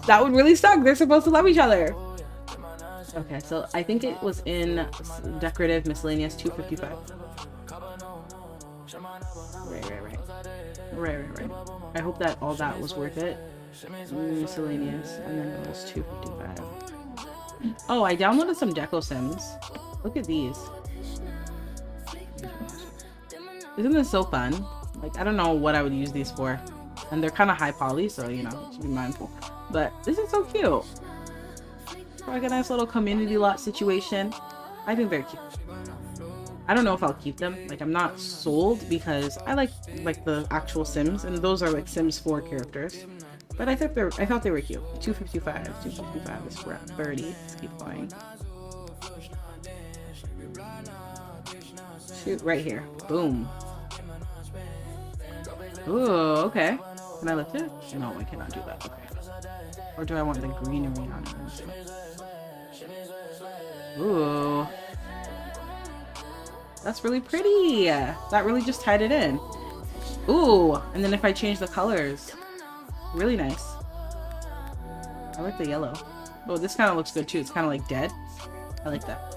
That would really suck. They're supposed to love each other. Okay, so I think it was in decorative miscellaneous $255. Right. I hope that all that was worth it. Miscellaneous, and then it was $255. Oh, I downloaded some Deco Sims. Look at these. Isn't this so fun? Like, I don't know what I would use these for. And they're kind of high poly, so, you know, just be mindful. But this is so cute. Like a nice little community lot situation. I think they're cute. I don't know if I'll keep them. Like, I'm not sold because I like the actual Sims, and those are like Sims 4 characters. But I thought they were cute. $255 is for $30. Let's keep going. Shoot, right here. Boom. Ooh, okay. Can I lift it? No, I cannot do that. Okay. Or do I want the greenery on it? Ooh. That's really pretty. That really just tied it in. Ooh, and then if I change the colors, really nice. I like the yellow. Oh, this kind of looks good too. It's kind of like dead. I like that.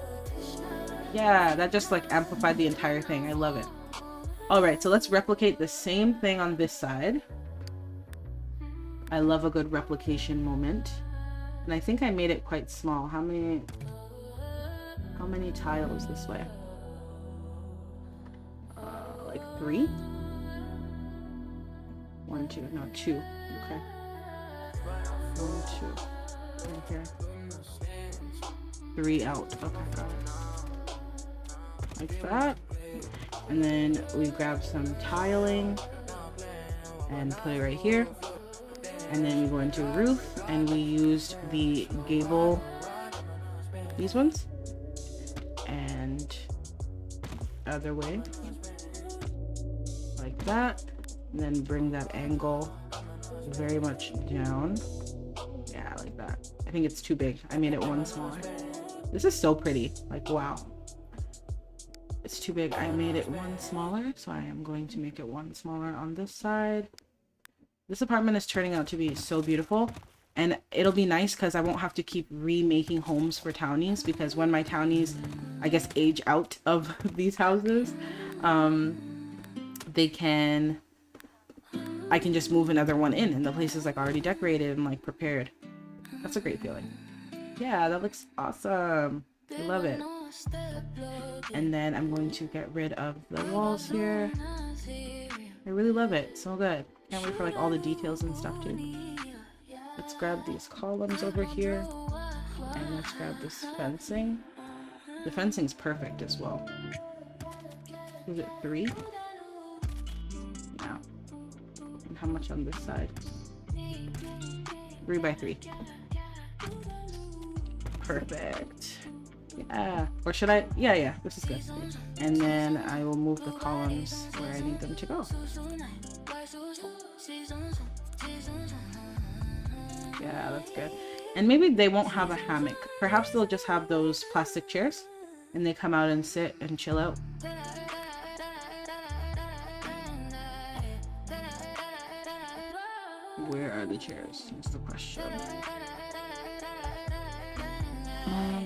Yeah, that just like amplified the entire thing. I love it. All right, so let's replicate the same thing on this side. I love a good replication moment. And I think I made it quite small. How many tiles this way? Like 3? 1, 2, no, 2. Okay. 1, 2. Right here. 3 out. Okay, got it. Like that. And then we grab some tiling and put it right here. And then we go into roof and we used the gable, these ones, and other way, like that. And then bring that angle very much down. Yeah, like that. I think it's too big. I made it one smaller. This is so pretty. Like, wow. It's too big. I made it one smaller, so I am going to make it one smaller on this side. This apartment is turning out to be so beautiful, and it'll be nice because I won't have to keep remaking homes for townies, because when my townies, I guess, age out of these houses, they can I can just move another one in and the place is like already decorated and like prepared. That's a great feeling. Yeah, that looks awesome. I love it. And then I'm going to get rid of the walls here. I really love it. It's so good. Can't wait for like all the details and stuff too. Let's grab these columns over here. And let's grab this fencing. The fencing's perfect as well. Is it 3? Yeah. And how much on this side? 3 by 3. Perfect. Yeah. Or should I? Yeah, this is good. And then I will move the columns where I need them to go. Yeah, that's good. And maybe they won't have a hammock. Perhaps they'll just have those plastic chairs and they come out and sit and chill out. Where are the chairs? That's the question.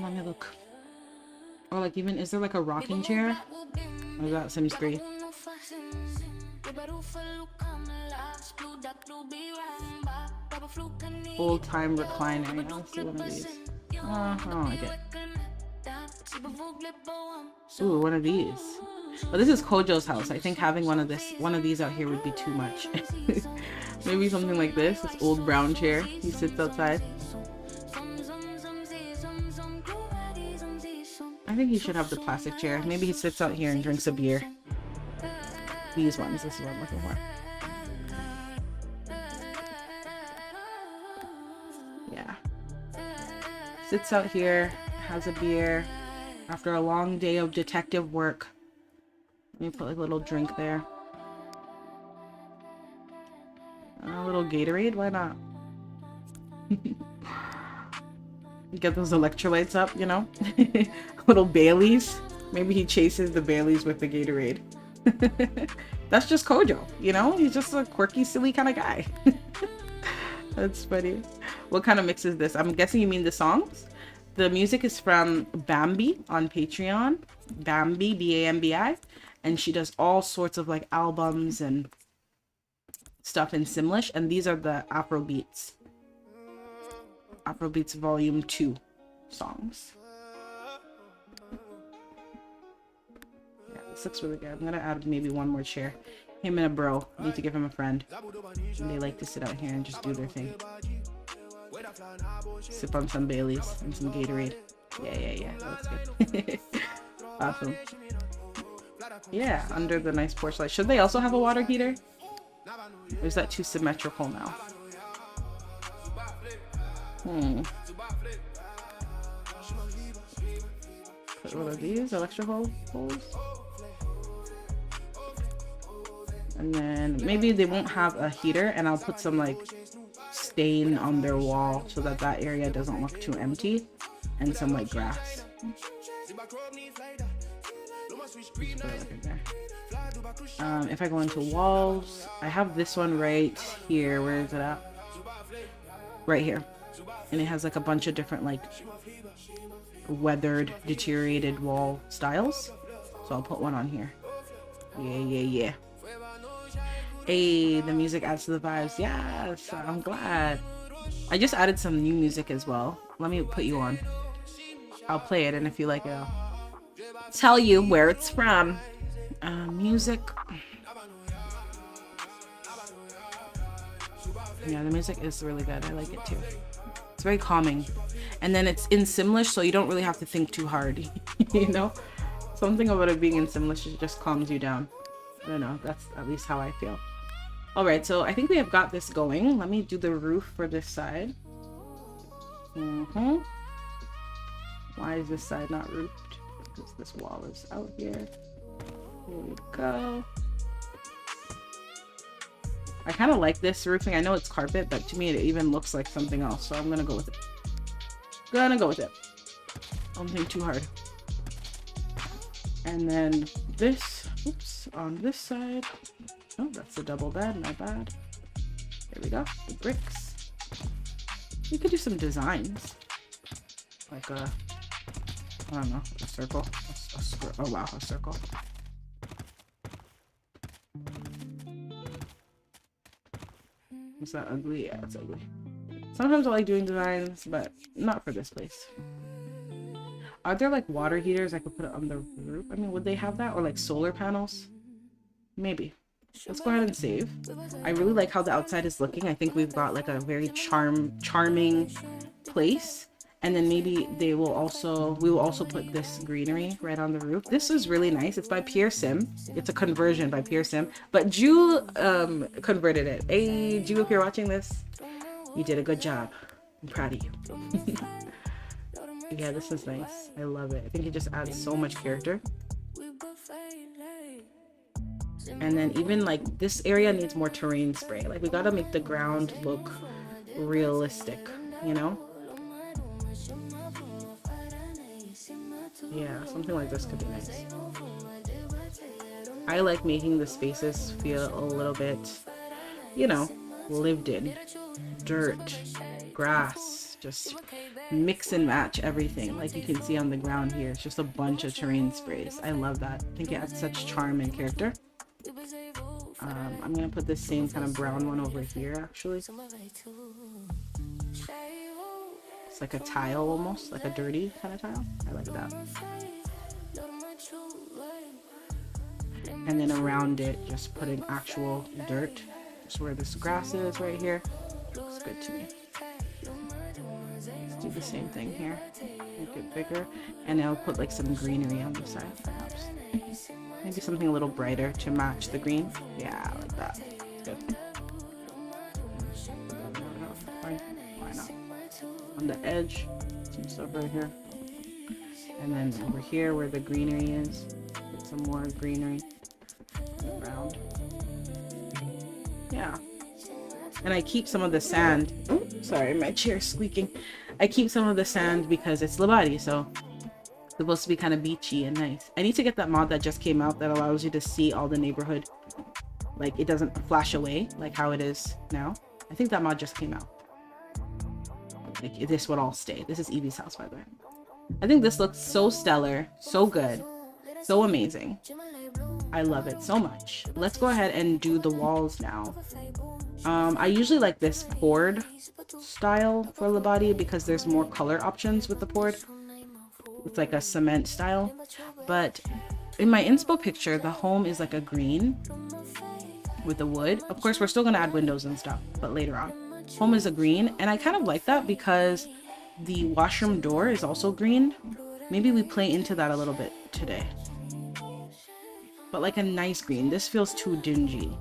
Let me look. Or like even, is there like a rocking chair? Or is that Sims 3? Old time recliner. Yeah, let's see one of these. I don't like it. Ooh, one of these. But this is Kojo's house. I think having one of these out here would be too much. Maybe something like this old brown chair. He sits outside. I think he should have the plastic chair. Maybe he sits out here and drinks a beer. These ones. This is what I'm looking for. Yeah. Sits out here, has a beer after a long day of detective work. Let me put like a little drink there. A little Gatorade, why not? Get those electrolytes up, you know? Little Baileys. Maybe he chases the Baileys with the Gatorade. That's just Kojo, you know? He's just a quirky, silly kind of guy. That's funny. What kind of mix is this? I'm guessing you mean the songs? The music is from Bambi on Patreon. Bambi, B-A-M-B-I. And she does all sorts of like albums and stuff in Simlish. And these are the Afrobeats. Afrobeats Volume 2 songs. Yeah, this looks really good. I'm gonna add maybe one more chair. Him and a bro. Need to give him a friend. And they like to sit out here and just do their thing. Sip on some Baileys and some Gatorade. Yeah. That's good. Awesome. Yeah, under the nice porch light. Should they also have a water heater? Or is that too symmetrical now? Put one of these electrical poles. And then maybe they won't have a heater and I'll put some like stain on their wall so that that area doesn't look too empty. And some like grass. If I go into walls, I have this one right here. Where is it at? Right here. And it has like a bunch of different like weathered, deteriorated wall styles. So I'll put one on here. Yeah. Hey, the music adds to the vibes. Yes, I'm glad. I just added some new music as well. Let me put you on. I'll play it, and if you like it, I'll tell you where it's from. Music. Yeah, the music is really good. I like it too. It's very calming. And then it's in Simlish, so you don't really have to think too hard. You know? Something about it being in Simlish, it just calms you down. I don't know. That's at least how I feel. Alright, so I think we have got this going. Let me do the roof for this side. Why is this side not roofed? Because this wall is out here. Here we go. I kind of like this roofing. I know it's carpet, but to me it even looks like something else. So I'm gonna go with it. Don't think too hard. And then this, oops, on this side. Oh, that's a double bed, not bad. There we go, the bricks. You could do some designs. Like a, I don't know, a circle. Oh wow, a circle. Is that ugly? Yeah, it's ugly. Sometimes I like doing designs, but not for this place. Are there like water heaters I could put on the roof? I mean, would they have that? Or like solar panels? Maybe. Let's go ahead and save. I really like how the outside is looking. I think we've got like a very charming place. And then maybe we will also put this greenery right on the roof. This is really nice. It's by Pierre Sim. It's a conversion by Pierre Sim. But Ju converted it. Hey, Ju, if you're watching this, you did a good job. I'm proud of you. Yeah, this is nice. I love it. I think it just adds so much character. And then even like this area needs more terrain spray. Like we gotta make the ground look realistic, you know? Yeah, something like this could be nice. I like making the spaces feel a little bit, you know, lived in. Dirt, grass, just mix and match everything. Like you can see on the ground here, it's just a bunch of terrain sprays. I love that. I think it adds such charm and character. I'm gonna put this same kind of brown one over here actually. It's like a tile almost, like a dirty kind of tile. I like that. And then around it, just putting actual dirt. Just where this grass is right here. Looks good to me. Let's do the same thing here. Make it bigger. And I'll put like some greenery on the side perhaps. Maybe something a little brighter to match the green. Yeah, like that. Good. Why not? On the edge, some stuff right here. And then over here where the greenery is, put some more greenery around. Yeah. And I keep some of the sand. Oh, sorry, my chair's squeaking. I keep some of the sand because it's Labadi, so it's supposed to be kind of beachy and nice. I need to get that mod that just came out that allows you to see all the neighborhood. Like it doesn't flash away like how it is now. I think that mod just came out. Like this would all stay. This is Evie's house, by the way. I think this looks so stellar, so good, so amazing. I love it so much. Let's go ahead and do the walls now. I usually like this poured style for Labadi because there's more color options with the poured. It's like a cement style. But in my inspo picture, the home is like a green with the wood. Of course, we're still going to add windows and stuff, but later on. Home is a green, and I kind of like that because the washroom door is also green. Maybe we play into that a little bit today. But like a nice green. This feels too dingy.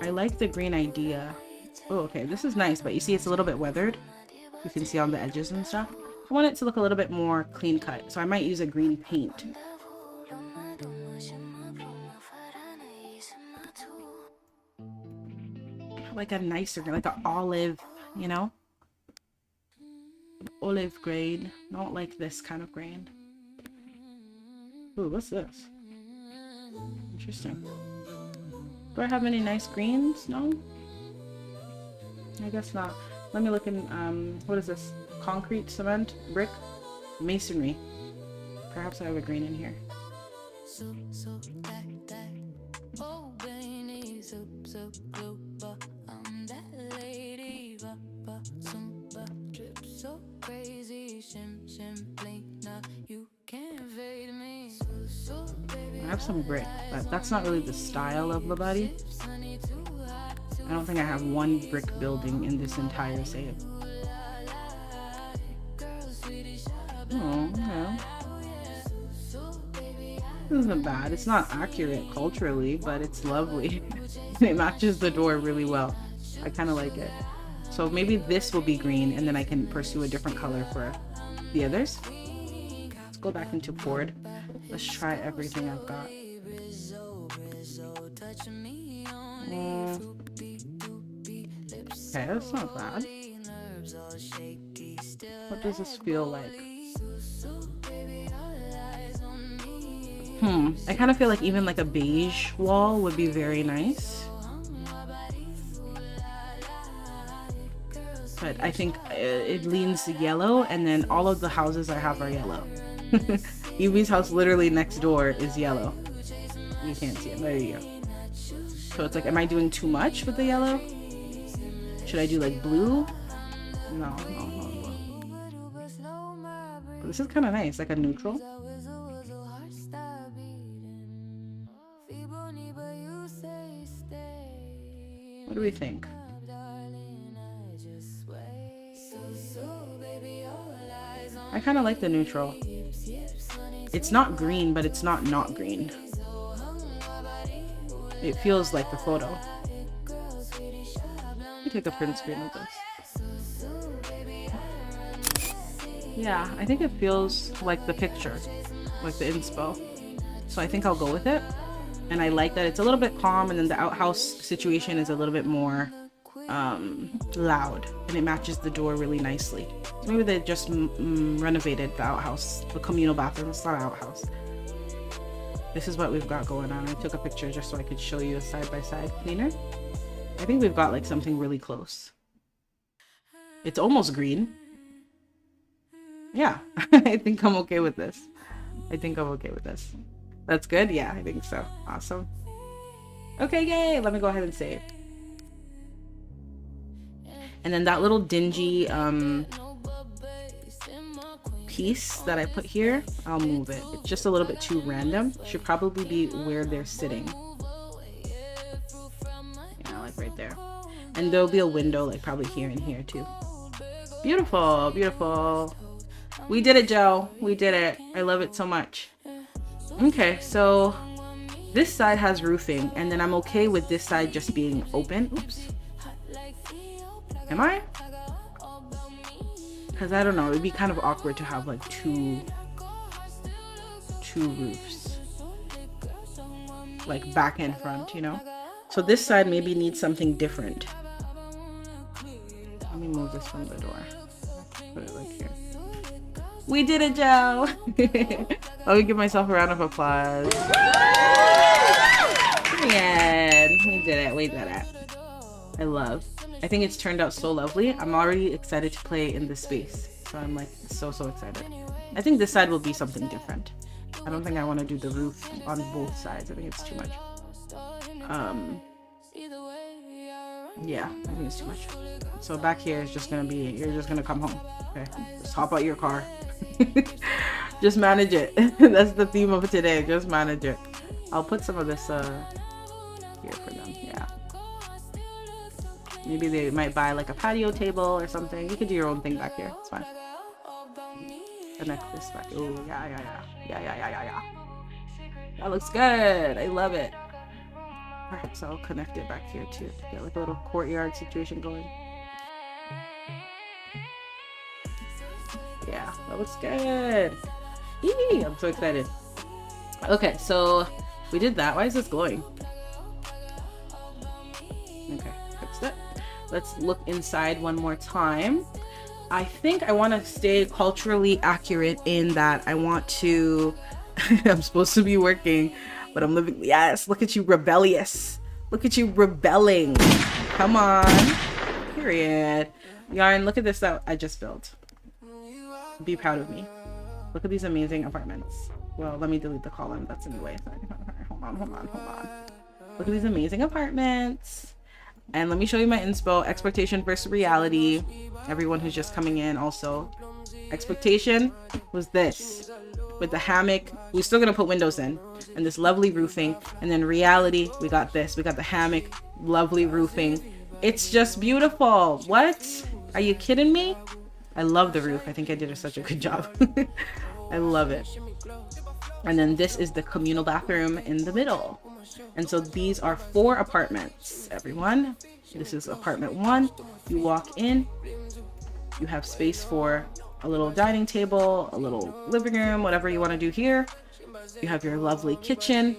I like the green idea. Oh, okay, this is nice, but you see it's a little bit weathered. You can see on the edges and stuff. I want it to look a little bit more clean cut, so I might use a green paint. Like a nicer, like an olive, you know? Olive grade, not like this kind of grain. Ooh, what's this? Interesting. Do I have any nice greens? No? I guess not. Let me look in, what is this? Concrete, cement, brick, masonry. Perhaps I have a green in here. I have some brick, but that's not really the style of Labadi. I don't think I have one brick building in this entire save. Oh, yeah. This isn't bad. It's not accurate culturally, but it's lovely. It matches the door really well. I kind of like it. So maybe this will be green, and then I can pursue a different color for the others. Let's go back into poured. Let's try everything I've got. Okay, that's not bad. What does this feel like? I kind of feel like even like a beige wall would be very nice. But I think it leans yellow, and then all of the houses I have are yellow. Yubi's house literally next door is yellow. You can't see it. There you go. So it's like, am I doing too much with the yellow? Should I do like blue? No. But this is kind of nice, like a neutral. What do we think? I kind of like the neutral. It's not green, but it's not green. It feels like the photo. Let me take a print screen of this. Yeah, I think it feels like the picture, like the inspo. So I think I'll go with it. And I like that it's a little bit calm, and then the outhouse situation is a little bit more loud, and it matches the door really nicely. So maybe they just renovated the outhouse, the communal bathroom. It's not an outhouse. This is what we've got going on. I took a picture just so I could show you a side-by-side cleaner. I think we've got like something really close. It's almost green. Yeah, I think I'm okay with this. That's good? Yeah, I think so. Awesome. Okay, yay! Let me go ahead and save. And then that little dingy piece that I put here, I'll move it. It's just a little bit too random. It should probably be where they're sitting. Yeah, like right there. And there'll be a window like probably here and here too. Beautiful, beautiful. We did it, Joe. We did it. I love it so much. Okay, so this side has roofing, and then I'm okay with this side just being open. Oops. Am I? Because I don't know, it'd be kind of awkward to have like two roofs, like back and front, you know? So this side maybe needs something different. Let me move this from the door. Put it like here. We did it, Joe! Let me give myself a round of applause. Yeah, we did it. We did it. I think it's turned out so lovely. I'm already excited to play in this space. So I'm like so excited. I think this side will be something different. I don't think I want to do the roof on both sides. I think it's too much. Yeah, I think it's too much. So back here is just gonna be, you're just gonna come home. Okay, just hop out your car. Just manage it. That's the theme of today. Just manage it. I'll put some of this here for them. Yeah. Maybe they might buy like a patio table or something. You could do your own thing back here. It's fine. Connect this back. Oh yeah. That looks good. I love it. Alright, so I'll connect it back here too. Get like a little courtyard situation going. Yeah, that looks good. Yee, I'm so excited. Okay, so we did that. Why is this glowing? Okay, fixed it. Let's look inside one more time. I think I want to stay culturally accurate in that I want to I'm supposed to be working, but I'm living. Yes, look at you, rebellious. Look at you rebelling. Come on. Period. Yarn, look at this that I just built. Be proud of me. Look at these amazing apartments. Well, let me delete the column that's in the way. Hold on. Look at these amazing apartments. And let me show you my inspo. Expectation versus reality. Everyone who's just coming in also. Expectation was this. With the hammock. We're still gonna put windows in. And this lovely roofing. And then reality, we got this. We got the hammock. Lovely roofing. It's just beautiful. What? Are you kidding me? I love the roof. I think I did such a good job. I love it. And then this is the communal bathroom in the middle. And so these are 4 apartments, everyone. This is apartment 1. You walk in, you have space for a little dining table, a little living room, whatever you want to do here. You have your lovely kitchen,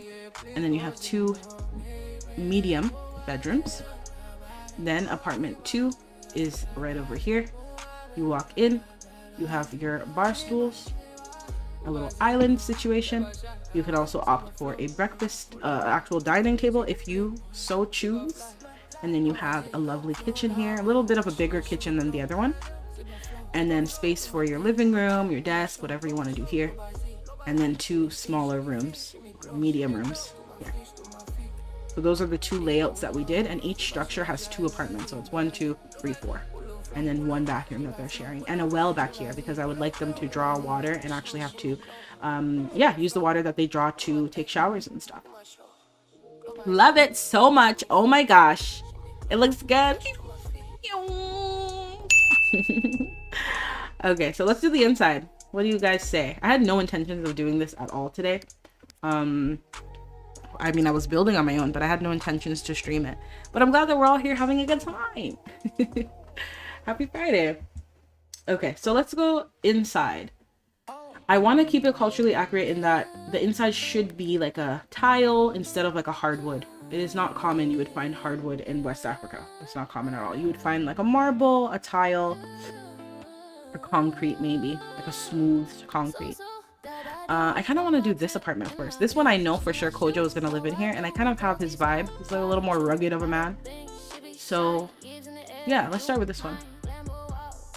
and then you have 2 medium bedrooms. Then apartment 2 is right over here. You walk in, you have your bar stools, a little island situation. You can also opt for a breakfast, actual dining table if you so choose. And then you have a lovely kitchen here, a little bit of a bigger kitchen than the other one. And then space for your living room, your desk, whatever you want to do here. and then 2 smaller rooms, medium rooms. Yeah. So those are the 2 layouts that we did, and each structure has 2 apartments. So it's 1, 2, 3, 4, and then 1 bathroom that they're sharing, and a well back here because I would like them to draw water and actually have to, use the water that they draw to take showers and stuff. Love it so much. Oh my gosh, it looks good. Okay, so let's do the inside. What do you guys say? I had no intentions of doing this at all today. I mean, I was building on my own, but I had no intentions to stream it. But I'm glad that we're all here having a good time. Happy Friday. Okay, so let's go inside. I want to keep it culturally accurate in that the inside should be like a tile instead of like a hardwood. It is not common you would find hardwood in West Africa. It's not common at all. You would find like a marble, a tile, or concrete maybe, like a smooth concrete. I kind of want to do this apartment first. This one I know for sure Kojo is going to live in here, and I kind of have his vibe. He's like a little more rugged of a man. So yeah, let's start with this one.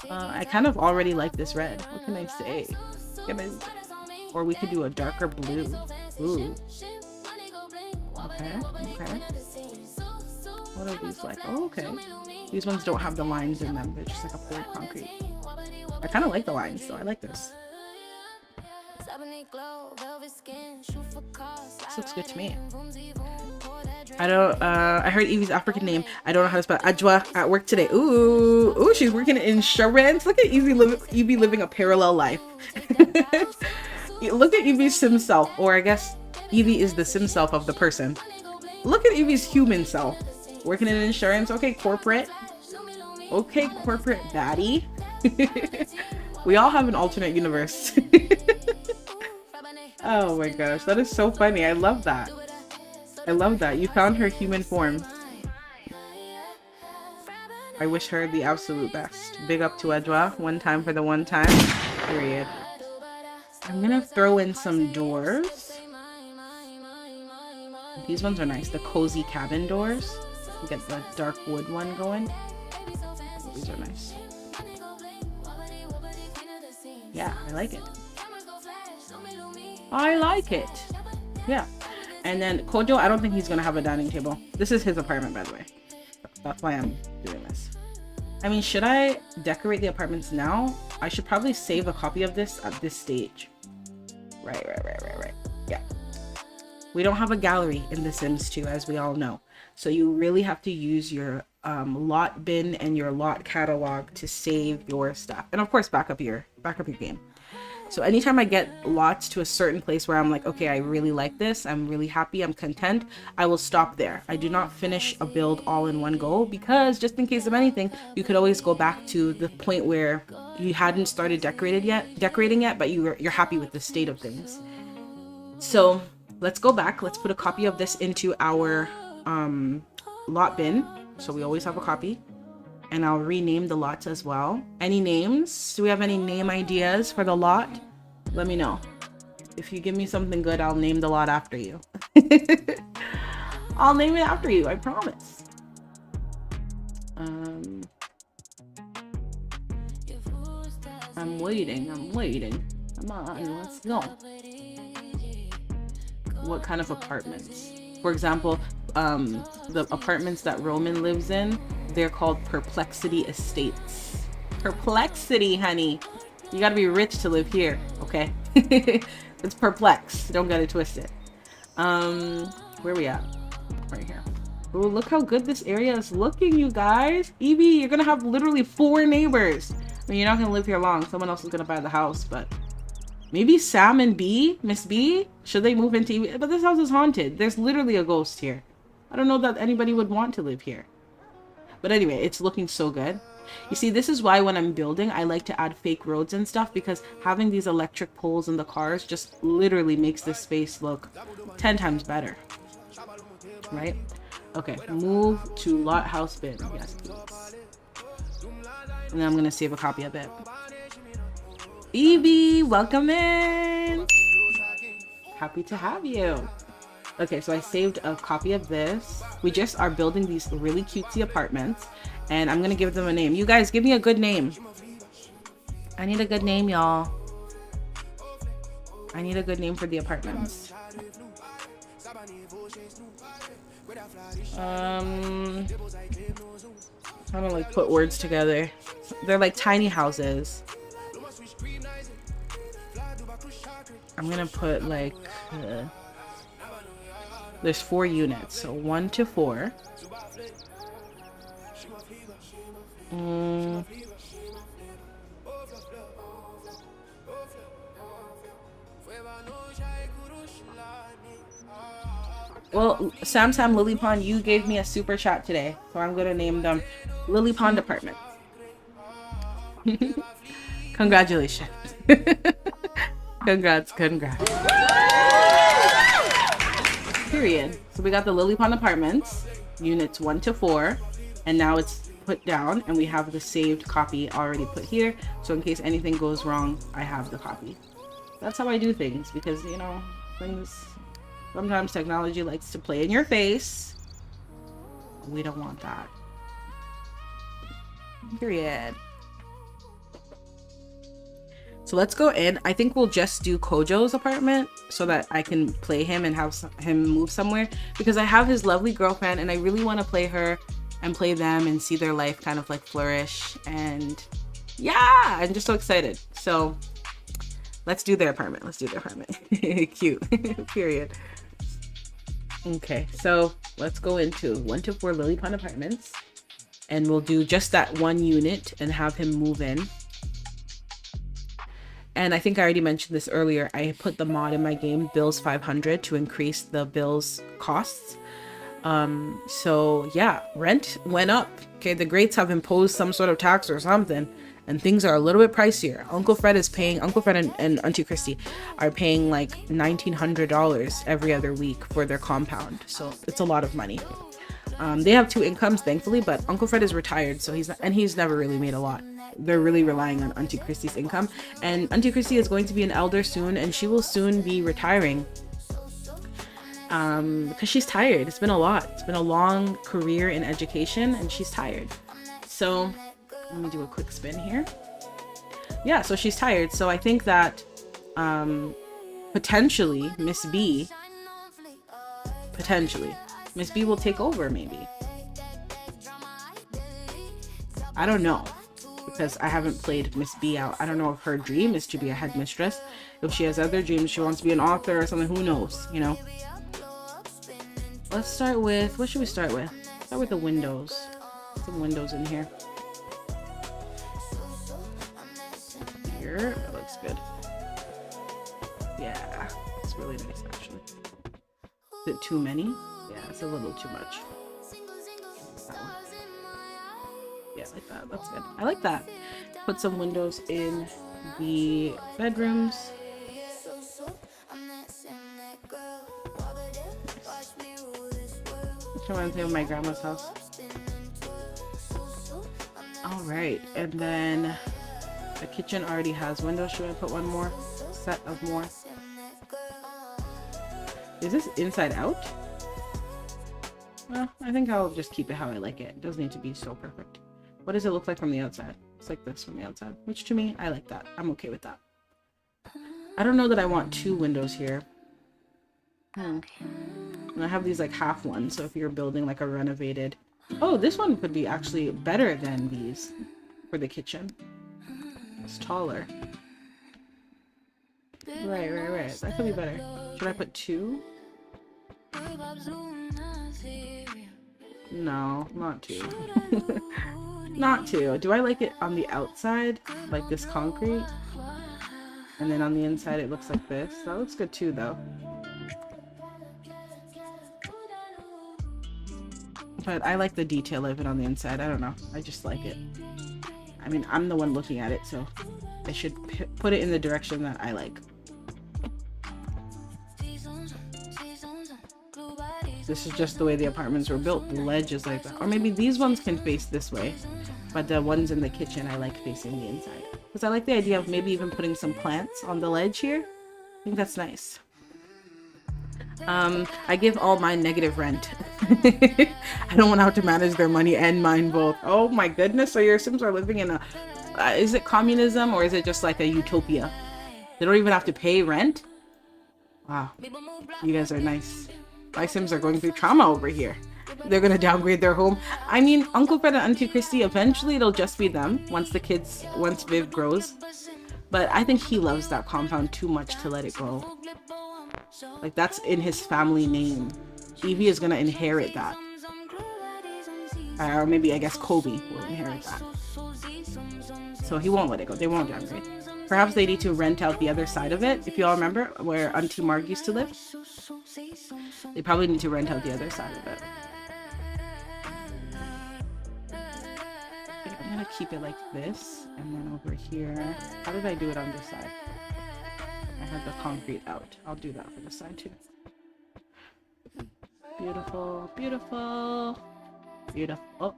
I kind of already like this red. What can I say? Or we could do a darker blue. Ooh. Okay, okay. What are these like? Oh, okay. These ones don't have the lines in them. They're just like a poured concrete. I kind of like the lines, so I like this. This looks good to me. I heard Evie's African name. I don't know how to spell Ajwa at work today. Ooh, she's working in insurance. Look at Evie living a parallel life. Look at Evie's sim self, or I guess Evie is the sim self of the person. Look at Evie's human self. Working in insurance. Okay, corporate. Okay, corporate baddie. We all have an alternate universe. Oh my gosh, that is so funny. I love that. I love that. You found her human form. I wish her the absolute best. Big up to Edwa. One time for the one time. Period. I'm gonna throw in some doors. These ones are nice. The cozy cabin doors. Get the dark wood one going. These are nice. Yeah, I like it. I like it. Yeah. And then Kojo, I don't think he's gonna have a dining table. This is his apartment, by the way. That's why I'm doing this. I mean, should I decorate the apartments now? I should probably save a copy of this at this stage. Right. Yeah. We don't have a gallery in The Sims 2, as we all know. So you really have to use your lot bin and your lot catalog to save your stuff. And of course, back up your game. So anytime I get lots to a certain place where I'm like, okay, I really like this, I'm really happy, I'm content, I will stop there. I do not finish a build all in one go, because just in case of anything, you could always go back to the point where you hadn't started decorating yet, but you're happy with the state of things. So let's go back. Let's put a copy of this into our lot bin, so we always have a copy. And I'll rename the lots as well. Any names? Do we have any name ideas for the lot? Let me know. If you give me something good, I'll name the lot after you. I'll name it after you, I promise. I'm waiting. Come on, let's go. What kind of apartments? For example, the apartments that Roman lives in, they're called Perplexity Estates. Perplexity, honey. You gotta be rich to live here, okay? It's perplex. Don't get it twisted. Where we at? Right here. Oh, look how good this area is looking, you guys. Evie, you're gonna have literally 4 neighbors. I mean, you're not gonna live here long. Someone else is gonna buy the house, but maybe Sam and B, Miss B, should they move into Evie? But this house is haunted. There's literally a ghost here. I don't know that anybody would want to live here. But anyway, it's looking so good. You see, this is why when I'm building, I like to add fake roads and stuff, because having these electric poles in the cars just literally makes this space look 10 times better. Right? Okay, move to lot house bin. Yes, please. And then I'm going to save a copy of it. Evie, welcome in. Happy to have you. Okay, so I saved a copy of this. We just are building these really cutesy apartments, and I'm gonna give them a name. You guys, give me a good name. I need a good name, y'all. I need a good name for the apartments. How to like put words together. They're like tiny houses. I'm gonna put like there's 4 units, so 1 to 4. Well, Sam Lily Pond, you gave me a super chat today, so I'm gonna name them Lily Pond Apartment. Congratulations. Congrats. Period. So we got the Lily Pond Apartments, units 1 to 4, and now it's put down, and we have the saved copy already put here, so in case anything goes wrong, I have the copy. That's how I do things, because, you know, sometimes technology likes to play in your face. We don't want that. Period. So let's go in. I think we'll just do Kojo's apartment so that I can play him and have him move somewhere, because I have his lovely girlfriend and I really want to play her and play them and see their life kind of like flourish. And yeah, I'm just so excited. So let's do their apartment. Cute. Period. Okay, so let's go into 1 to 4 Lily Pond Apartments, and we'll do just that 1 unit and have him move in. And I think I already mentioned this earlier. I put the mod in my game, Bills 500, to increase the bills costs. So yeah, rent went up. Okay, the greats have imposed some sort of tax or something, and things are a little bit pricier. Uncle Fred and Auntie Christy are paying like $1,900 every other week for their compound. So it's a lot of money. They have 2 incomes, thankfully, but Uncle Fred is retired, so he's never really made a lot. They're really relying on Auntie Christy's income, and Auntie Christy is going to be an elder soon, and she will soon be retiring because she's tired. It's been a lot. It's been a long career in education, and she's tired. So let me do a quick spin here. Yeah, so she's tired. So I think that potentially Miss B will take over, maybe. I don't know, because I haven't played Miss B out. I don't know if her dream is to be a headmistress. If she has other dreams, she wants to be an author or something, who knows, you know? Let's start with, what should we start with? Start with the windows. Some windows in here. Here, that looks good. Yeah, it's really nice actually. Is it too many? Yeah, it's a little too much. Yeah, like that. That's good. I like that. Put some windows in the bedrooms. Which reminds me of my grandma's house. All right, and then the kitchen already has windows. Should I put one more set of more? Is this inside out? Well, I think I'll just keep it how I like it. It doesn't need to be so perfect. What does it look like from the outside? It's like this from the outside, which to me, I like that. I'm okay with that. I don't know that I want 2 windows here. And I have these like half ones, so if you're building like a renovated... Oh, this one could be actually better than these for the kitchen. It's taller. Right. That could be better. Should I put 2? No, not 2. Not 2. Do I like it on the outside, like this concrete? And then on the inside it looks like this. That looks good too, though. But I like the detail of it on the inside. I don't know. I just like it. I mean, I'm the one looking at it, so I should put it in the direction that I like. This is just the way the apartments were built. The ledge is like that. Or maybe these ones can face this way, but the ones in the kitchen I like facing the inside. Because I like the idea of maybe even putting some plants on the ledge here. I think that's nice. I give all mine negative rent. I don't want to have to manage their money and mine both. Oh my goodness, so your Sims are living in a... is it communism or is it just like a utopia? They don't even have to pay rent? Wow. You guys are nice. My Sims are going through trauma over here. They're gonna downgrade their home. I mean, Uncle Fred and Auntie Christy, eventually it'll just be them once Viv grows. But I think he loves that compound too much to let it go. Like, that's in his family name. Evie is gonna inherit that. Or maybe, I guess, Kobe will inherit that. So he won't let it go. They won't downgrade. Perhaps they need to rent out the other side of it. If you all remember where Auntie Marg used to live, they probably need to rent out the other side of it. Okay, I'm gonna keep it like this, and then over here. How did I do it on this side? I had the concrete out. I'll do that for this side too. Beautiful, beautiful, beautiful. Oh.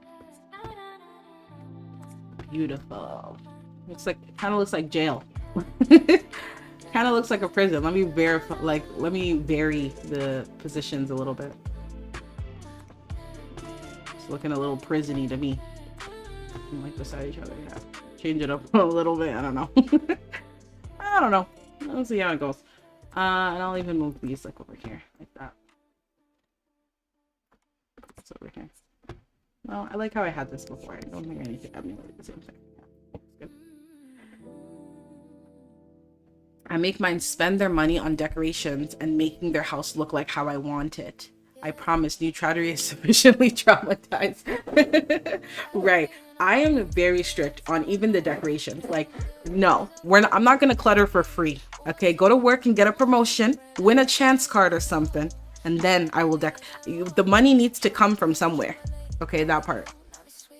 Beautiful. Looks like, kind of looks like jail. Kind of looks like a prison. Let me verify, like, let me vary the positions a little bit. It's looking a little prison-y to me. Like beside each other. Yeah. Change it up a little bit. I don't know. I don't know. Let's see how it goes. And I'll even move these like over here, like that. It's over here. Well, I like how I had this before. I don't think I need to emulate the same thing. Yeah, good. I make mine spend their money on decorations and making their house look like how I want it. I promise New Trattory is sufficiently traumatized. Right. I am very strict on even the decorations. Like, no, I'm not going to clutter for free. Okay, go to work and get a promotion, win a chance card or something, and then I will the money needs to come from somewhere. Okay, that part.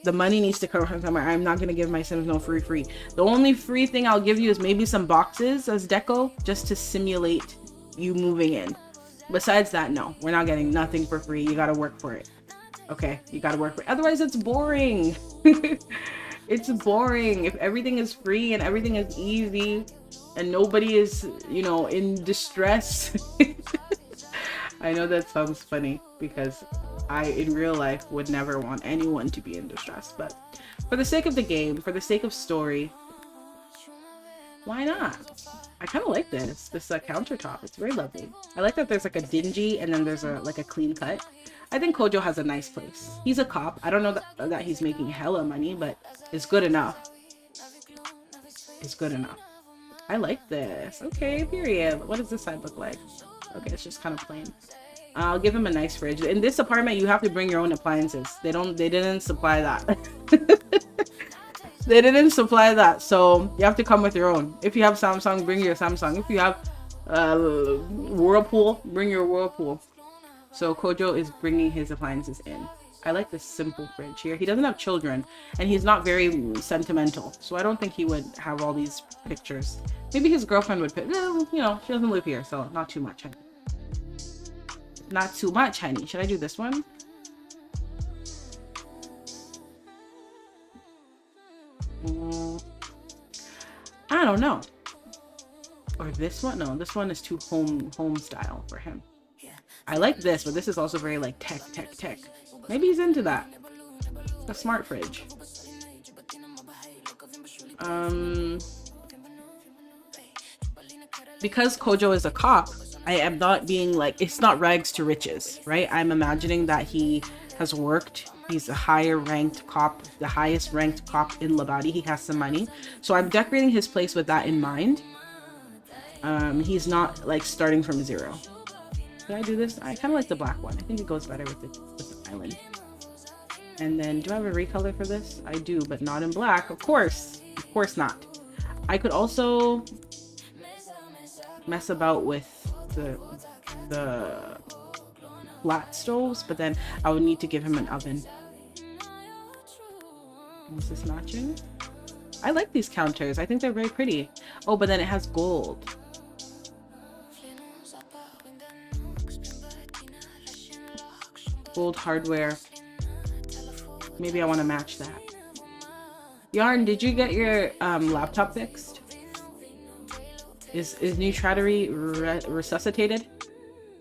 The money needs to come from somewhere. I'm not going to give my Sims no free. The only free thing I'll give you is maybe some boxes as deco, just to simulate you moving in. Besides that, no, we're not getting nothing for free. You got to work for it. Okay, you got to work for it. Otherwise, it's boring. It's boring. If everything is free and everything is easy and nobody is, you know, in distress. I know that sounds funny because I, in real life, would never want anyone to be in distress. But for the sake of the game, for the sake of story, why not? I kind of like this countertop. It's very lovely. I like that there's like a dingy and then there's like a clean cut. I think Kojo has a nice place. He's a cop. I don't know that he's making hella money, but it's good enough. It's good enough. I like this. Okay, period. What does this side look like? Okay, it's just kind of plain. I'll give him a nice fridge. In this apartment, you have to bring your own appliances. They didn't supply that. They didn't supply that, so you have to come with your own. If you have Samsung, bring your Samsung. If you have Whirlpool, bring your Whirlpool. So Kojo is bringing his appliances in. I like this simple fridge here. He doesn't have children, and he's not very sentimental, so I don't think he would have all these pictures. Maybe his girlfriend would pick. You know, she doesn't live here, so not too much, honey. Not too much, honey. Should I do this one? I don't know. Or this one? No, this one is too home style for him. I like this, but this is also very like tech. Maybe he's into that. A smart fridge. Because Kojo is a cop, I am not being like, it's not rags to riches, right? I'm imagining that he has worked. He's a higher ranked cop, the highest ranked cop in Labadi. He has some money. So I'm decorating his place with that in mind. He's not like starting from zero. Did I do this? I kind of like the black one. I think it goes better with the island. And then, do I have a recolor for this? I do, but not in black. Of course not. I could also mess about with the flat stoves, but then I would need to give him an oven. Is this matching? I like these counters. I think they're very pretty. Oh, but then it has gold. Gold hardware. Maybe I want to match that. Yarn, did you get your laptop fixed? Is New Trattory resuscitated?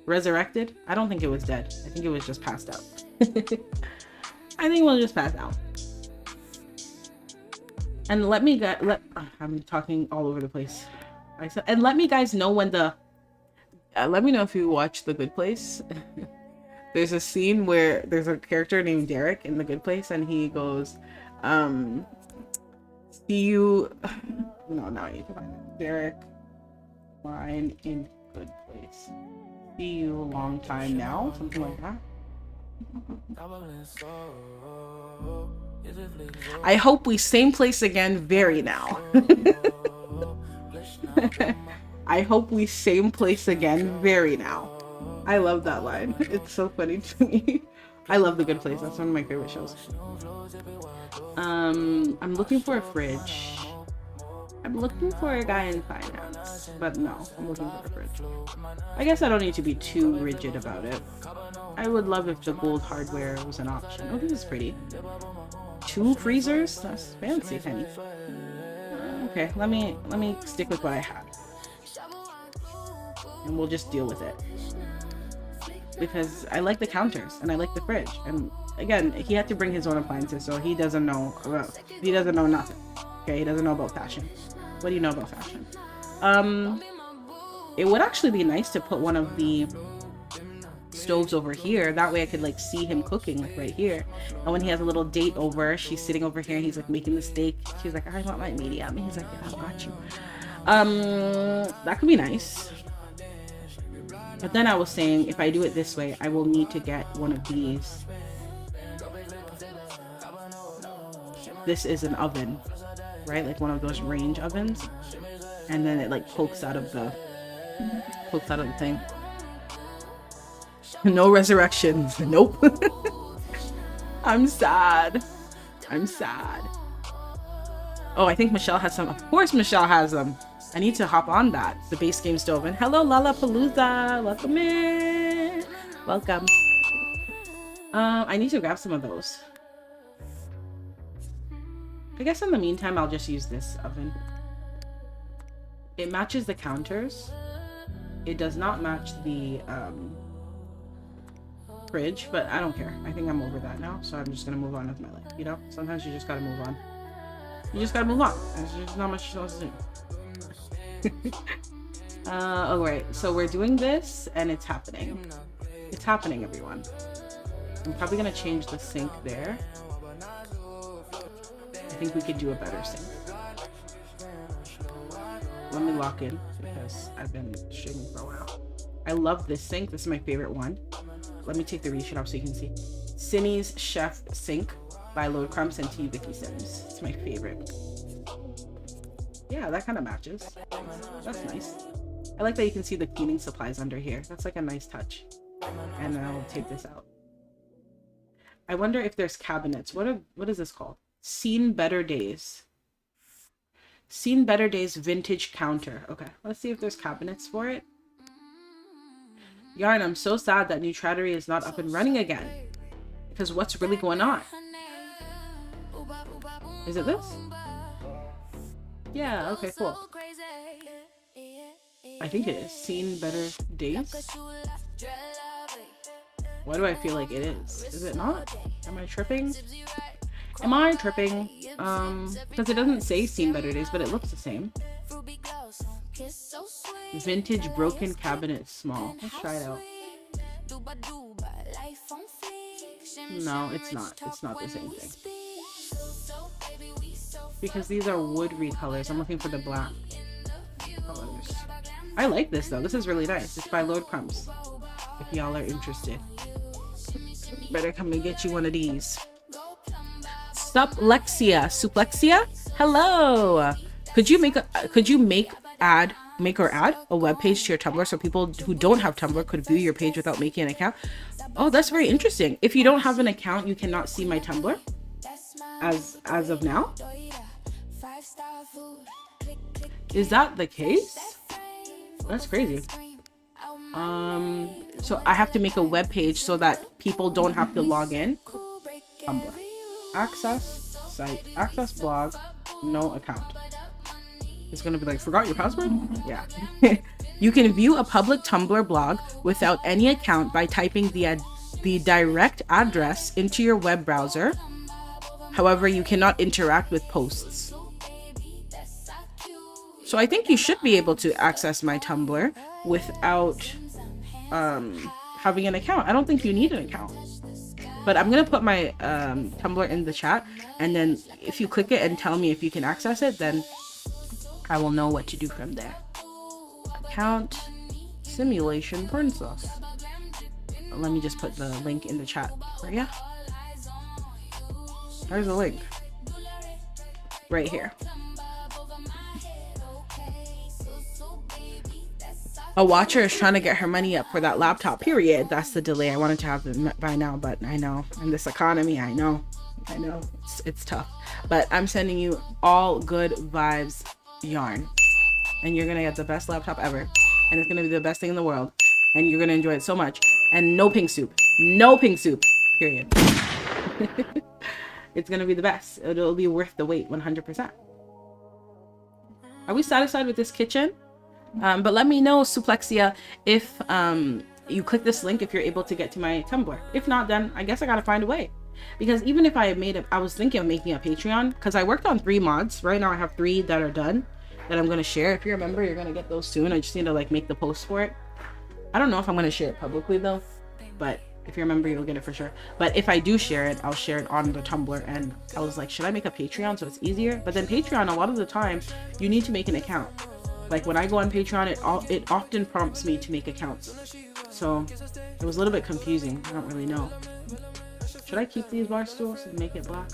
Resurrected? I don't think it was dead. I think it was just passed out. I think we'll just pass out. And let me I'm talking all over the place. And let me guys know when the Let me know if you watch The Good Place. There's a scene where there's a character named Derek in The Good Place, and he goes, see you. No, now I need to find it. Derek line in Good Place. See you a long time now, something like that. I hope we same place again very now. I hope we same place again very now. I love that line. It's so funny to me. I love The Good Place. That's one of my favorite shows. I'm looking for a fridge. I'm looking for a guy in finance, but no, I'm looking for a fridge. I guess I don't need to be too rigid about it. I would love if the gold hardware was an option. Oh, this is pretty. 2 freezers? That's fancy, honey. Okay, let me stick with what I have, and we'll just deal with it. Because I like the counters and I like the fridge. And again, he had to bring his own appliances, so he doesn't know nothing. Okay, he doesn't know about fashion. What do you know about fashion? It would actually be nice to put one of the stoves over here. That way I could like see him cooking like right here. And when he has a little date over, she's sitting over here and he's like making the steak. She's like, I want my medium. And he's like, yeah, I got you. That could be nice. But then I was saying, if I do it this way, I will need to get one of these. This is an oven, right? Like one of those range ovens. And then it like pokes out of the thing. No resurrections. Nope. I'm sad. Oh, I think Michelle has some. Of course Michelle has them. I need to hop on that. The base game stove. And hello, Lollapalooza. Welcome in. Welcome. I need to grab some of those. I guess in the meantime, I'll just use this oven. It matches the counters. It does not match the fridge, but I don't care. I think I'm over that now, so I'm just gonna move on with my life. You know, sometimes you just gotta move on. You just gotta move on. There's just not much else to do. Alright, so we're doing this and it's happening. It's happening, everyone. I'm probably gonna change the sink there. I think we could do a better sink. Let me lock in because I've been streaming for a while. I love this sink. This is my favorite one. Let me take the reach off so you can see. Cindy's Chef Sink by Lord Crumbs and T. Vicky Sims. It's my favorite. Yeah, that kind of matches. That's nice. I like that you can see the cleaning supplies under here. That's like a nice touch. And then I'll take this out. I wonder if there's cabinets. What is this called? Seen Better Days. Seen Better Days vintage counter. Okay, let's see if there's cabinets for it. Yarn, I'm so sad that New Trattory is not up and running again. Because what's really going on? Is it this? Yeah, okay, cool. I think it is. Seen Better Days? Why do I feel like it is? Is it not? Am I tripping? Am I tripping? Because it doesn't say Seen Better Days, but it looks the same. Vintage broken cabinet small. Let's try it out. No, it's not. It's not the same thing. Because these are wood recolors. I'm looking for the black colors. I like this though. This is really nice. It's by Lord Crumbs. If y'all are interested. Better come and get you one of these. Suplexia. Hello. Could you make or add a web page to your Tumblr so people who don't have Tumblr could view your page without making an account? Oh, that's very interesting. If you don't have an account, you cannot see my Tumblr as of now. Is that the case? That's crazy. So I have to make a web page so that people don't have to log in. Tumblr. Access site. Access blog. No account. It's gonna be like, forgot your password? Yeah. You can view a public Tumblr blog without any account by typing the direct address into your web browser. However, you cannot interact with posts. So I think you should be able to access my Tumblr without having an account. I don't think you need an account. But I'm gonna put my Tumblr in the chat, and then if you click it and tell me if you can access it, then I will know what to do from there. Account simulation princess. Let me just put the link in the chat for you. There's a link right here. A watcher is trying to get her money up for that laptop, period. That's the delay. I wanted to have it by now, but I know in this economy, I know it's tough. But I'm sending you all good vibes yarn, and you're gonna get the best laptop ever, and it's gonna be the best thing in the world, and you're gonna enjoy it so much. And no pink soup, period. It's gonna be the best. It'll be worth the wait, 100%. Are we satisfied with this kitchen? But let me know, Suplexia, if you click this link, if you're able to get to my Tumblr. If not, then I guess I gotta find a way. Because even if I was thinking of making a Patreon, because I worked on 3 mods. Right now I have 3 that are done that I'm gonna share. If you remember, you're gonna get those soon. I just need to like make the post for it. I don't know if I'm gonna share it publicly though, but if you remember, you'll get it for sure. But if I do share it, I'll share it on the Tumblr. And I was like, should I make a Patreon so it's easier? But then Patreon, a lot of the time, you need to make an account. Like when I go on Patreon, it often prompts me to make accounts. So it was a little bit confusing. I don't really know. Should I keep these bar stools and make it black?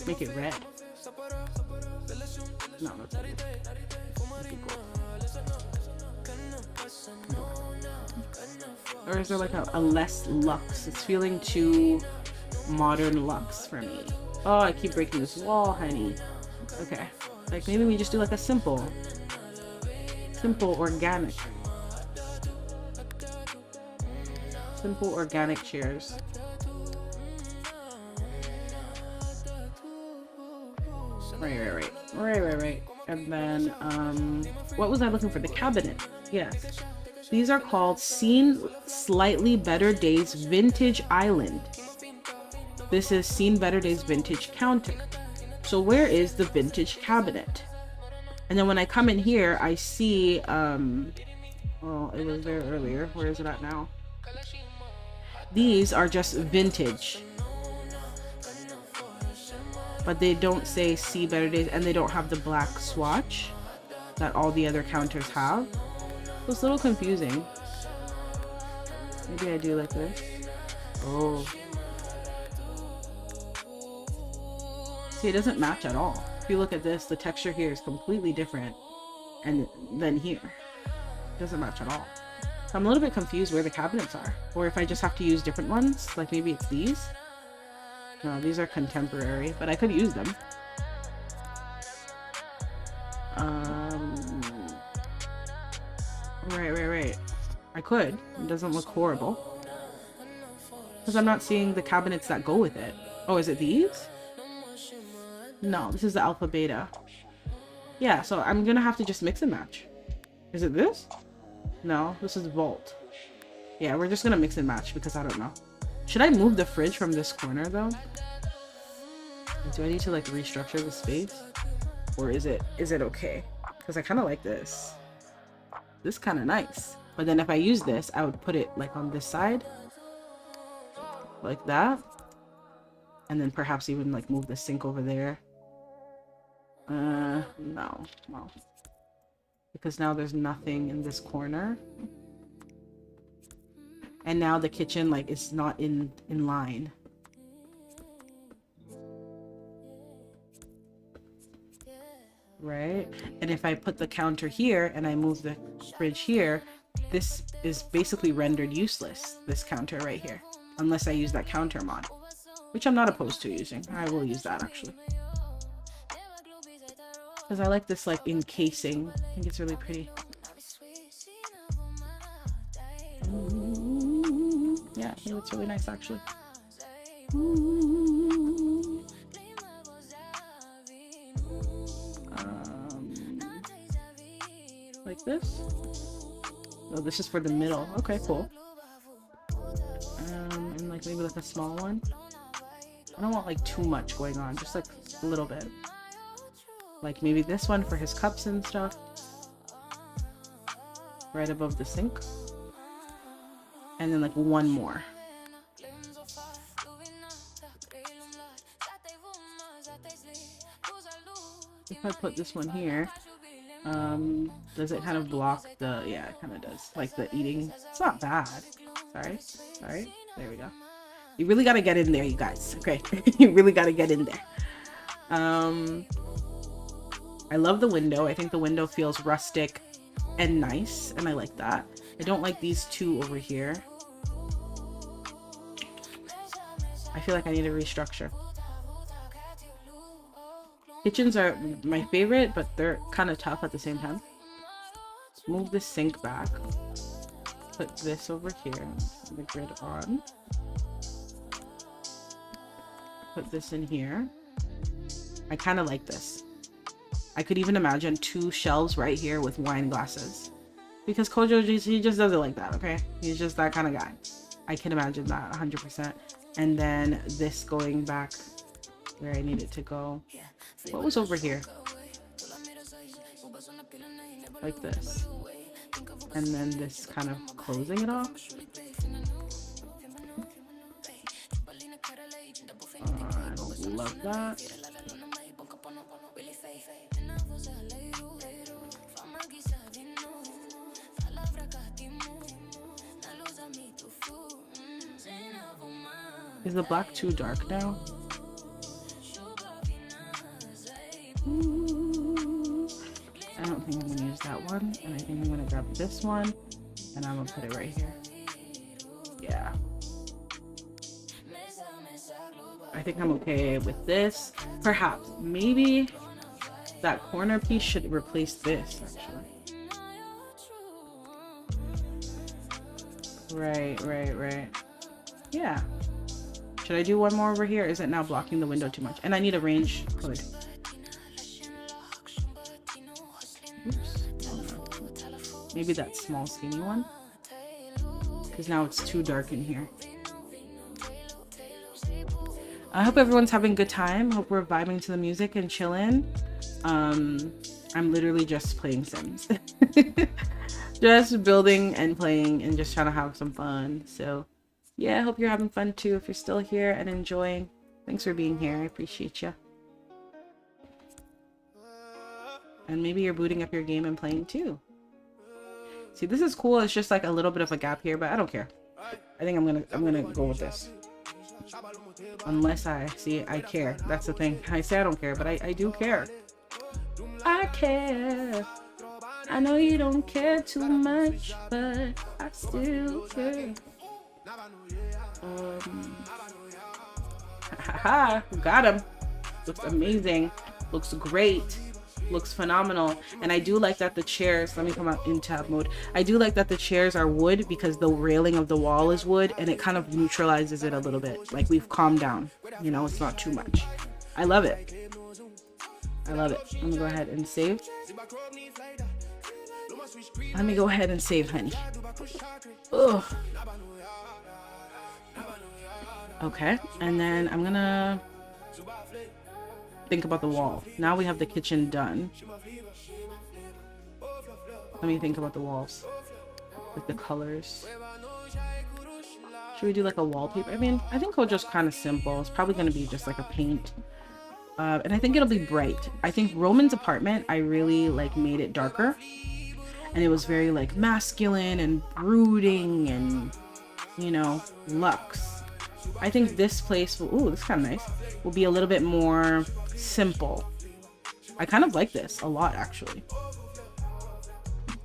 Make it red. No, that's not it. Make it gold. Or is there like a less luxe? It's feeling too modern luxe for me. Oh, I keep breaking this wall, honey. Okay. Like maybe we just do like a simple organic chairs. Right. And then what was I looking for? The cabinet. Yes, these are called Seen Slightly Better Days Vintage Island. This is Seen Better Days Vintage Counter. So where is the vintage cabinet? And then when I come in here, I see, well, it was there earlier. Where is it at now? These are just vintage. But they don't say See Better Days, and they don't have the black swatch that all the other counters have. So it's a little confusing. Maybe I do like this. Oh. See, it doesn't match at all. If you look at this, the texture here is completely different and then here. It doesn't match at all. So I'm a little bit confused where the cabinets are. Or if I just have to use different ones, like maybe it's these. No, these are contemporary, but I could use them. Right. I could. It doesn't look horrible. Because I'm not seeing the cabinets that go with it. Oh, is it these? No, this is the alpha beta. Yeah, so I'm gonna have to just mix and match. Is it this? No, this is Vault. Yeah, we're just gonna mix and match because I don't know. Should I move the fridge from this corner though? Do I need to like restructure the space? Or is it okay? Because I kind of like this. This kind of nice. But then if I use this, I would put it like on this side. Like that. And then perhaps even like move the sink over there. No. Because now there's nothing in this corner. And now the kitchen like is not in line. Right? And if I put the counter here and I move the fridge here, this is basically rendered useless, this counter right here. Unless I use that counter mod. Which I'm not opposed to using. I will use that actually. Because I like this like encasing. I think it's really pretty. Yeah, I think it's really nice actually. Like this? Oh, this is for the middle. Okay, cool. And like maybe like a small one. I don't want like too much going on, just like a little bit. Like maybe this one for his cups and stuff. right above the sink. And then like one more. If I put this one here, does it kind of block the, yeah, it kind of does, like the eating. It's not bad. Sorry, there we go. You really got to get in there, you guys. Okay. You really got to get in there. I love the window. I think the window feels rustic and nice, and I like that. I don't like these two over here. I feel like I need to restructure. Kitchens are my favorite, but they're kind of tough at the same time. Move the sink back. Put this over here. The grid on. Put this in here. I kind of like this. I could even imagine 2 shelves right here with wine glasses. Because Kojo, he just does it like that, okay? He's just that kind of guy. I can imagine that 100%. And then this going back where I need it to go. What was over here? Like this. And then this kind of closing it off. I don't love that. Is the black too dark now? I don't think I'm gonna use that one, and I think I'm gonna grab this one and I'm gonna put it right here. Yeah, I think I'm okay with this. Perhaps maybe that corner piece should replace this actually. Right. Yeah, should I do one more over here? Is it now blocking the window too much? And I need a range hood. Oops. Maybe that small skinny one, because now it's too dark in here. I hope everyone's having a good time. Hope we're vibing to the music and chilling. I'm literally just playing Sims. Just building and playing and just trying to have some fun. So yeah, I hope you're having fun too. If you're still here and enjoying, thanks for being here. I appreciate you. And maybe you're booting up your game and playing too. See, this is cool. It's just like a little bit of a gap here, but I don't care. I think I'm gonna go with this. Unless I care. That's the thing. I say I don't care, but I do care. I care. I know you don't care too much, but I still care. Haha, got him. Looks amazing. Looks great. Looks phenomenal. And I do like that the chairs, let me come out in tab mode. I do like that the chairs are wood because the railing of the wall is wood, and it kind of neutralizes it a little bit. Like we've calmed down, you know, it's not too much. I love it. I love it. I'm gonna go ahead and save. Let me go ahead and save, honey. Ugh. Okay, and then I'm gonna think about the wall. Now we have the kitchen done. Let me think about the walls. Like the colors. Should we do like a wallpaper? I mean, I think Kojo's kind of simple. It's probably gonna be just like a paint. And I think it'll be bright. I think Roman's apartment, I really like made it darker. And it was very like masculine and brooding and, you know, luxe. I think this place will, ooh, this is kind of nice, will be a little bit more simple. I kind of like this a lot actually.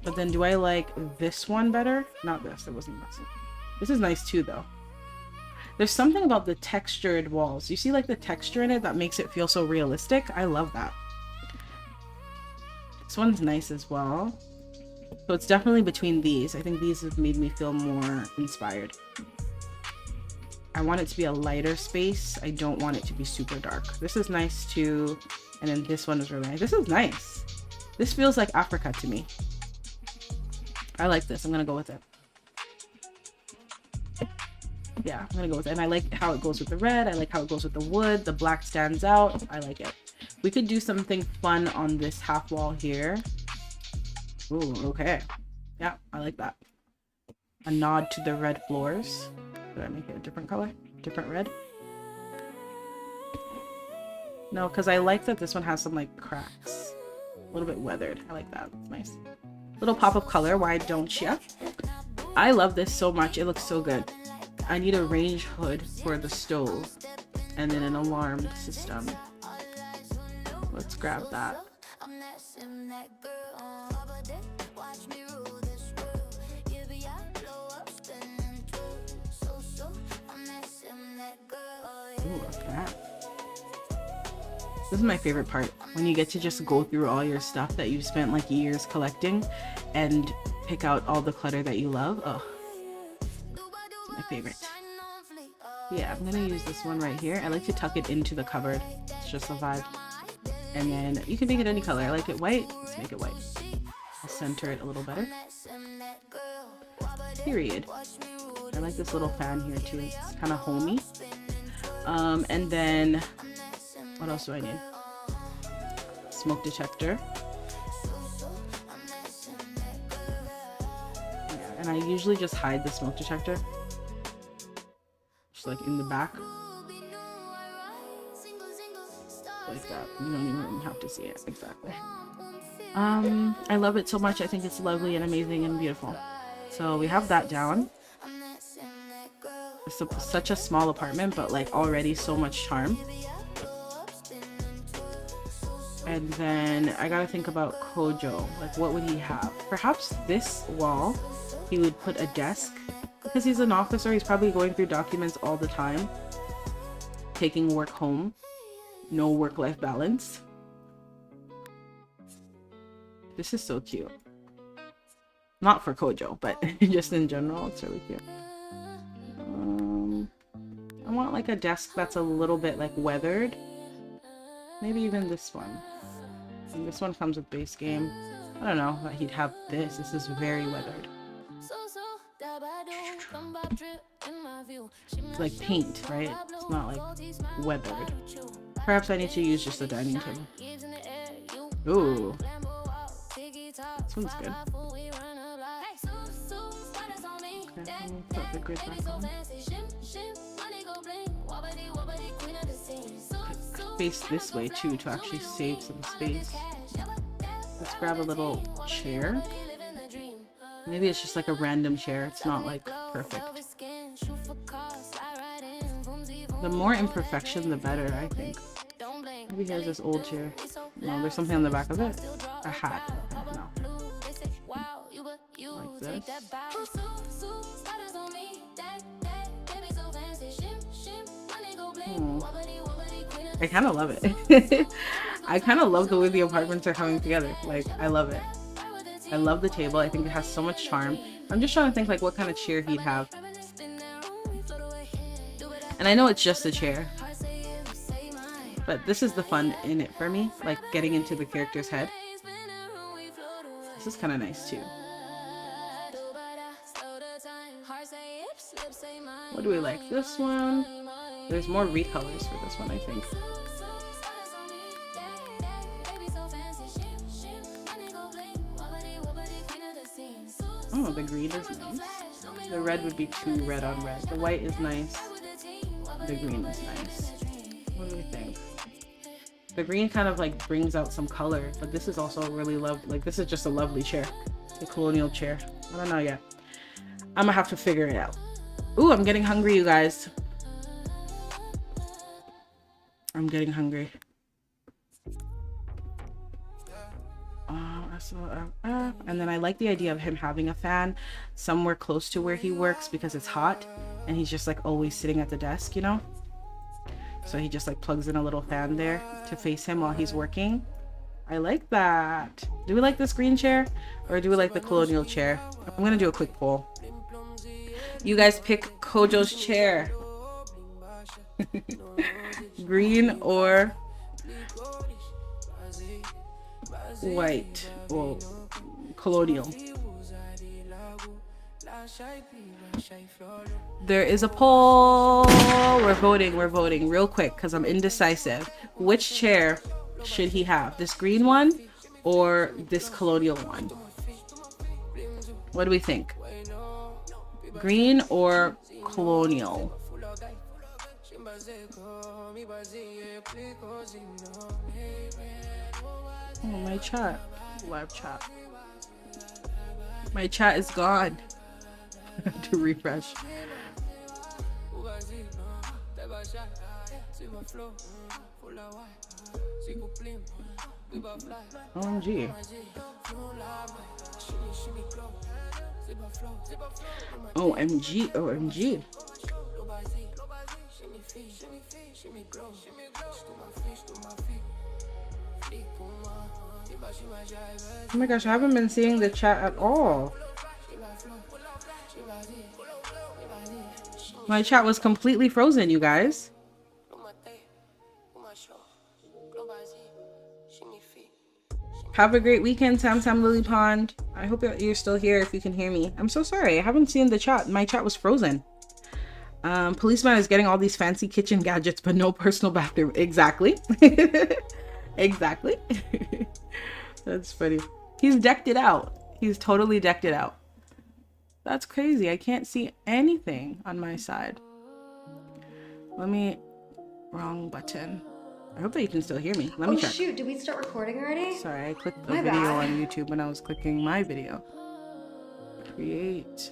But then do I like this one better? Not this, it wasn't this. This is nice too though. There's something about the textured walls. You see like the texture in it that makes it feel so realistic. I love that. This one's nice as well. So it's definitely between these. I think these have made me feel more inspired. I want it to be a lighter space. I don't want it to be super dark. This is nice too. And then this one is really nice. This is nice. This feels like Africa to me. I like this. I'm gonna go with it. Yeah, I'm gonna go with it. And I like how it goes with the red. I like how it goes with the wood. The black stands out. I like it. We could do something fun on this half wall here. Ooh, okay. Yeah, I like that. A nod to the red floors. Did I make it a different color? Different red? No, because I like that this one has some like cracks. A little bit weathered. I like that. It's nice. Little pop of color. Why don't ya? I love this so much. It looks so good. I need a range hood for the stove. And then an alarm system. Let's grab that. Ooh, look at that. This is my favorite part, when you get to just go through all your stuff that you've spent like years collecting and pick out all the clutter that you love. Oh, it's my favorite. Yeah, I'm gonna use this one right here. I like to tuck it into the cupboard. It's just a vibe. And then you can make it any color. I like it white. Let's make it white. I'll center it a little better. Period. I like this little fan here too. It's kind of homey. And then what else do I need? Smoke detector. Yeah, and I usually just hide the smoke detector. Just like in the back. Like that. You don't even have to see it. Exactly. I love it so much. I think it's lovely and amazing and beautiful. So we have that down. It's such a small apartment, but like already so much charm. And then I gotta think about Kojo. Like, what would he have? Perhaps this wall, he would put a desk. Because he's an officer, he's probably going through documents all the time. Taking work home. No work-life balance. This is so cute. Not for Kojo, but just in general, it's really cute. I want like a desk that's a little bit like weathered. Maybe even this one. And this one comes with base game. I don't know that he'd have this. This is very weathered. It's like paint, right? It's not like weathered. Perhaps I need to use just a dining table. Ooh. This one's good. Okay, I'm gonna put the grid back on. Face this way too to actually save some space. Let's grab a little chair. Maybe it's just like a random chair. It's not like perfect. The more imperfection, the better, I think. Maybe here's this old chair. No, there's something on the back of it. A hat. No. Like this. I kind of love it. I kind of love the way the apartments are coming together. Like, I love it. I love the table. I think it has so much charm. I'm just trying to think like what kind of chair he'd have. And I know it's just a chair. But this is the fun in it for me. Like getting into the character's head. This is kind of nice too. What do we like? This one. There's more recolors for this one, I think. Oh, the green is nice. The red would be too red on red. The white is nice. The green is nice. What do we think? The green kind of like brings out some color, but this is also really lovely. Like, this is just a lovely chair. The colonial chair. I don't know yet. I'm gonna have to figure it out. Ooh, I'm getting hungry, you guys. I'm getting hungry. And then I like the idea of him having a fan somewhere close to where he works because it's hot and he's just like always sitting at the desk, you know? So he just like plugs in a little fan there to face him while he's working. I like that. Do we like this green chair or do we like the colonial chair? I'm gonna do a quick poll. You guys pick Kojo's chair. Green or white? Well, colonial. There is a poll. We're voting real quick because I'm indecisive. Which chair should he have? This green one or this colonial one? What do we think? Green or colonial? Oh, my chat. Live chat. My chat is gone. To refresh. OMG. OMG. OMG. Oh my gosh, I haven't been seeing the chat at all. My chat was completely frozen, you guys. Have a great weekend, Sam Sam Lily Pond. I hope you're still here if you can hear me. I'm so sorry. I haven't seen the chat. My chat was frozen. Policeman is getting all these fancy kitchen gadgets, but no personal bathroom. Exactly. Exactly. That's funny. He's decked it out. He's totally decked it out. That's crazy. I can't see anything on my side. Wrong button. I hope that you can still hear me. Let me check. Oh shoot, did we start recording already? Sorry, I clicked the video on YouTube when I was clicking my video. Create.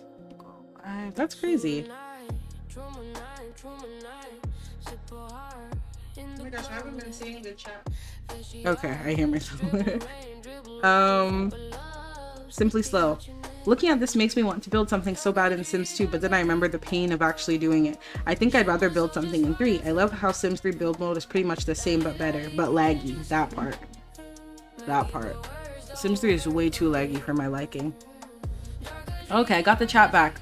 That's crazy. Oh my gosh, I haven't been seeing the chat. Okay, I hear myself. Simply Slow. Looking at this makes me want to build something so bad in Sims 2, but then I remember the pain of actually doing it. I think I'd rather build something in 3. I love how Sims 3 build mode is pretty much the same but better, but laggy. That part. Sims 3 is way too laggy for my liking. Okay, I got the chat back.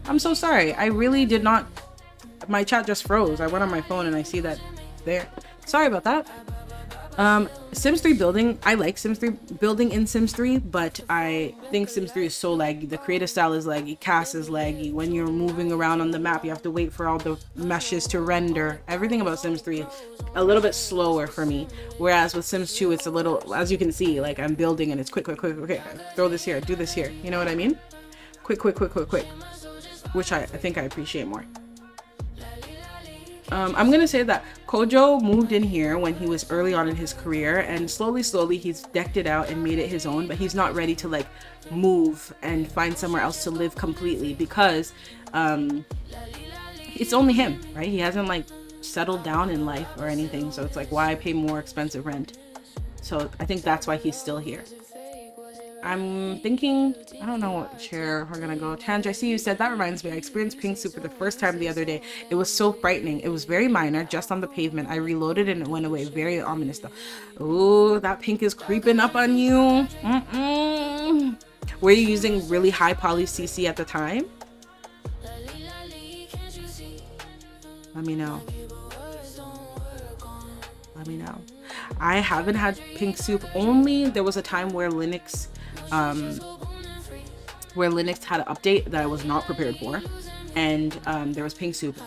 I'm so sorry. I really did not... My chat just froze. I went on my phone and I see that there. Sorry about that. Sims 3 building, I like Sims 3 building in Sims 3, but I think Sims 3 is so laggy. The creative style is laggy, cast is laggy. When you're moving around on the map, you have to wait for all the meshes to render. Everything about Sims 3 is a little bit slower for me. Whereas with Sims 2, it's a little, as you can see, like I'm building and it's quick. Throw this here, do this here. You know what I mean? Quick. Which I think I appreciate more. I'm gonna say that Kojo moved in here when he was early on in his career, and slowly he's decked it out and made it his own, but he's not ready to like move and find somewhere else to live completely because it's only him, right? He hasn't like settled down in life or anything, so it's like, why pay more expensive rent? So I think that's why he's still here. I'm thinking, I don't know what chair we're gonna go. Tanj, I see you said, that reminds me, I experienced pink soup for the first time the other day. It was so frightening. It was very minor, just on the pavement. I reloaded and it went away. Very ominous though. Ooh, that pink is creeping up on you. Were you using really high poly CC at the time? Let me know. I haven't had pink soup. Only there was a time where Linux had an update that I was not prepared for, and there was pink soup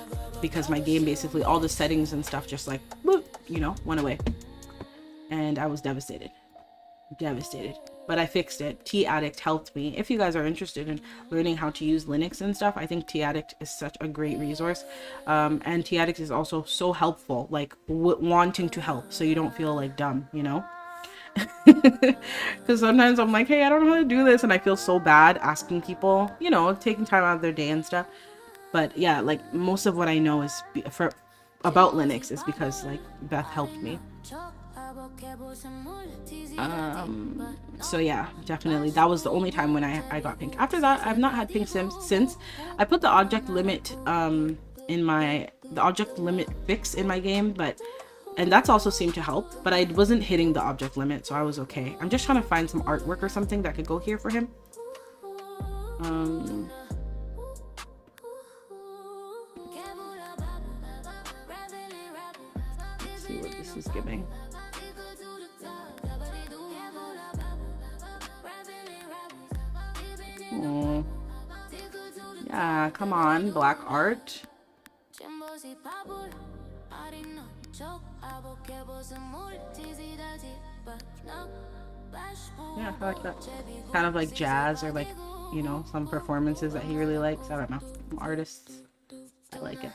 because my game basically, all the settings and stuff just like whoop, went away, and I was devastated. But I fixed it. T-Addict helped me. If you guys are interested in learning how to use Linux and stuff, I think T-Addict is such a great resource. And T-Addict is also so helpful, like wanting to help, so you don't feel like dumb, because sometimes I'm like, hey, I don't know how to do this, and I feel so bad asking people, taking time out of their day and stuff. But yeah, like most of what I know is about Linux is because like Beth helped me. So yeah, definitely that was the only time when I got pink. After that, I've not had pink since. I put the object limit object limit fix in my game, and that's also seemed to help, but I wasn't hitting the object limit, so I was okay. I'm just trying to find some artwork or something that could go here for him. Let's see what this is giving. Oh. Yeah, come on, black art. Yeah, I like that. Kind of like jazz or like, you know, some performances that he really likes. I don't know. Some artists. I like it.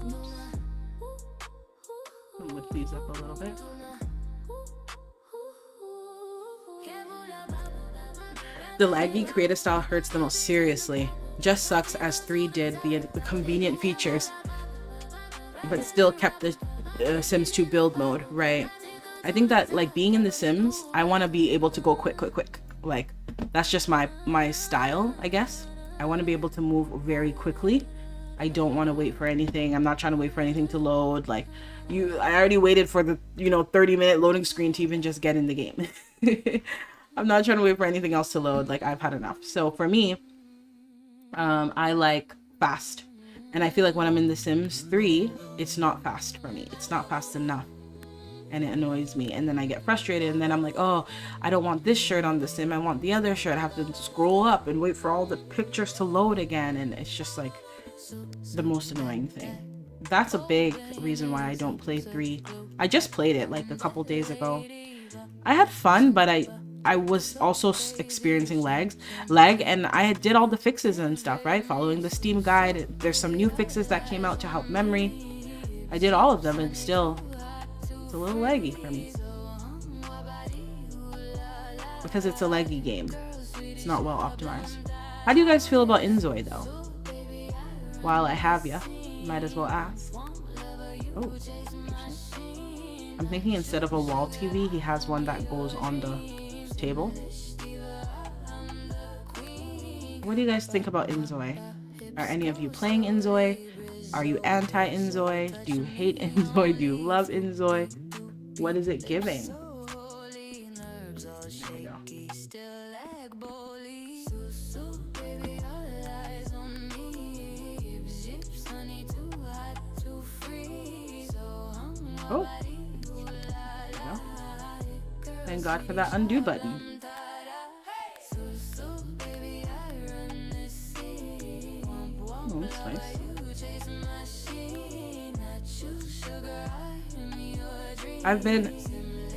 Oops. I'll lift these up a little bit. The laggy creative style hurts the most seriously. Just sucks as 3 did the convenient features, but still kept the Sims 2 build mode, right? I think that like being in The Sims, I want to be able to go quick. Like that's just my style, I guess. I want to be able to move very quickly. I don't want to wait for anything. I'm not trying to wait for anything to load. Like I already waited for the 30-minute loading screen to even just get in the game. I'm not trying to wait for anything else to load. Like I've had enough. So for me, I like fast. And I feel like when I'm in The Sims 3, it's not fast for me. It's not fast enough. And it annoys me. And then I get frustrated. And then I'm like, oh, I don't want this shirt on the Sim. I want the other shirt. I have to scroll up and wait for all the pictures to load again. And it's just like the most annoying thing. That's a big reason why I don't play 3. I just played it like a couple days ago. I had fun, but I was also experiencing lag, and I did all the fixes and stuff, right? Following the Steam guide. There's some new fixes that came out to help memory. I did all of them, and still it's a little laggy for me. Because it's a laggy game. It's not well optimized. How do you guys feel about Inzoi though? While I have ya, might as well ask. Oh, I'm thinking instead of a wall TV, he has one that goes on the table. What do you guys think about Inzoi? Are any of you playing Inzoi? Are you anti-Inzoi? Do you hate Inzoi? Do you love Inzoi? What is it giving? There we go. Oh. Thank God for that undo button. Oh, that's nice. I've been...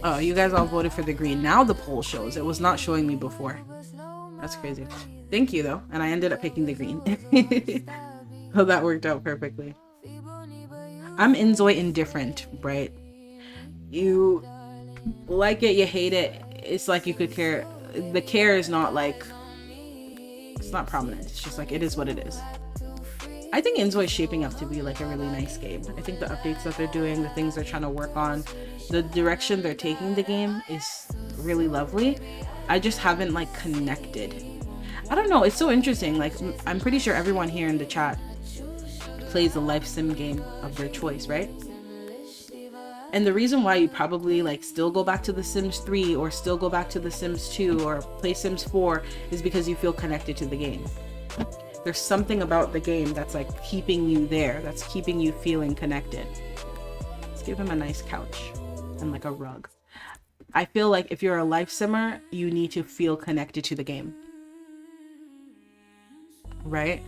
Oh, you guys all voted for the green. Now the poll shows. It was not showing me before. That's crazy. Thank you, though. And I ended up picking the green. Oh, that worked out perfectly. I'm Inzoi indifferent, right? You like it, you hate it. It's like you could care. The care is not like, it's not prominent. It's just like, it is what it is. I think Inzoi is shaping up to be like a really nice game. I think the updates that they're doing, the things they're trying to work on, the direction they're taking the game is really lovely. I just haven't like connected. I don't know. It's so interesting. Like I'm pretty sure everyone here in the chat plays a life sim game of their choice, right? And the reason why you probably like still go back to The Sims 3 or still go back to The Sims 2 or play Sims 4 is because you feel connected to the game. There's something about the game that's like keeping you there, that's keeping you feeling connected. Let's give him a nice couch and like a rug. I feel like if you're a life simmer, you need to feel connected to the game. Right?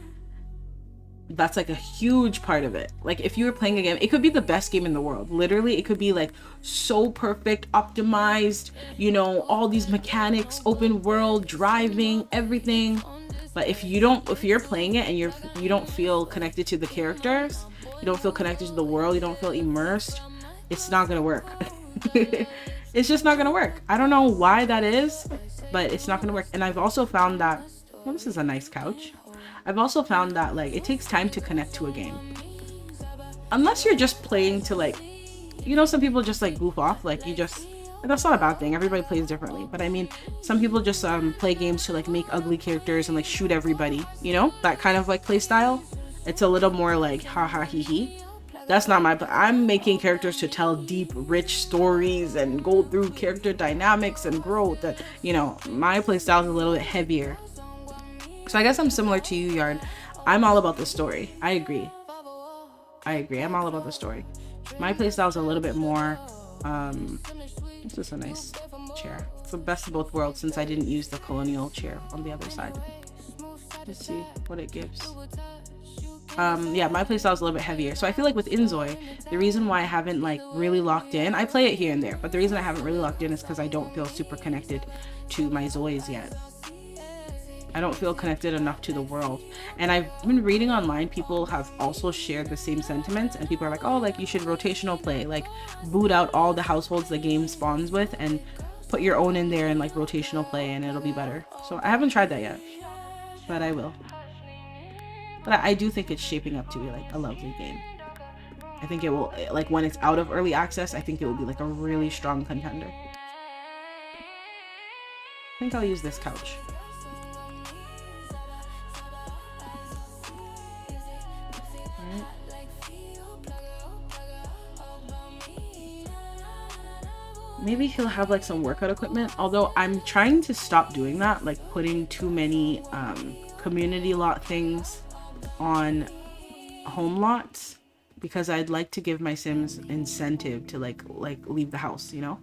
That's like a huge part of it. Like if you were playing a game, it could be the best game in the world. Literally, it could be like so perfect, optimized, you know, all these mechanics, open world, driving, everything. But if you're playing it and you don't feel connected to the characters, you don't feel connected to the world, you don't feel immersed, it's not gonna work. It's just not gonna work. I don't know why that is, but it's not gonna work. And I've also found that, well, this is a nice couch. I've also found that like it takes time to connect to a game. Unless you're just playing to like, you know, some people just like goof off, like you just, that's not a bad thing. Everybody plays differently. But I mean, some people just play games to like make ugly characters and like shoot everybody, you know, that kind of like play style. It's a little more like ha ha he he. That's not my, I'm making characters to tell deep, rich stories and go through character dynamics and growth. That, you know, my play style is a little bit heavier. So I guess I'm similar to you, Yard. I'm all about the story. I agree. I'm all about the story. My playstyle is a little bit more, this is a nice chair. It's the best of both worlds since I didn't use the colonial chair on the other side. Let's see what it gives. yeah, my playstyle is a little bit heavier. So I feel like with Inzoi, the reason why I haven't like really locked in, I play it here and there, but the reason I haven't really locked in is because I don't feel super connected to my Zois yet. I don't feel connected enough to the world. And I've been reading online, people have also shared the same sentiments, and people are like, oh, like you should rotational play, like boot out all the households the game spawns with and put your own in there and like rotational play and it'll be better. So I haven't tried that yet, but I will. But I do think it's shaping up to be like a lovely game. I think it will, like when it's out of early access, I think it will be like a really strong contender. I think I'll use this couch. Maybe he'll have like some workout equipment, although I'm trying to stop doing that, like putting too many community lot things on home lots, because I'd like to give my Sims incentive to like leave the house, you know?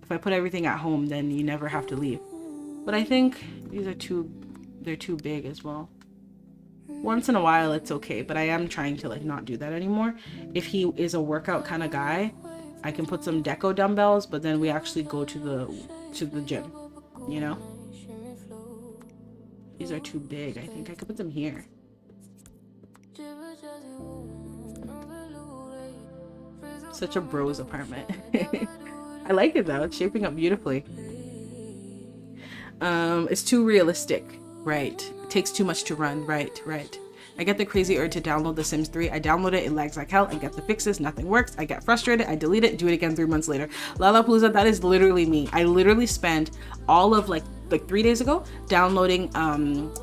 If I put everything at home, then you never have to leave. But I think these are they're too big as well. Once in a while it's okay, but I am trying to like not do that anymore. If he is a workout kind of guy, I can put some deco dumbbells, but then we actually go to the gym, you know? These are too big. I think I could put them here. Such a bros apartment. I like it though. It's shaping up beautifully. It's too realistic. Right. It takes too much to run. Right. I get the crazy urge to download The Sims 3. I download it lags like hell. I get the fixes, nothing works. I get frustrated, I delete it, do it again 3 months later. Lollapalooza, that is literally me. I literally spent all of like 3 days ago downloading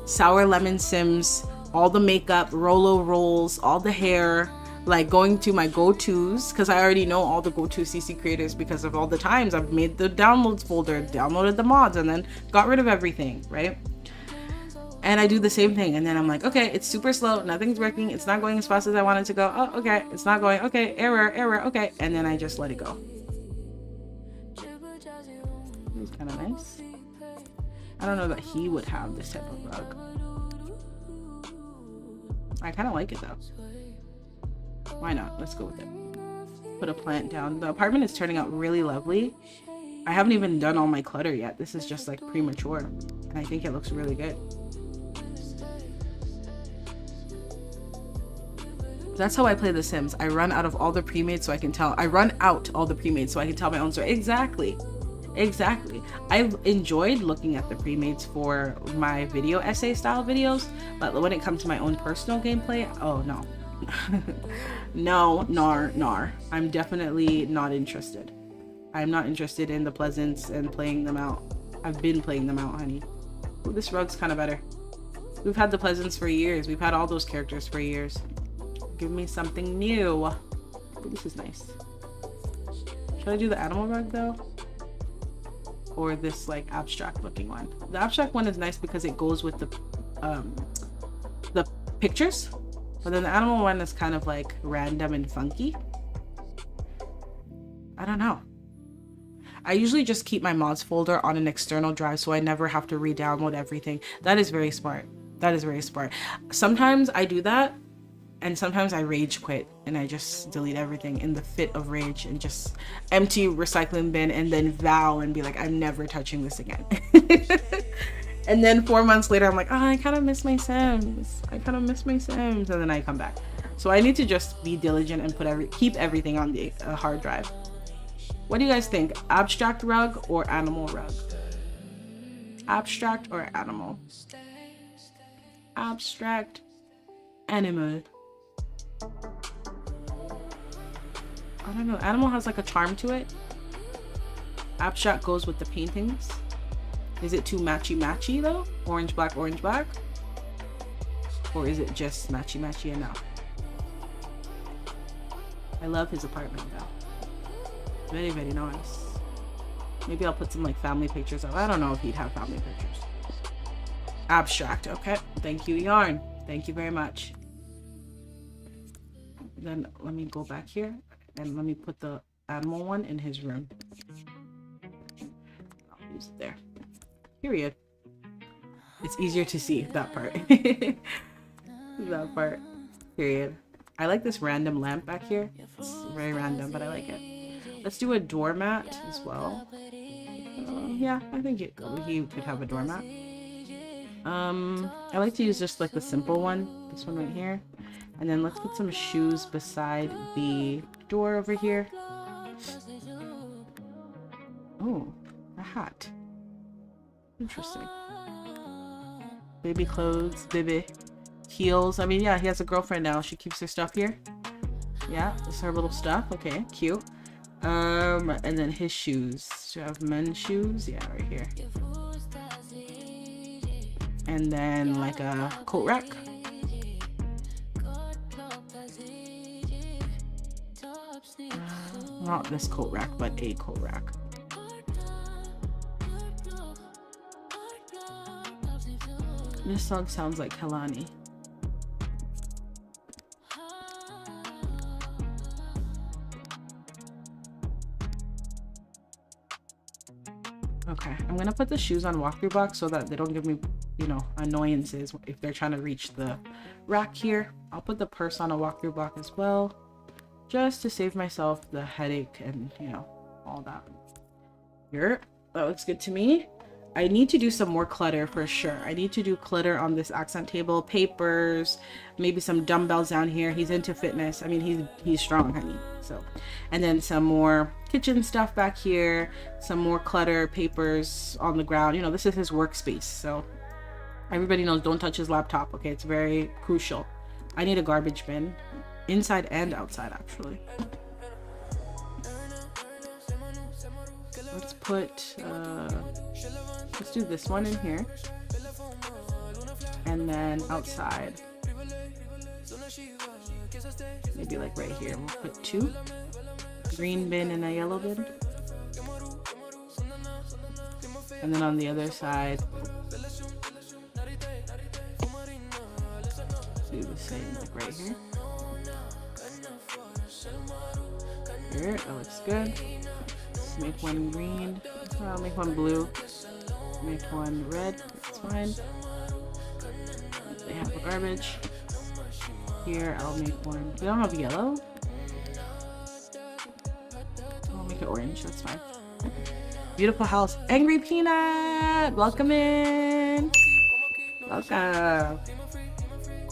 Sour Lemon Sims, all the makeup, Rolo rolls, all the hair, like going to my go-tos, because I already know all the go-to CC creators because of all the times I've made the downloads folder, downloaded the mods, and then got rid of everything, right? And I do the same thing, and then I'm like, okay, it's super slow, nothing's working, it's not going as fast as I want it to go. Oh, okay, it's not going, okay, error, okay, and then I just let it go. It's kind of nice. I don't know that he would have this type of rug. I kind of like it though. Why not? Let's go with it. Put a plant down. The apartment is turning out really lovely. I haven't even done all my clutter yet. This is just like premature, and I think it looks really good. That's how I play The Sims. I run out of all the pre-made so I can tell. I run out all the pre-made so I can tell my own story. Exactly. I've enjoyed looking at the pre-mades for my video essay style videos, but when it comes to my own personal gameplay, oh no. No, nar. I'm definitely not interested. I'm not interested in the Pleasants and playing them out. I've been playing them out, honey. Ooh, this rug's kind of better. We've had the Pleasants for years. We've had all those characters for years. Give me something new. Ooh, this is nice. Should I do the animal rug though? Or this like abstract looking one? The abstract one is nice because it goes with the pictures. But then the animal one is kind of like random and funky. I don't know. I usually just keep my mods folder on an external drive so I never have to re-download everything. That is very smart. That is very smart. Sometimes I do that, and sometimes I rage quit and I just delete everything in the fit of rage and just empty recycling bin and then vow and be like, I'm never touching this again. And then 4 months later, I'm like, oh, I kind of miss my Sims. And then I come back. So I need to just be diligent and keep everything on the hard drive. What do you guys think? Abstract rug or animal rug? Abstract or animal? Abstract, animal. I don't know. Animal has like a charm to it. Abstract goes with the paintings. Is it too matchy though? Orange, black, orange, black? Or is it just matchy enough? I love his apartment though. Very, very nice. Maybe I'll put some like family pictures up. I don't know if he'd have family pictures. Abstract, okay. Thank you, Yarn. Thank you very much. Then let me go back here and let me put the animal one in his room. I'll use it there. Period. It's easier to see that part. That part. Period. I like this random lamp back here. It's very random, but I like it. Let's do a doormat as well. Yeah, I think he could have a doormat. I like to use just like the simple one, this one right here. And then let's put some shoes beside the door over here. Oh, a hat. Interesting. Baby clothes, baby heels. I mean, yeah, he has a girlfriend now. She keeps her stuff here. Yeah, this is her little stuff. Okay, cute. And then his shoes. Do you have men's shoes? Yeah, right here. And then like a coat rack. Not this coat rack, but a coat rack. This song sounds like Kalani. Okay, I'm gonna put the shoes on walkthrough box so that they don't give me, you know, annoyances if they're trying to reach the rack here. I'll put the purse on a walkthrough box as well, just to save myself the headache and, you know, all that. Here, that looks good to me. I need to do some more clutter for sure. I need to do clutter on this accent table, papers, maybe some dumbbells down here. He's into fitness. I mean, he's strong, honey. So, and then some more kitchen stuff back here, some more clutter, papers on the ground. You know, this is his workspace. So everybody knows don't touch his laptop. Okay, it's very crucial. I need a garbage bin, inside and outside, actually. Let's put, let's do this one in here. And then outside, maybe like right here, we'll put 2. Green bin and a yellow bin. And then on the other side, do the same like right here. Here, that looks good. Let's make one green. I'll make one blue. Make one red. That's fine. They have the garbage. Here, I'll make one. We don't have yellow. I'll make it orange. That's fine. Beautiful house. Angry Peanut! Welcome in! Welcome!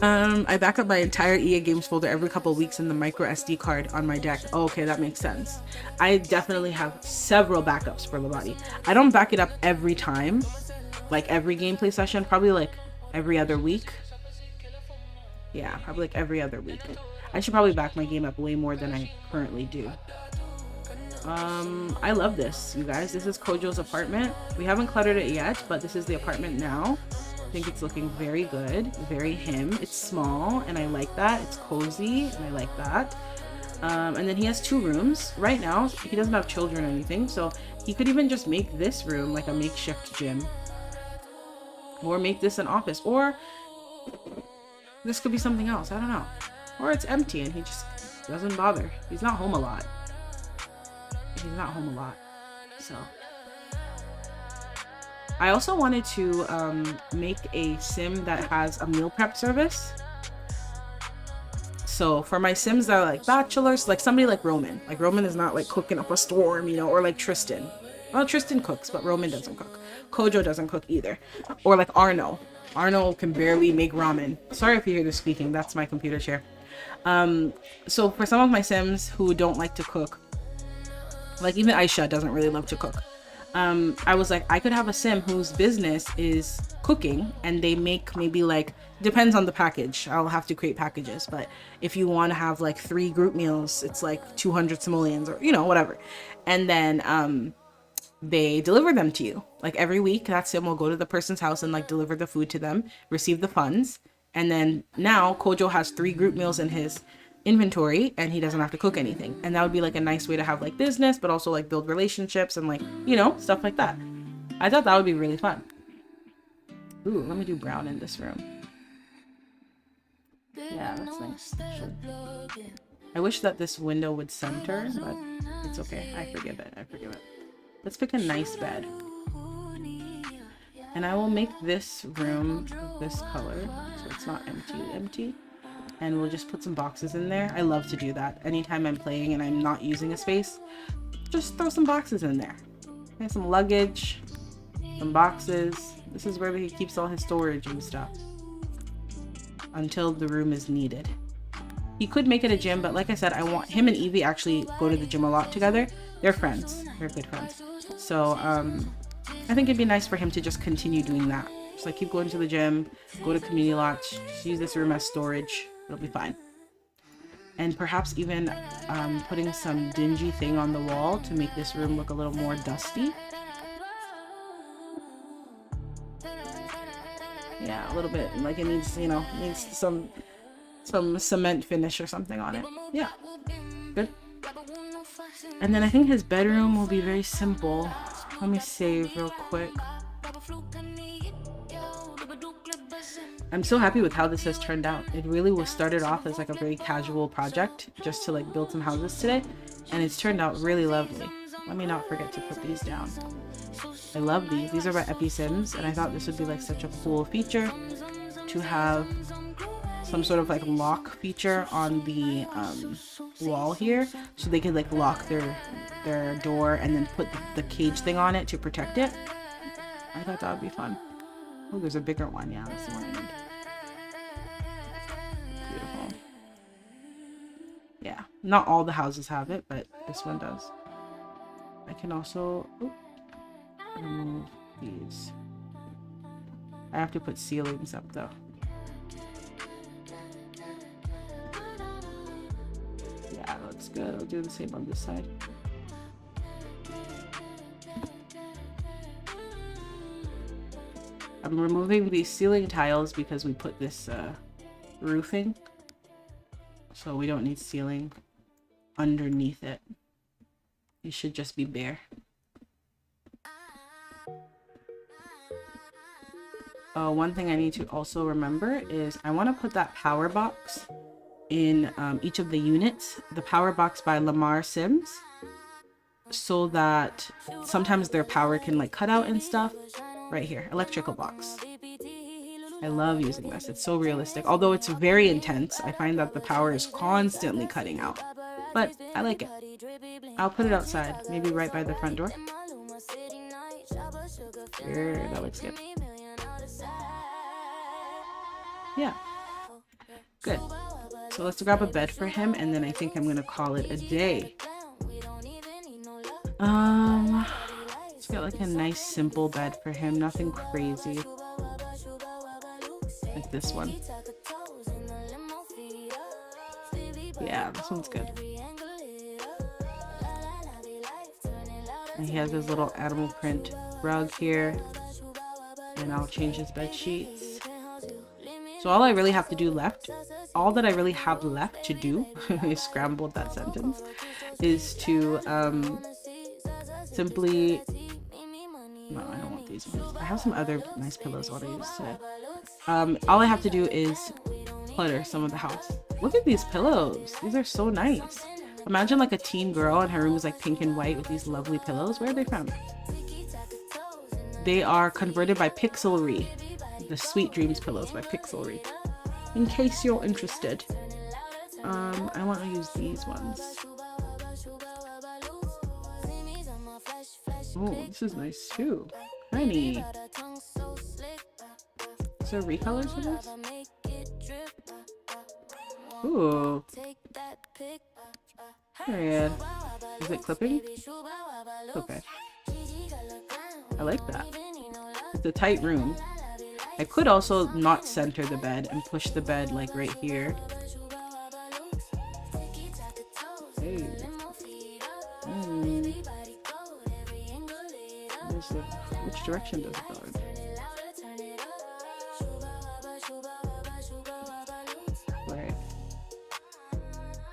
I back up my entire EA Games folder every couple of weeks in the micro SD card on my deck. Oh, okay, that makes sense. I definitely have several backups for Labati. I don't back it up every time, like every gameplay session, probably like every other week. Yeah, probably like every other week. I should probably back my game up way more than I currently do. I love this, you guys. This is Kojo's apartment. We haven't cluttered it yet, but this is the apartment now. I think it's looking very good, very him. It's small and I like that. It's cozy and I like that. And then he has 2 rooms. Right now, he doesn't have children or anything, so he could even just make this room like a makeshift gym. Or make this an office. Or this could be something else, I don't know. Or it's empty and he just doesn't bother. He's not home a lot. He's not home a lot, so. I also wanted to make a sim that has a meal prep service. So for my sims that are like bachelors, like somebody like Roman. Like Roman is not like cooking up a storm, you know, or like Tristan. Well, Tristan cooks, but Roman doesn't cook. Kojo doesn't cook either. Or like Arno. Arno can barely make ramen. Sorry if you hear the squeaking, that's my computer chair. So for some of my sims who don't like to cook, like even Aisha doesn't really love to cook. I was like, I could have a sim whose business is cooking and they make maybe like, depends on the package. I'll have to create packages, but if you want to have like 3 group meals, it's like 200 simoleons or, you know, whatever. And then, they deliver them to you. Like every week, that sim will go to the person's house and like deliver the food to them, receive the funds. And then now Kojo has 3 group meals in his inventory and he doesn't have to cook anything. And that would be like a nice way to have like business, but also like build relationships and like, you know, stuff like that. I thought that would be really fun. Ooh, let me do brown in this room. Yeah, that's nice. Sure. I wish that this window would center, but it's okay. I forgive it. I forgive it. Let's pick a nice bed. And I will make this room this color so it's not empty. and we'll just put some boxes in there. I love to do that. Anytime I'm playing and I'm not using a space, just throw some boxes in there. And some luggage, some boxes. This is where he keeps all his storage and stuff until the room is needed. He could make it a gym, but like I said, I want him and Evie actually go to the gym a lot together. They're friends. They're good friends. So I think it'd be nice for him to just continue doing that. Just like keep going to the gym, go to community lodge, just use this room as storage. It'll be fine. And perhaps even putting some dingy thing on the wall to make this room look a little more dusty. Yeah, a little bit. Like it needs, you know, needs some cement finish or something on it. Yeah, good. And then I think his bedroom will be very simple. Let me save real quick. I'm so happy with how this has turned out. It really was started off as like a very casual project just to like build some houses today, and it's turned out really lovely. Let me not forget to put these down. I love these. These are by Epi Sims, and I thought this would be like such a cool feature to have some sort of like lock feature on the wall here, so they could like lock their door and then put the cage thing on it to protect it. I thought that would be fun. Oh, there's a bigger one. Yeah, that's the one I need. Beautiful. Yeah, not all the houses have it, but this one does. I can also remove these. I have to put ceilings up though. Yeah, that's good. I'll do the same on this side. I'm removing these ceiling tiles because we put this roofing, so we don't need ceiling underneath it. It should just be bare. One thing I need to also remember is I want to put that power box in each of the units. The power box by Lamar Sims, so that sometimes their power can like cut out and stuff. Right here, electrical box. I love using this. It's so realistic. Although it's very intense, I find that the power is constantly cutting out. But I like it. I'll put it outside, maybe right by the front door. There, that looks good. Yeah, good. So let's grab a bed for him, and then I think I'm gonna call it a day. Let's get like a nice simple bed for him, nothing crazy. Like this one. Yeah, this one's good. And he has his little animal print rug here. And I'll change his bed sheets. So all I really have to do left, all that I really have left to do, I scrambled that sentence, is to simply, no, I don't want these ones. I have some other nice pillows I want to use today. All I have to do is clutter some of the house. Look at these pillows. These are so nice. Imagine like a teen girl and her room is like pink and white with these lovely pillows. Where are they from? They are converted by Pixelry. The Sweet Dreams pillows by Pixelry. In case you're interested. I want to use these ones. Oh, this is nice too. Honey. Is there recolors for this? Ooh. Period. Is it clipping? Okay. I like that. It's a tight room. I could also not center the bed and push the bed like right here. Hey. Which direction does it go in?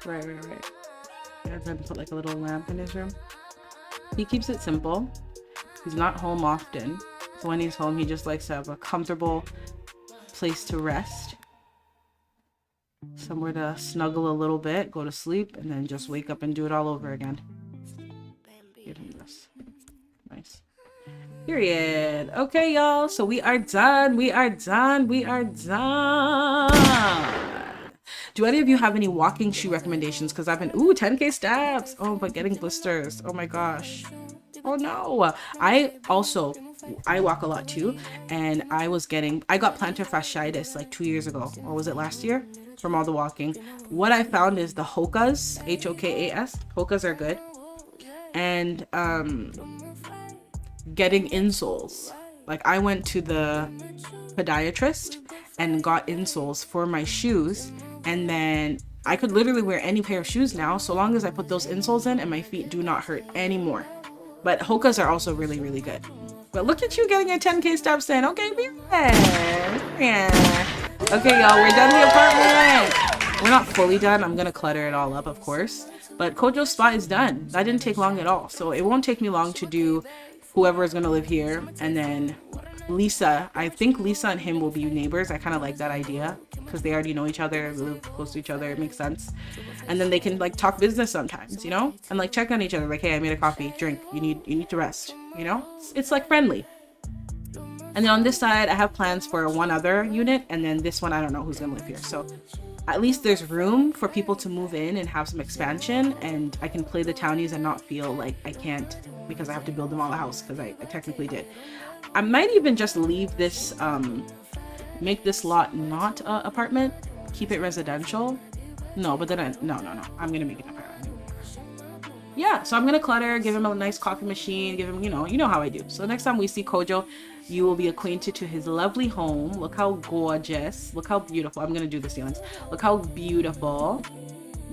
Right. And then put like a little lamp in his room. He keeps it simple. He's not home often. So when he's home, he just likes to have a comfortable place to rest. Somewhere to snuggle a little bit, go to sleep, and then just wake up and do it all over again. Give him this. Nice. Period. Okay, y'all. So we are done. Do any of you have any walking shoe recommendations? Because I've been 10K steps. Oh, but getting blisters. Oh my gosh. Oh no. I walk a lot too, and I got plantar fasciitis like 2 years ago, or was it last year, from all the walking. What I found is the Hokas, Hokas, Hokas are good, and getting insoles. Like I went to the podiatrist and got insoles for my shoes, and then I could literally wear any pair of shoes now so long as I put those insoles in and my feet do not hurt anymore. But Hokas are also really, really good. But look at you getting your 10K steps in. Okay, yeah. Okay, y'all, we're done the apartment. We're not fully done. I'm gonna clutter it all up, of course. But Kojo's spot is done. That didn't take long at all. So it won't take me long to do whoever is gonna live here. And then Lisa, I think Lisa and him will be neighbors. I kind of like that idea because they already know each other, they live close to each other. It makes sense. And then they can like talk business sometimes, you know, and like check on each other. Like, hey, I made a coffee, drink. You need to rest. You know, it's like friendly. And then on this side, I have plans for one other unit, and then this one, I don't know who's gonna live here. So at least there's room for people to move in and have some expansion, and I can play the townies and not feel like I can't because I have to build them all a house, because I technically did. I might even just leave this, make this lot not an apartment, keep it residential. No, but then no, I'm gonna make it an apartment. Yeah, so I'm gonna clutter, give him a nice coffee machine, give him, you know how I do. So next time we see Kojo, you will be acquainted to his lovely home. Look how gorgeous, look how beautiful. I'm gonna do the ceilings. Look how beautiful,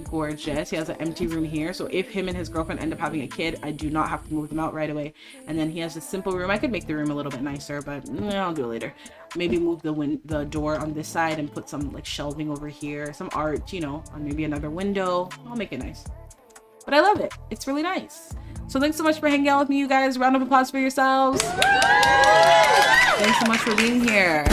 gorgeous. He has an empty room here, so if him and his girlfriend end up having a kid, I do not have to move them out right away. And then he has a simple room. I could make the room a little bit nicer, but I'll do it later. Maybe move the door on this side and put some like shelving over here, some art, you know, or maybe another window. I'll make it nice. But I love it. It's really nice. So thanks so much for hanging out with me, you guys. Round of applause for yourselves. Thanks so much for being here.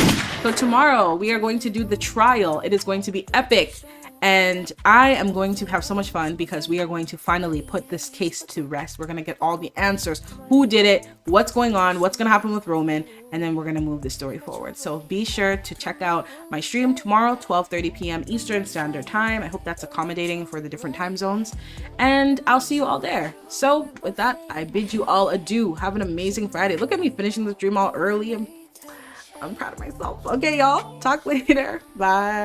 So tomorrow we are going to do the trial. It is going to be epic. And I am going to have so much fun because we are going to finally put this case to rest. We're going to get all the answers. Who did it? What's going on? What's going to happen with Roman? And then we're going to move the story forward. So be sure to check out my stream tomorrow, 12:30 p.m. Eastern Standard Time. I hope that's accommodating for the different time zones. And I'll see you all there. So with that, I bid you all adieu. Have an amazing Friday. Look at me finishing the stream all early. I'm proud of myself. Okay, y'all. Talk later. Bye.